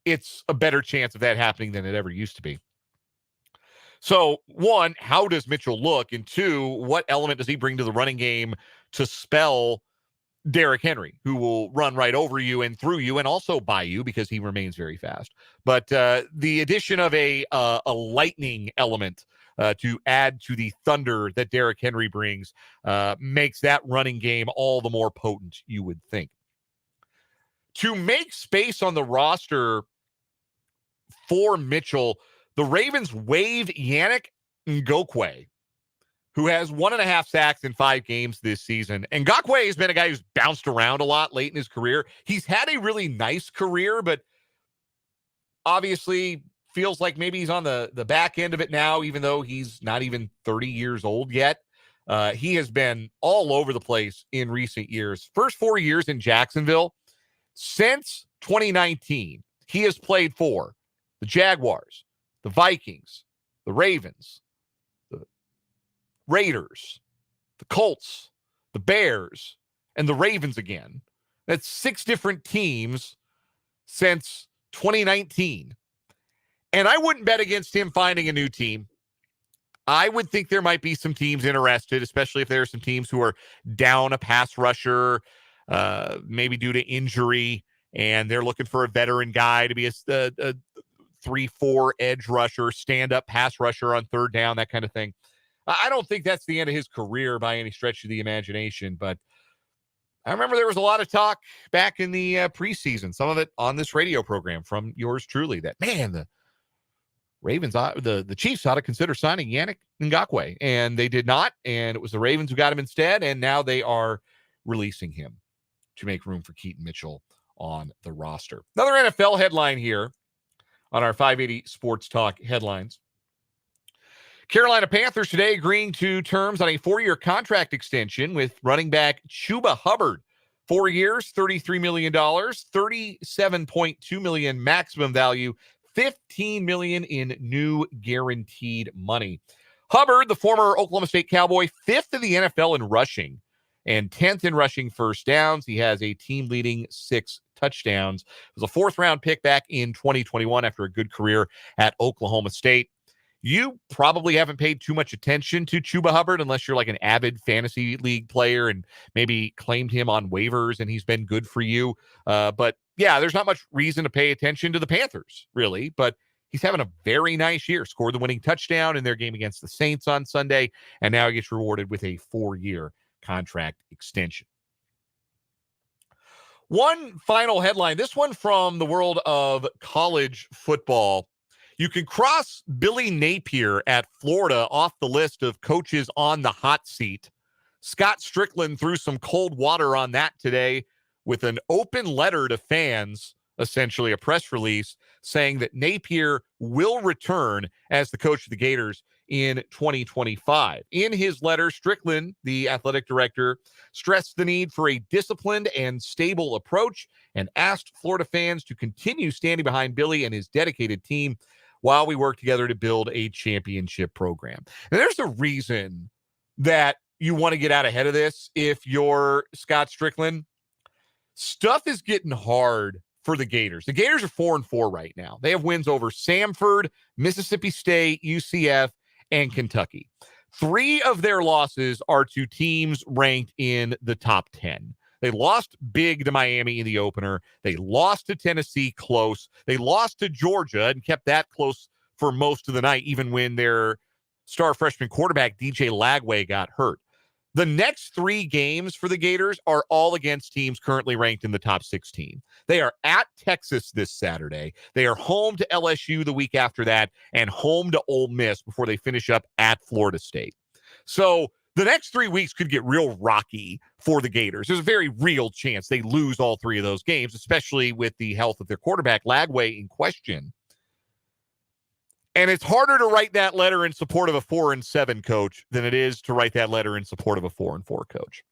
it's a better chance of that happening than it ever used to be. So, one, how does Mitchell look? And two, what element does he bring to the running game to spell Derrick Henry, who will run right over you and through you and also by you because he remains very fast? But the addition of a lightning element to add to the thunder that Derrick Henry brings makes that running game all the more potent, you would think. To make space on the roster for Mitchell, the Ravens waived Yannick Ngakoue, who has 1.5 sacks in 5 games this season. And Ngakoue has been a guy who's bounced around a lot late in his career. He's had a really nice career, but obviously feels like maybe he's on the back end of it now, even though he's not even 30 years old yet. He has been all over the place in recent years. First 4 years in Jacksonville. Since 2019, he has played for the Jaguars, the Vikings, the Ravens, the Raiders, the Colts, the Bears, and the Ravens again. That's 6 different teams since 2019. And I wouldn't bet against him finding a new team. I would think there might be some teams interested, especially if there are some teams who are down a pass rusher, maybe due to injury, and they're looking for a veteran guy to be a 3-4 edge rusher, stand-up pass rusher on third down, that kind of thing. I don't think that's the end of his career by any stretch of the imagination, but I remember there was a lot of talk back in the preseason, some of it on this radio program from yours truly, that, man, the Ravens, the Chiefs ought to consider signing Yannick Ngakoue, and they did not, and it was the Ravens who got him instead, and now they are releasing him to make room for Keaton Mitchell on the roster. Another NFL headline here on our 580 Sports Talk headlines. Carolina Panthers today agreeing to terms on a 4-year contract extension with running back Chuba Hubbard. 4 years, $33 million, $37.2 million maximum value, $15 million in new guaranteed money. Hubbard, the former Oklahoma State Cowboy, 5th in the NFL in rushing and 10th in rushing first downs. He has a team-leading 6 touchdowns. It was a 4th-round pick back in 2021 after a good career at Oklahoma State. You probably haven't paid too much attention to Chuba Hubbard unless you're like an avid fantasy league player and maybe claimed him on waivers and he's been good for you. But yeah, there's not much reason to pay attention to the Panthers, really. But he's having a very nice year. Scored the winning touchdown in their game against the Saints on Sunday, and now he gets rewarded with a 4-year contract extension. One final headline, this one from the world of college football. You can cross Billy Napier at Florida off the list of coaches on the hot seat. Scott Strickland threw some cold water on that today with an open letter to fans, essentially a press release, saying that Napier will return as the coach of the Gators in 2025. In his letter, Strickland, the athletic director, stressed the need for a disciplined and stable approach and asked Florida fans to continue standing behind Billy and his dedicated team while we work together to build a championship program. And there's a reason that you want to get out ahead of this if you're Scott Strickland. Stuff is getting hard for the Gators. The Gators are 4-4 right now. They have wins over Samford, Mississippi State, UCF, and Kentucky. 3 of their losses are to teams ranked in the top 10. They lost big to Miami in the opener. They lost to Tennessee close. They lost to Georgia and kept that close for most of the night, even when their star freshman quarterback DJ Lagway got hurt. The next 3 games for the Gators are all against teams currently ranked in the top 16. They are at Texas this Saturday. They are home to LSU the week after that and home to Ole Miss before they finish up at Florida State. So the next 3 weeks could get real rocky for the Gators. There's a very real chance they lose all 3 of those games, especially with the health of their quarterback, Lagway, in question. And it's harder to write that letter in support of a 4-7 coach than it is to write that letter in support of a 4-4 coach.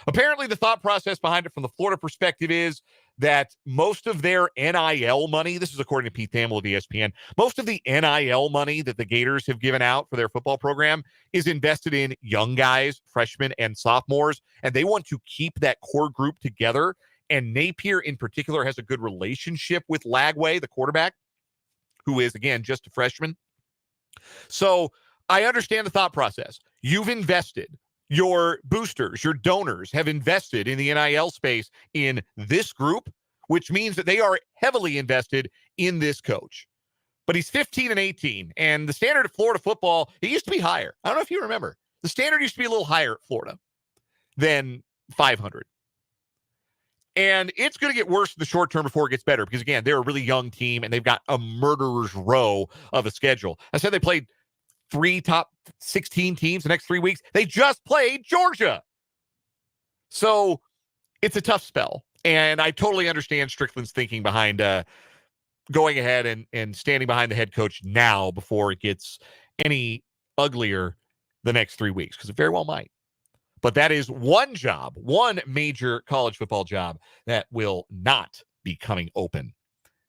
Apparently, the thought process behind it from the Florida perspective is that most of their NIL money, this is according to Pete Thamel of ESPN, most of the NIL money that the Gators have given out for their football program is invested in young guys, freshmen and sophomores, and they want to keep that core group together. And Napier in particular has a good relationship with Lagway, the quarterback, who is, again, just a freshman. So I understand the thought process. You've invested. Your boosters, your donors have invested in the NIL space in this group, which means that they are heavily invested in this coach. But he's 15 and 18, and the standard of Florida football, it used to be higher. I don't know if you remember. The standard used to be a little higher at Florida than 500. And it's going to get worse in the short term before it gets better because, again, they're a really young team and they've got a murderer's row of a schedule. I said they played 3 top 16 teams the next 3 weeks. They just played Georgia. So it's a tough spell. And I totally understand Strickland's thinking behind going ahead and standing behind the head coach now before it gets any uglier the next 3 weeks, because it very well might. But that is one job, one major college football job that will not be coming open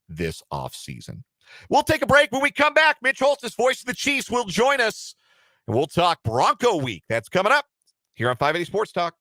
this offseason. We'll take a break. When we come back, Mitch Holthus, voice of the Chiefs, will join us, and we'll talk Bronco Week. That's coming up here on 580 Sports Talk.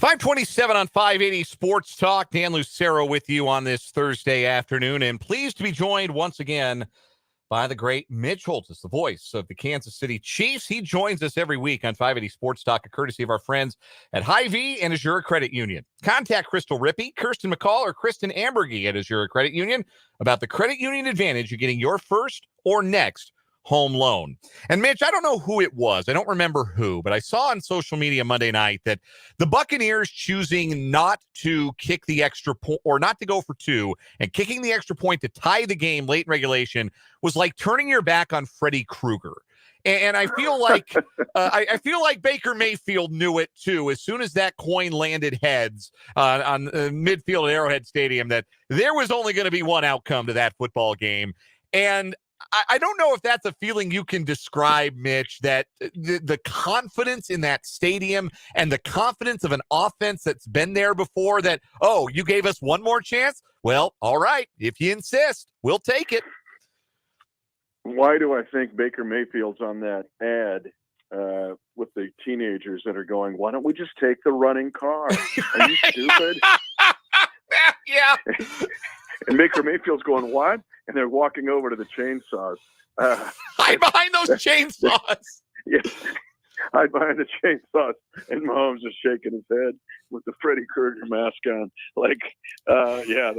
527 on 580 Sports Talk. Dan Lucero with you on this Thursday afternoon, and pleased to be joined once again by the great Mitch Holthus, the voice of the Kansas City Chiefs. He joins us every week on 580 Sports Talk, a courtesy of our friends at Hy-Vee and Azure Credit Union. Contact Crystal Rippey, Kirsten McCall, or Kristen Ambergy at Azure Credit Union about the credit union advantage of getting your first or next home loan. And Mitch, I don't know who it was. I don't remember who, but I saw on social media Monday night that the Buccaneers choosing not to kick the extra point or not to go for two and kicking the extra point to tie the game late in regulation was like turning your back on Freddy Krueger. And I feel like I feel like Baker Mayfield knew it too. As soon as that coin landed heads on midfield at Arrowhead Stadium, that there was only going to be one outcome to that football game. And I don't know if that's a feeling you can describe, Mitch, that the confidence in that stadium and the confidence of an offense that's been there before that, oh, you gave us one more chance? Well, all right. If you insist, we'll take it. Why do I think Baker Mayfield's on that ad with the teenagers that are going, why don't we just take the running car? Are you stupid? Yeah. And Baker Mayfield's going, what? And they're walking over to the chainsaws. Hide behind those chainsaws. Yeah, hide behind the chainsaws. And Mahomes is shaking his head with the Freddy Krueger mask on. Like, yeah,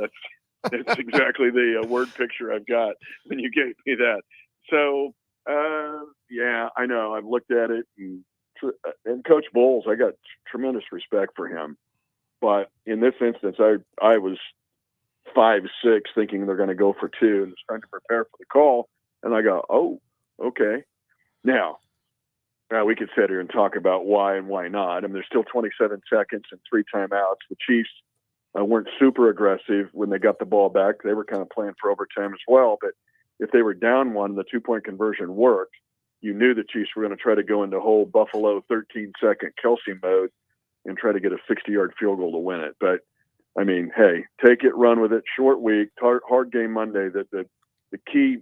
that's exactly the word picture I've got when you gave me that. So, yeah, I know. I've looked at it. And Coach Bowles, I got tremendous respect for him. But in this instance, I was 5'6", thinking they're going to go for two, and was trying to prepare for the call. And I go, oh, okay. Now we could sit here and talk about why and why not. I mean, there's still 27 seconds and 3 timeouts. The Chiefs weren't super aggressive when they got the ball back. They were kind of playing for overtime as well. But if they were down one, the 2-point conversion worked. You knew the Chiefs were going to try to go into whole Buffalo 13-second Kelsey mode and try to get a 60-yard field goal to win it. But I mean, hey, take it, run with it. Short week, hard game Monday. The key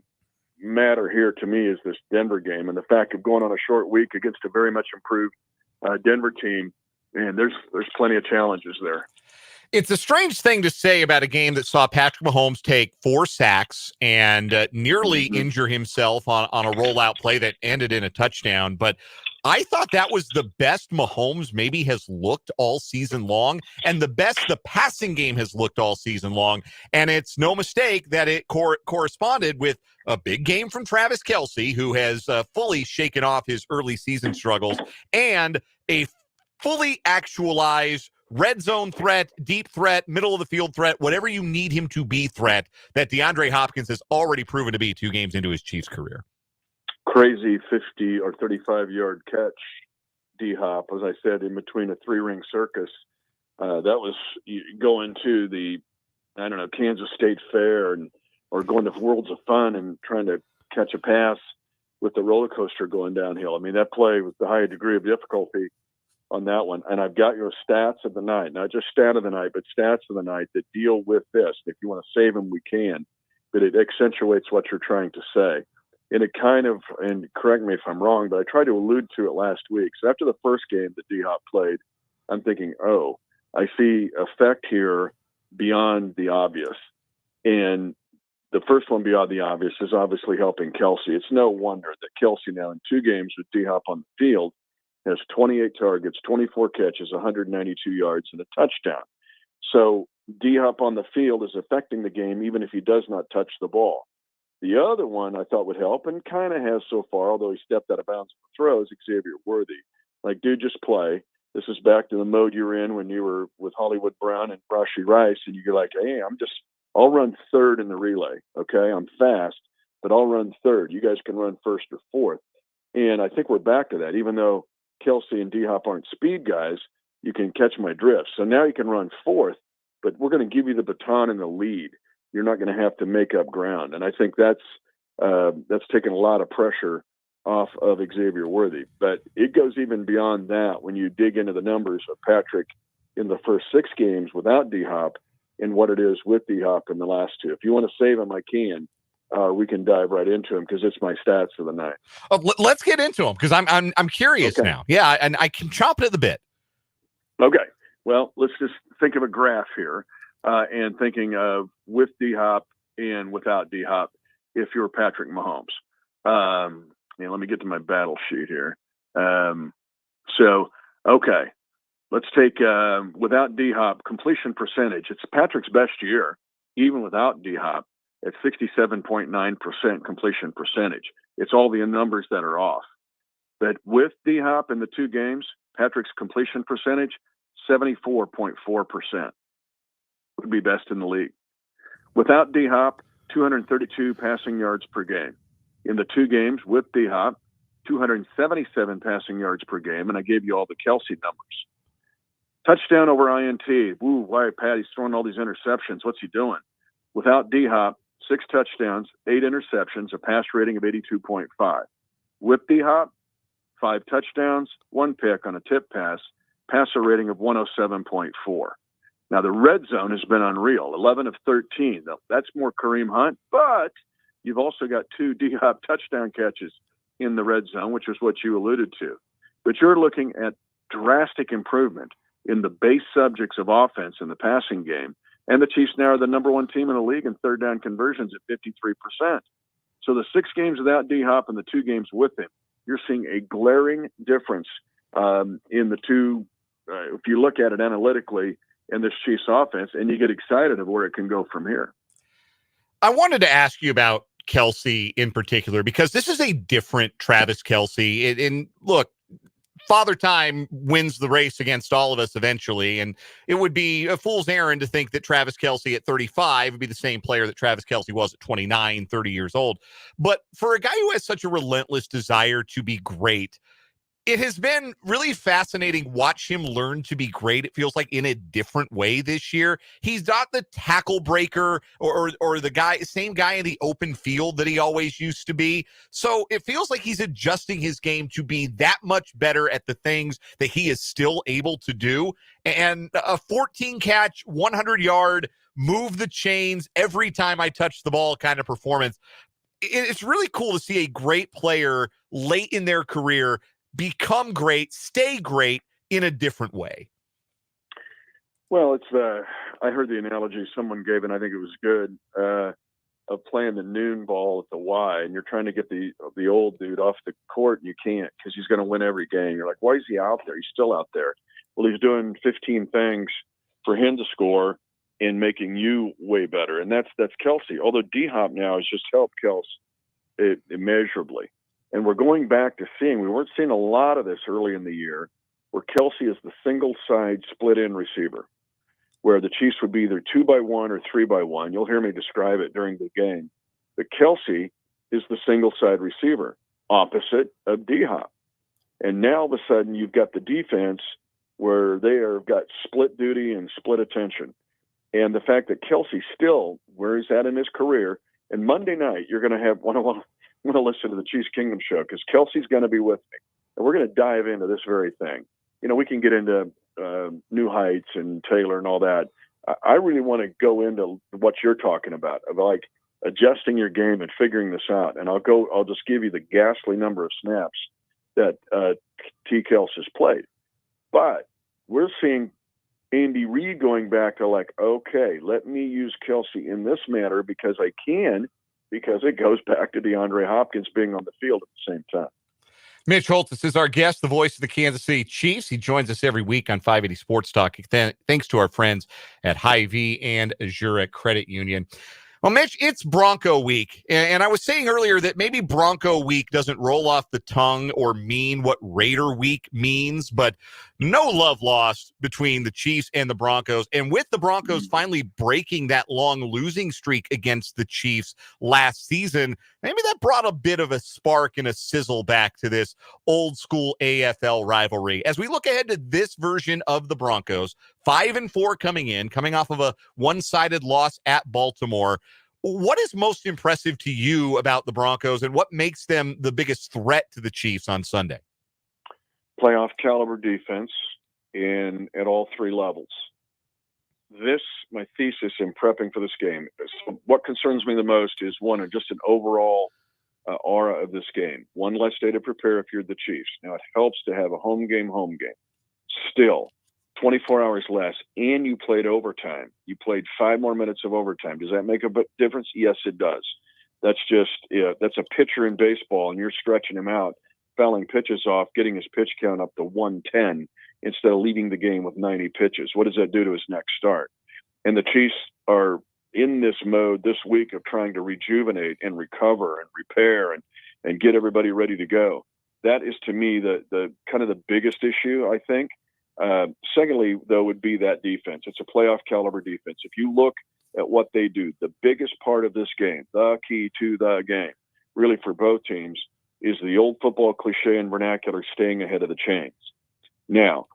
matter here to me is this Denver game and the fact of going on a short week against a very much improved Denver team. And there's plenty of challenges there. It's a strange thing to say about a game that saw Patrick Mahomes take 4 sacks and nearly injure himself on a rollout play that ended in a touchdown. But I thought that was the best Mahomes maybe has looked all season long, and the best the passing game has looked all season long. And it's no mistake that it corresponded with a big game from Travis Kelce, who has fully shaken off his early season struggles, and a fully actualized red zone threat, deep threat, middle of the field threat, whatever you need him to be threat that DeAndre Hopkins has already proven to be 2 games into his Chiefs career. Crazy 50 or 35-yard catch, D-Hop, as I said, in between a 3-ring circus. That was going to the, I don't know, Kansas State Fair or going to Worlds of Fun and trying to catch a pass with the roller coaster going downhill. I mean, that play was the high degree of difficulty on that one. And I've got your stats of the night, not just stat of the night, but stats of the night that deal with this. If you want to save them, we can, but it accentuates what you're trying to say. And it kind of, and correct me if I'm wrong, but I tried to allude to it last week. So after the first game that D-Hop played, I'm thinking, oh, I see effect here beyond the obvious. And the first one beyond the obvious is obviously helping Kelce. It's no wonder that Kelce now in 2 games with D-Hop on the field has 28 targets, 24 catches, 192 yards, and a touchdown. So D-Hop on the field is affecting the game even if he does not touch the ball. The other one I thought would help, and kind of has so far, although he stepped out of bounds on the throws, Xavier Worthy. Like, dude, just play. This is back to the mode you were in when you were with Hollywood Brown and Rashee Rice, and you're like, hey, I'll run third in the relay, okay? I'm fast, but I'll run third. You guys can run first or fourth. And I think we're back to that. Even though Kelce and D-Hop aren't speed guys, you can catch my drift. So now you can run fourth, but we're going to give you the baton and the lead. You're not going to have to make up ground. And I think that's taken a lot of pressure off of Xavier Worthy. But it goes even beyond that when you dig into the numbers of Patrick in the first 6 games without D-Hop and what it is with D-Hop in the last 2. If you want to save him, I can. We can dive right into him because it's my stats for the night. Let's get into him because I'm curious now. Yeah, and I can chop it at the bit. Okay. Well, let's just think of a graph here, and thinking of with D-Hop and without D-Hop, if you're Patrick Mahomes. Let me get to my battle sheet here. Okay, let's take without D-Hop completion percentage. It's Patrick's best year, even without D-Hop, at 67.9% completion percentage. It's all the numbers that are off. But with D-Hop in the two games, Patrick's completion percentage, 74.4%. Would be best in the league. Without D-Hop, 232 passing yards per game. In the two games with D-Hop, 277 passing yards per game, and I gave you all the Kelsey numbers. Touchdown over INT. Woo, why Patty's throwing all these interceptions? What's he doing? Without D-Hop, 6 touchdowns, 8 interceptions, a pass rating of 82.5. With D-Hop, 5 touchdowns, 1 pick on a tip pass, passer rating of 107.4. Now, the red zone has been unreal, 11 of 13. That's more Kareem Hunt, but you've also got 2 D-Hop touchdown catches in the red zone, which is what you alluded to. But you're looking at drastic improvement in the base subjects of offense in the passing game. And the Chiefs now are the number 1 team in the league in third down conversions at 53%. So the 6 games without D-Hop and the 2 games with him, you're seeing a glaring difference in the two, if you look at it analytically, in this Chiefs offense, and you get excited of where it can go from here. I wanted to ask you about Kelsey in particular, because this is a different Travis Kelsey. And look, Father Time wins the race against all of us eventually, and it would be a fool's errand to think that Travis Kelsey at 35 would be the same player that Travis Kelsey was at 29, 30 years old. But for a guy who has such a relentless desire to be great, it has been really fascinating watch him learn to be great. It feels like in a different way this year. He's not the tackle breaker or the same guy in the open field that he always used to be. So it feels like he's adjusting his game to be that much better at the things that he is still able to do. And a 14 catch, 100 yard, move the chains every time I touch the ball kind of performance. It's really cool to see a great player late in their career become great, stay great in a different way. Well, I heard the analogy someone gave, and I think it was good, of playing the noon ball at the Y, and you're trying to get the old dude off the court, and you can't because he's going to win every game. You're like, why is he out there? He's still out there. Well, he's doing 15 things for him to score and making you way better, and that's Kelsey. Although D-Hop now has just helped Kelsey immeasurably. And we're going back to we weren't seeing a lot of this early in the year, where Kelsey is the single side split end receiver, where the Chiefs would be either 2-by-1 or 3-by-1. You'll hear me describe it during the game. But Kelsey is the single side receiver, opposite of D-Hop. And now all of a sudden you've got the defense where they have got split duty and split attention. And the fact that Kelsey still, where he's at in his career, and Monday night you're going to have I'm going to listen to the Chiefs Kingdom show because Kelsey's going to be with me. And we're going to dive into this very thing. We can get into New Heights and Taylor and all that. I really want to go into what you're talking about, of like adjusting your game and figuring this out. And I'll just give you the ghastly number of snaps that T. Kelsey has played. But we're seeing Andy Reid going back to like, okay, let me use Kelsey in this manner because I can, because it goes back to DeAndre Hopkins being on the field at the same time. Mitch Holthus is our guest, the voice of the Kansas City Chiefs. He joins us every week on 580 Sports Talk. Thanks to our friends at Hy-Vee and Azura Credit Union. Well, Mitch, it's Bronco week. And I was saying earlier that maybe Bronco week doesn't roll off the tongue or mean what Raider week means, but no love lost between the Chiefs and the Broncos. And with the Broncos finally breaking that long losing streak against the Chiefs last season, maybe that brought a bit of a spark and a sizzle back to this old school AFL rivalry. As we look ahead to this version of the Broncos, 5-4 coming off of a one-sided loss at Baltimore, what is most impressive to you about the Broncos and what makes them the biggest threat to the Chiefs on Sunday? Playoff caliber defense at all 3 levels. My thesis in prepping for this game, what concerns me the most is just an overall aura of this game. One less day to prepare if you're the Chiefs. Now, it helps to have a home game. Still, 24 hours less, and you played overtime. You played 5 more minutes of overtime. Does that make a difference? Yes, it does. That's a pitcher in baseball, and you're stretching him out, fouling pitches off, getting his pitch count up to 110 instead of leaving the game with 90 pitches. What does that do to his next start? And the Chiefs are in this mode this week of trying to rejuvenate and recover and repair and get everybody ready to go. That is, to me, the kind of the biggest issue, I think. Secondly, though, would be that defense. It's a playoff caliber defense. If you look at what they do, the biggest part of this game, the key to the game, really for both teams, is the old football cliche and vernacular, staying ahead of the chains. Now,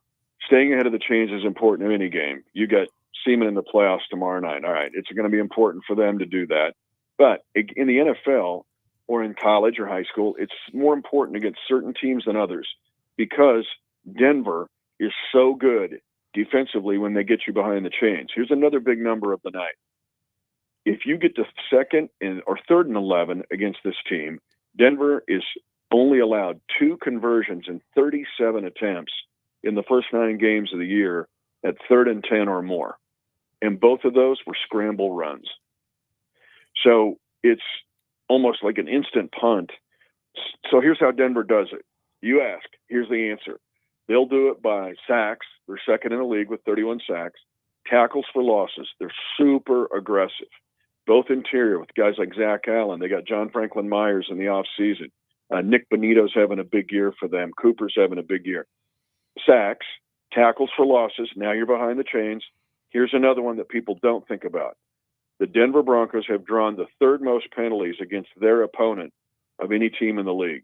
staying ahead of the chains is important in any game. You got Seaman in the playoffs tomorrow night. All right, it's going to be important for them to do that. But in the NFL or in college or high school, it's more important against certain teams than others because Denver is so good defensively when they get you behind the chains. Here's another big number of the night. If you get to 2nd or 3rd and 11 against this team, Denver is only allowed 2 conversions in 37 attempts in the first 9 games of the year at 3rd and 10 or more. And both of those were scramble runs. So it's almost like an instant punt. So here's how Denver does it. You ask, here's the answer. They'll do it by sacks. They're 2nd in the league with 31 sacks. Tackles for losses. They're super aggressive. Both interior with guys like Zach Allen. They got John Franklin Myers in the offseason. Nick Bonito's having a big year for them. Cooper's having a big year. Sacks, tackles for losses. Now you're behind the chains. Here's another one that people don't think about. The Denver Broncos have drawn the 3rd most penalties against their opponent of any team in the league.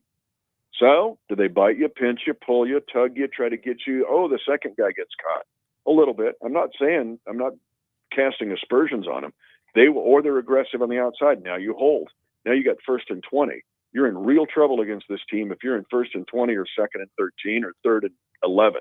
So, do they bite you, pinch you, pull you, tug you, try to get you? Oh, the second guy gets caught. A little bit. I'm not casting aspersions on them. They're aggressive on the outside. Now you hold. Now you got 1st and 20. You're in real trouble against this team if you're in 1st and 20 or 2nd and 13 or 3rd and 11.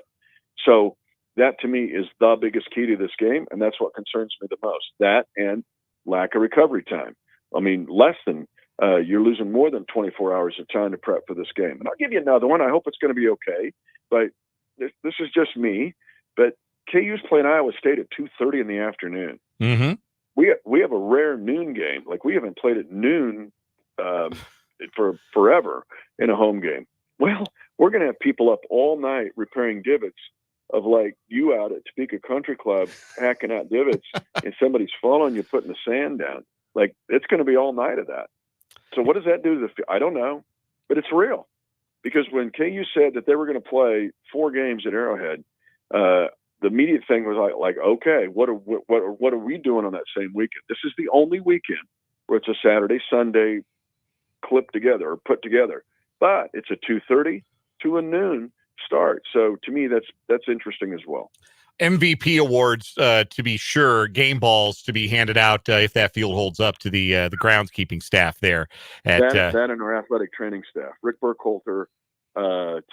So that to me is the biggest key to this game, and that's what concerns me the most. That and lack of recovery time. I mean, you're losing more than 24 hours of time to prep for this game. And I'll give you another one. I hope it's going to be okay, but this is just me. But KU's playing Iowa State at 2:30 in the afternoon. Mm-hmm. We have a rare noon game. Like, we haven't played at noon for forever in a home game. Well, we're going to have people up all night repairing divots of, like, you out at Topeka Country Club hacking out divots and somebody's following you putting the sand down. Like, it's going to be all night of that. So what does that do to the I don't know, but it's real. Because when KU said that they were going to play 4 games at Arrowhead, the immediate thing was like, okay, what are we doing on that same weekend? This is the only weekend where it's a Saturday, Sunday clipped together or put together. But it's a 2:30 to a noon start. So to me, that's interesting as well. MVP awards, to be sure, game balls to be handed out if that field holds up to the groundskeeping staff there. That and our athletic training staff. Rick Burkholter,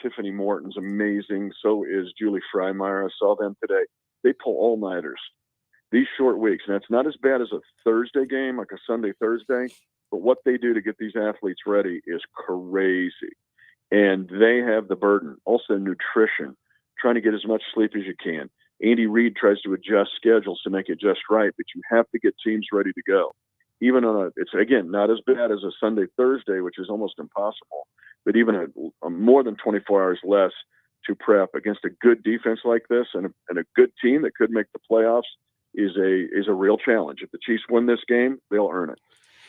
Tiffany Morton's amazing. So is Julie Freimeyer. I saw them today. They pull all-nighters. These short weeks, and it's not as bad as a Thursday game, like a Sunday, Thursday, but what they do to get these athletes ready is crazy. And they have the burden. Also nutrition, trying to get as much sleep as you can. Andy Reid tries to adjust schedules to make it just right, but you have to get teams ready to go. Even it's again, not as bad as a Sunday, Thursday, which is almost impossible, but even a more than 24 hours less to prep against a good defense like this and a good team that could make the playoffs is a real challenge. If the Chiefs win this game, they'll earn it.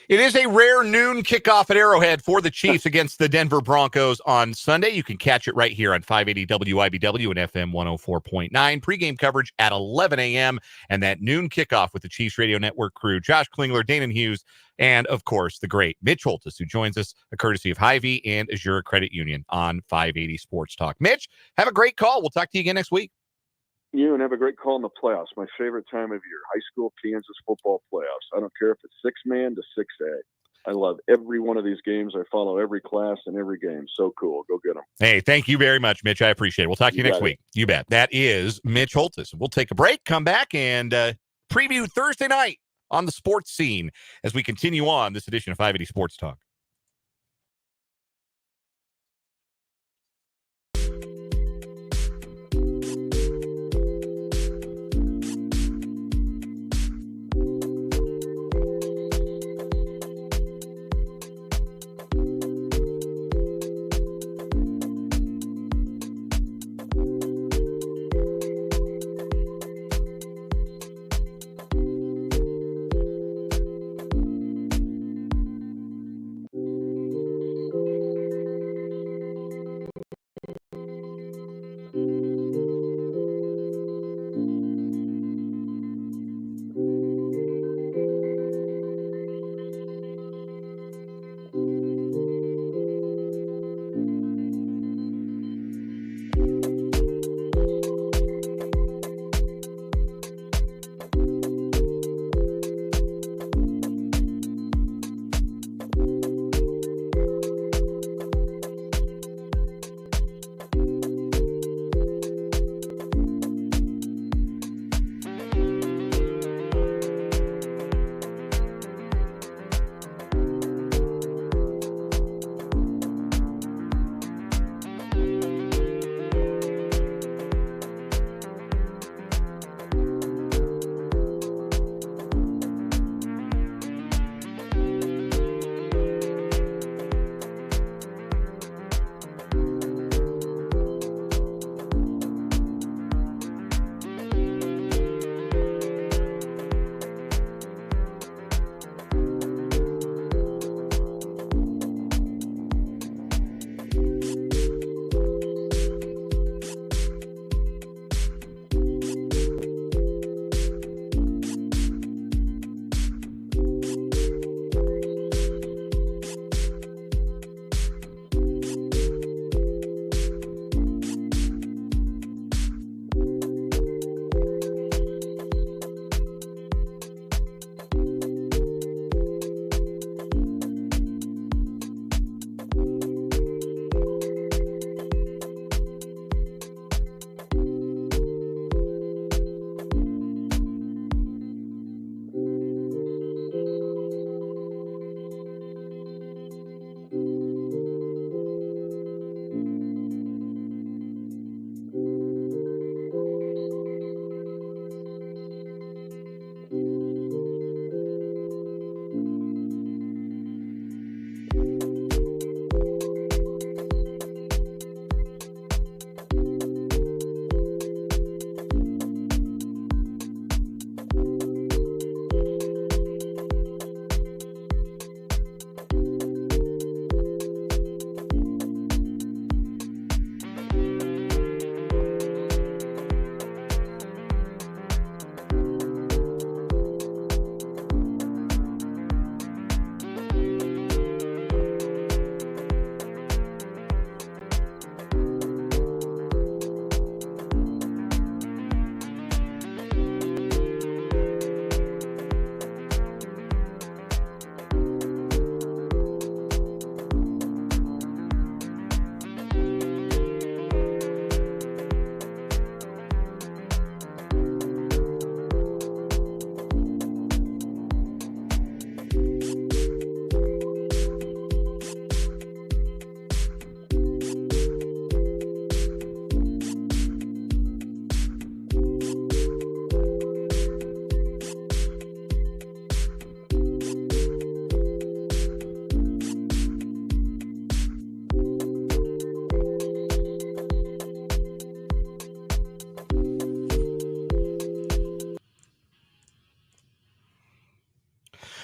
It is a rare noon kickoff at Arrowhead for the Chiefs against the Denver Broncos on Sunday. You can catch it right here on 580 WIBW and FM 104.9. Pregame coverage at 11 a.m. and that noon kickoff with the Chiefs Radio Network crew, Josh Klingler, Danon Hughes, and, of course, the great Mitch Holthus, who joins us, a courtesy of Hy-Vee and Azure Credit Union on 580 Sports Talk. Mitch, have a great call. We'll talk to you again next week. You and have a great call in the playoffs. My favorite time of year, high school Kansas football playoffs. I don't care if it's 6-man to 6A. I love every one of these games. I follow every class and every game. So cool. Go get them. Hey, thank you very much, Mitch. I appreciate it. We'll talk to you next week. You bet. That is Mitch Holthus. We'll take a break, come back, and preview Thursday night on the sports scene as we continue on this edition of 580 Sports Talk.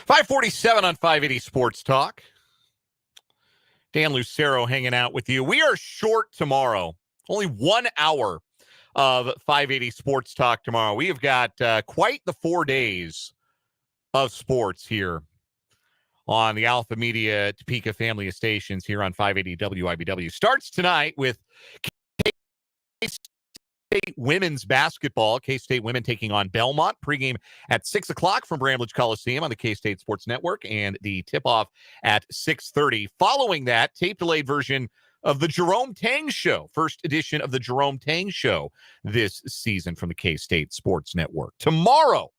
547 on 580 Sports Talk. Dan Lucero hanging out with you. We are short tomorrow. Only 1 hour of 580 Sports Talk tomorrow. We have got quite the 4 days of sports here on the Alpha Media Topeka family of stations here on 580 WIBW. Starts tonight with K-State women's basketball. K-State women taking on Belmont. Pregame at 6 o'clock from Bramlage Coliseum on the K-State Sports Network, and the tip-off at 6:30. Following that, tape-delayed version of the Jerome Tang Show, first edition of the Jerome Tang Show this season from the K-State Sports Network. Tomorrow,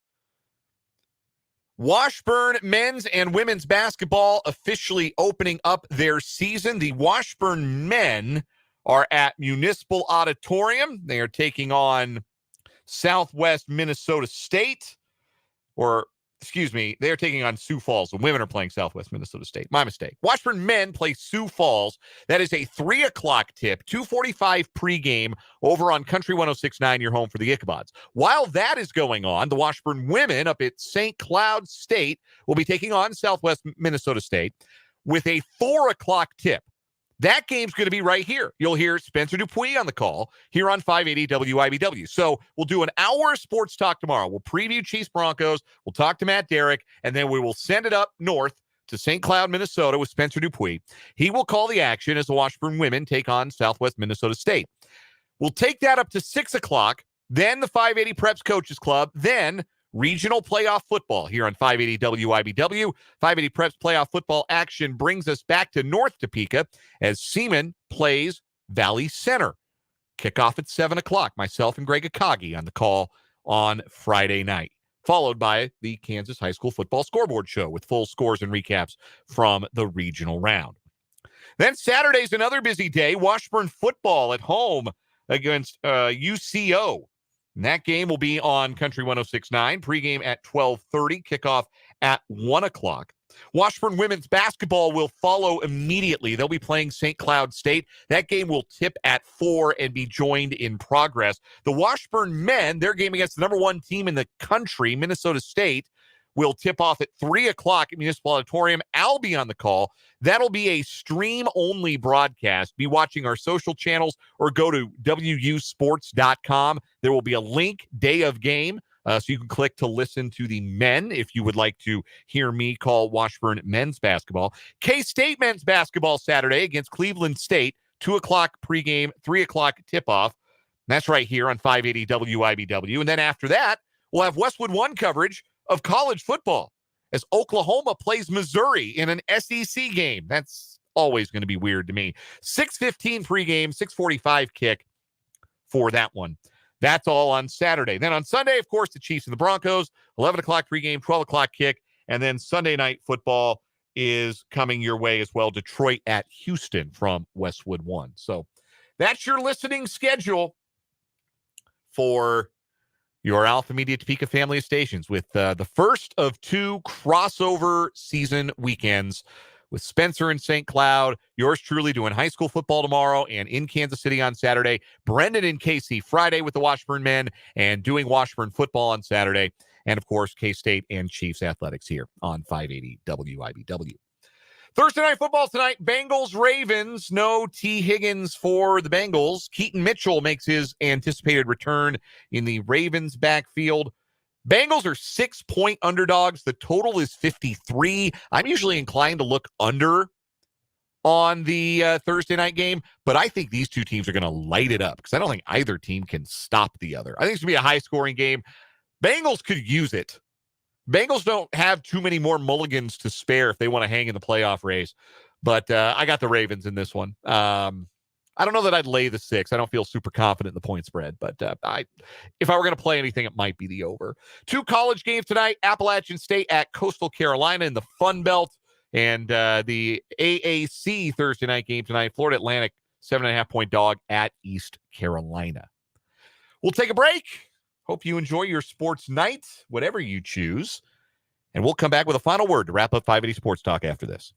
Washburn men's and women's basketball officially opening up their season. The Washburn men are at Municipal Auditorium. They are taking on Southwest Minnesota State, they are taking on Sioux Falls. The women are playing Southwest Minnesota State. My mistake. Washburn men play Sioux Falls. That is a 3 o'clock tip, 2:45 pregame over on Country 106.9, your home for the Ichabods. While that is going on, the Washburn women up at St. Cloud State will be taking on Southwest Minnesota State with a 4 o'clock tip. That game's going to be right here. You'll hear Spencer Dupuis on the call here on 580 WIBW. So we'll do an hour of sports talk tomorrow. We'll preview Chiefs Broncos. We'll talk to Matt Derrick, and then we will send it up north to St. Cloud, Minnesota with Spencer Dupuis. He will call the action as the Washburn women take on Southwest Minnesota State. We'll take that up to 6 o'clock, then the 580 Preps Coaches Club, then regional playoff football here on 580 WIBW. 580 Preps playoff football action brings us back to North Topeka as Seaman plays Valley Center. Kickoff at 7 o'clock. Myself and Greg Akagi on the call on Friday night, followed by the Kansas High School Football Scoreboard Show with full scores and recaps from the regional round. Then Saturday's another busy day. Washburn football at home against UCO. And that game will be on Country 106.9, pregame at 12:30, kickoff at 1 o'clock. Washburn women's basketball will follow immediately. They'll be playing St. Cloud State. That game will tip at 4 and be joined in progress. The Washburn men, their game against the number 1 team in the country, Minnesota State, will tip off at 3 o'clock at Municipal Auditorium. I'll be on the call. That'll be a stream-only broadcast. Be watching our social channels or go to wusports.com. There will be a link, day of game, so you can click to listen to the men if you would like to hear me call Washburn men's basketball. K-State men's basketball Saturday against Cleveland State, 2 o'clock pregame, 3 o'clock tip-off. That's right here on 580 WIBW. And then after that, we'll have Westwood One coverage of college football as Oklahoma plays Missouri in an SEC game. That's always going to be weird to me. 6:15 pregame, 6:45 kick for that one. That's all on Saturday. Then on Sunday, of course, the Chiefs and the Broncos, 11 o'clock pregame, 12 o'clock kick. And then Sunday night football is coming your way as well. Detroit at Houston from Westwood One. So that's your listening schedule for your Alpha Media Topeka family of stations with the first of 2 crossover season weekends with Spencer in St. Cloud, yours truly doing high school football tomorrow and in Kansas City on Saturday, Brendan and Casey Friday with the Washburn men and doing Washburn football on Saturday, and of course K-State and Chiefs athletics here on 580 WIBW. Thursday night football tonight, Bengals-Ravens. No T. Higgins for the Bengals. Keaton Mitchell makes his anticipated return in the Ravens backfield. Bengals are 6-point underdogs. The total is 53. I'm usually inclined to look under on the Thursday night game, but I think these two teams are going to light it up because I don't think either team can stop the other. I think it's going to be a high-scoring game. Bengals could use it. Bengals don't have too many more mulligans to spare if they want to hang in the playoff race, but I got the Ravens in this one. I don't know that I'd lay the 6. I don't feel super confident in the point spread, but if I were going to play anything, it might be the over. 2 college games tonight, Appalachian State at Coastal Carolina in the Fun Belt, and the AAC Thursday night game tonight, Florida Atlantic, 7.5-point dog at East Carolina. We'll take a break. Hope you enjoy your sports night, whatever you choose. And we'll come back with a final word to wrap up 580 Sports Talk after this.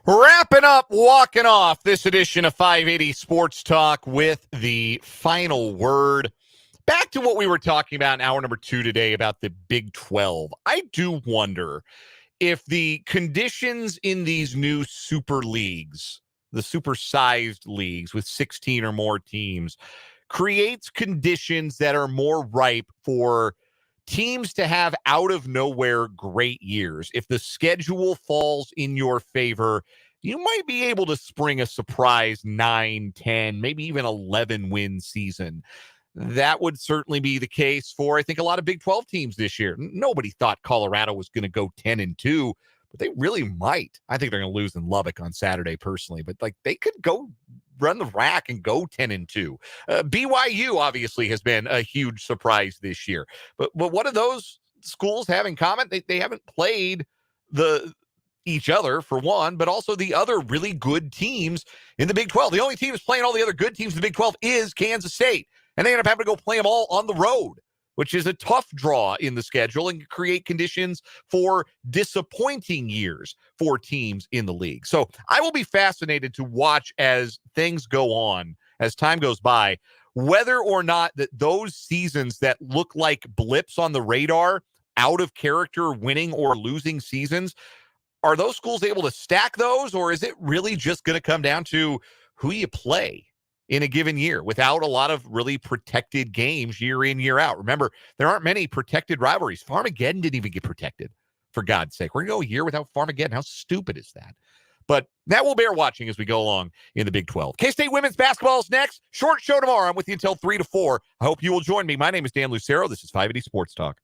Wrapping up, walking off this edition of 580 Sports Talk with the final word. Back to what we were talking about in hour number 2 today about the Big 12. I do wonder if the conditions in these new super leagues, the super-sized leagues with 16 or more teams, creates conditions that are more ripe for teams to have out-of-nowhere great years. If the schedule falls in your favor, you might be able to spring a surprise 9, 10, maybe even 11-win season. That would certainly be the case for, I think, a lot of Big 12 teams this year. Nobody thought Colorado was going to go 10-2, but they really might. I think they're going to lose in Lubbock on Saturday personally, but like they could go run the rack and go 10-2. BYU obviously has been a huge surprise this year, but what do those schools have in common? They haven't played each other for one, but also the other really good teams in the Big 12. The only team that's playing all the other good teams in the Big 12 is Kansas State, and they end up having to go play them all on the road, which is a tough draw in the schedule and create conditions for disappointing years for teams in the league. So I will be fascinated to watch as things go on, as time goes by, whether or not that those seasons that look like blips on the radar, out of character winning or losing seasons, are those schools able to stack those, or is it really just going to come down to who you play in a given year without a lot of really protected games year in, year out? Remember, there aren't many protected rivalries. Farmageddon didn't even get protected, for God's sake. We're going to go a year without Farmageddon. How stupid is that? But that will bear watching as we go along in the Big 12. K-State women's basketball is next. Short show tomorrow. I'm with you until 3 to 4. I hope you will join me. My name is Dan Lucero. This is 580 Sports Talk.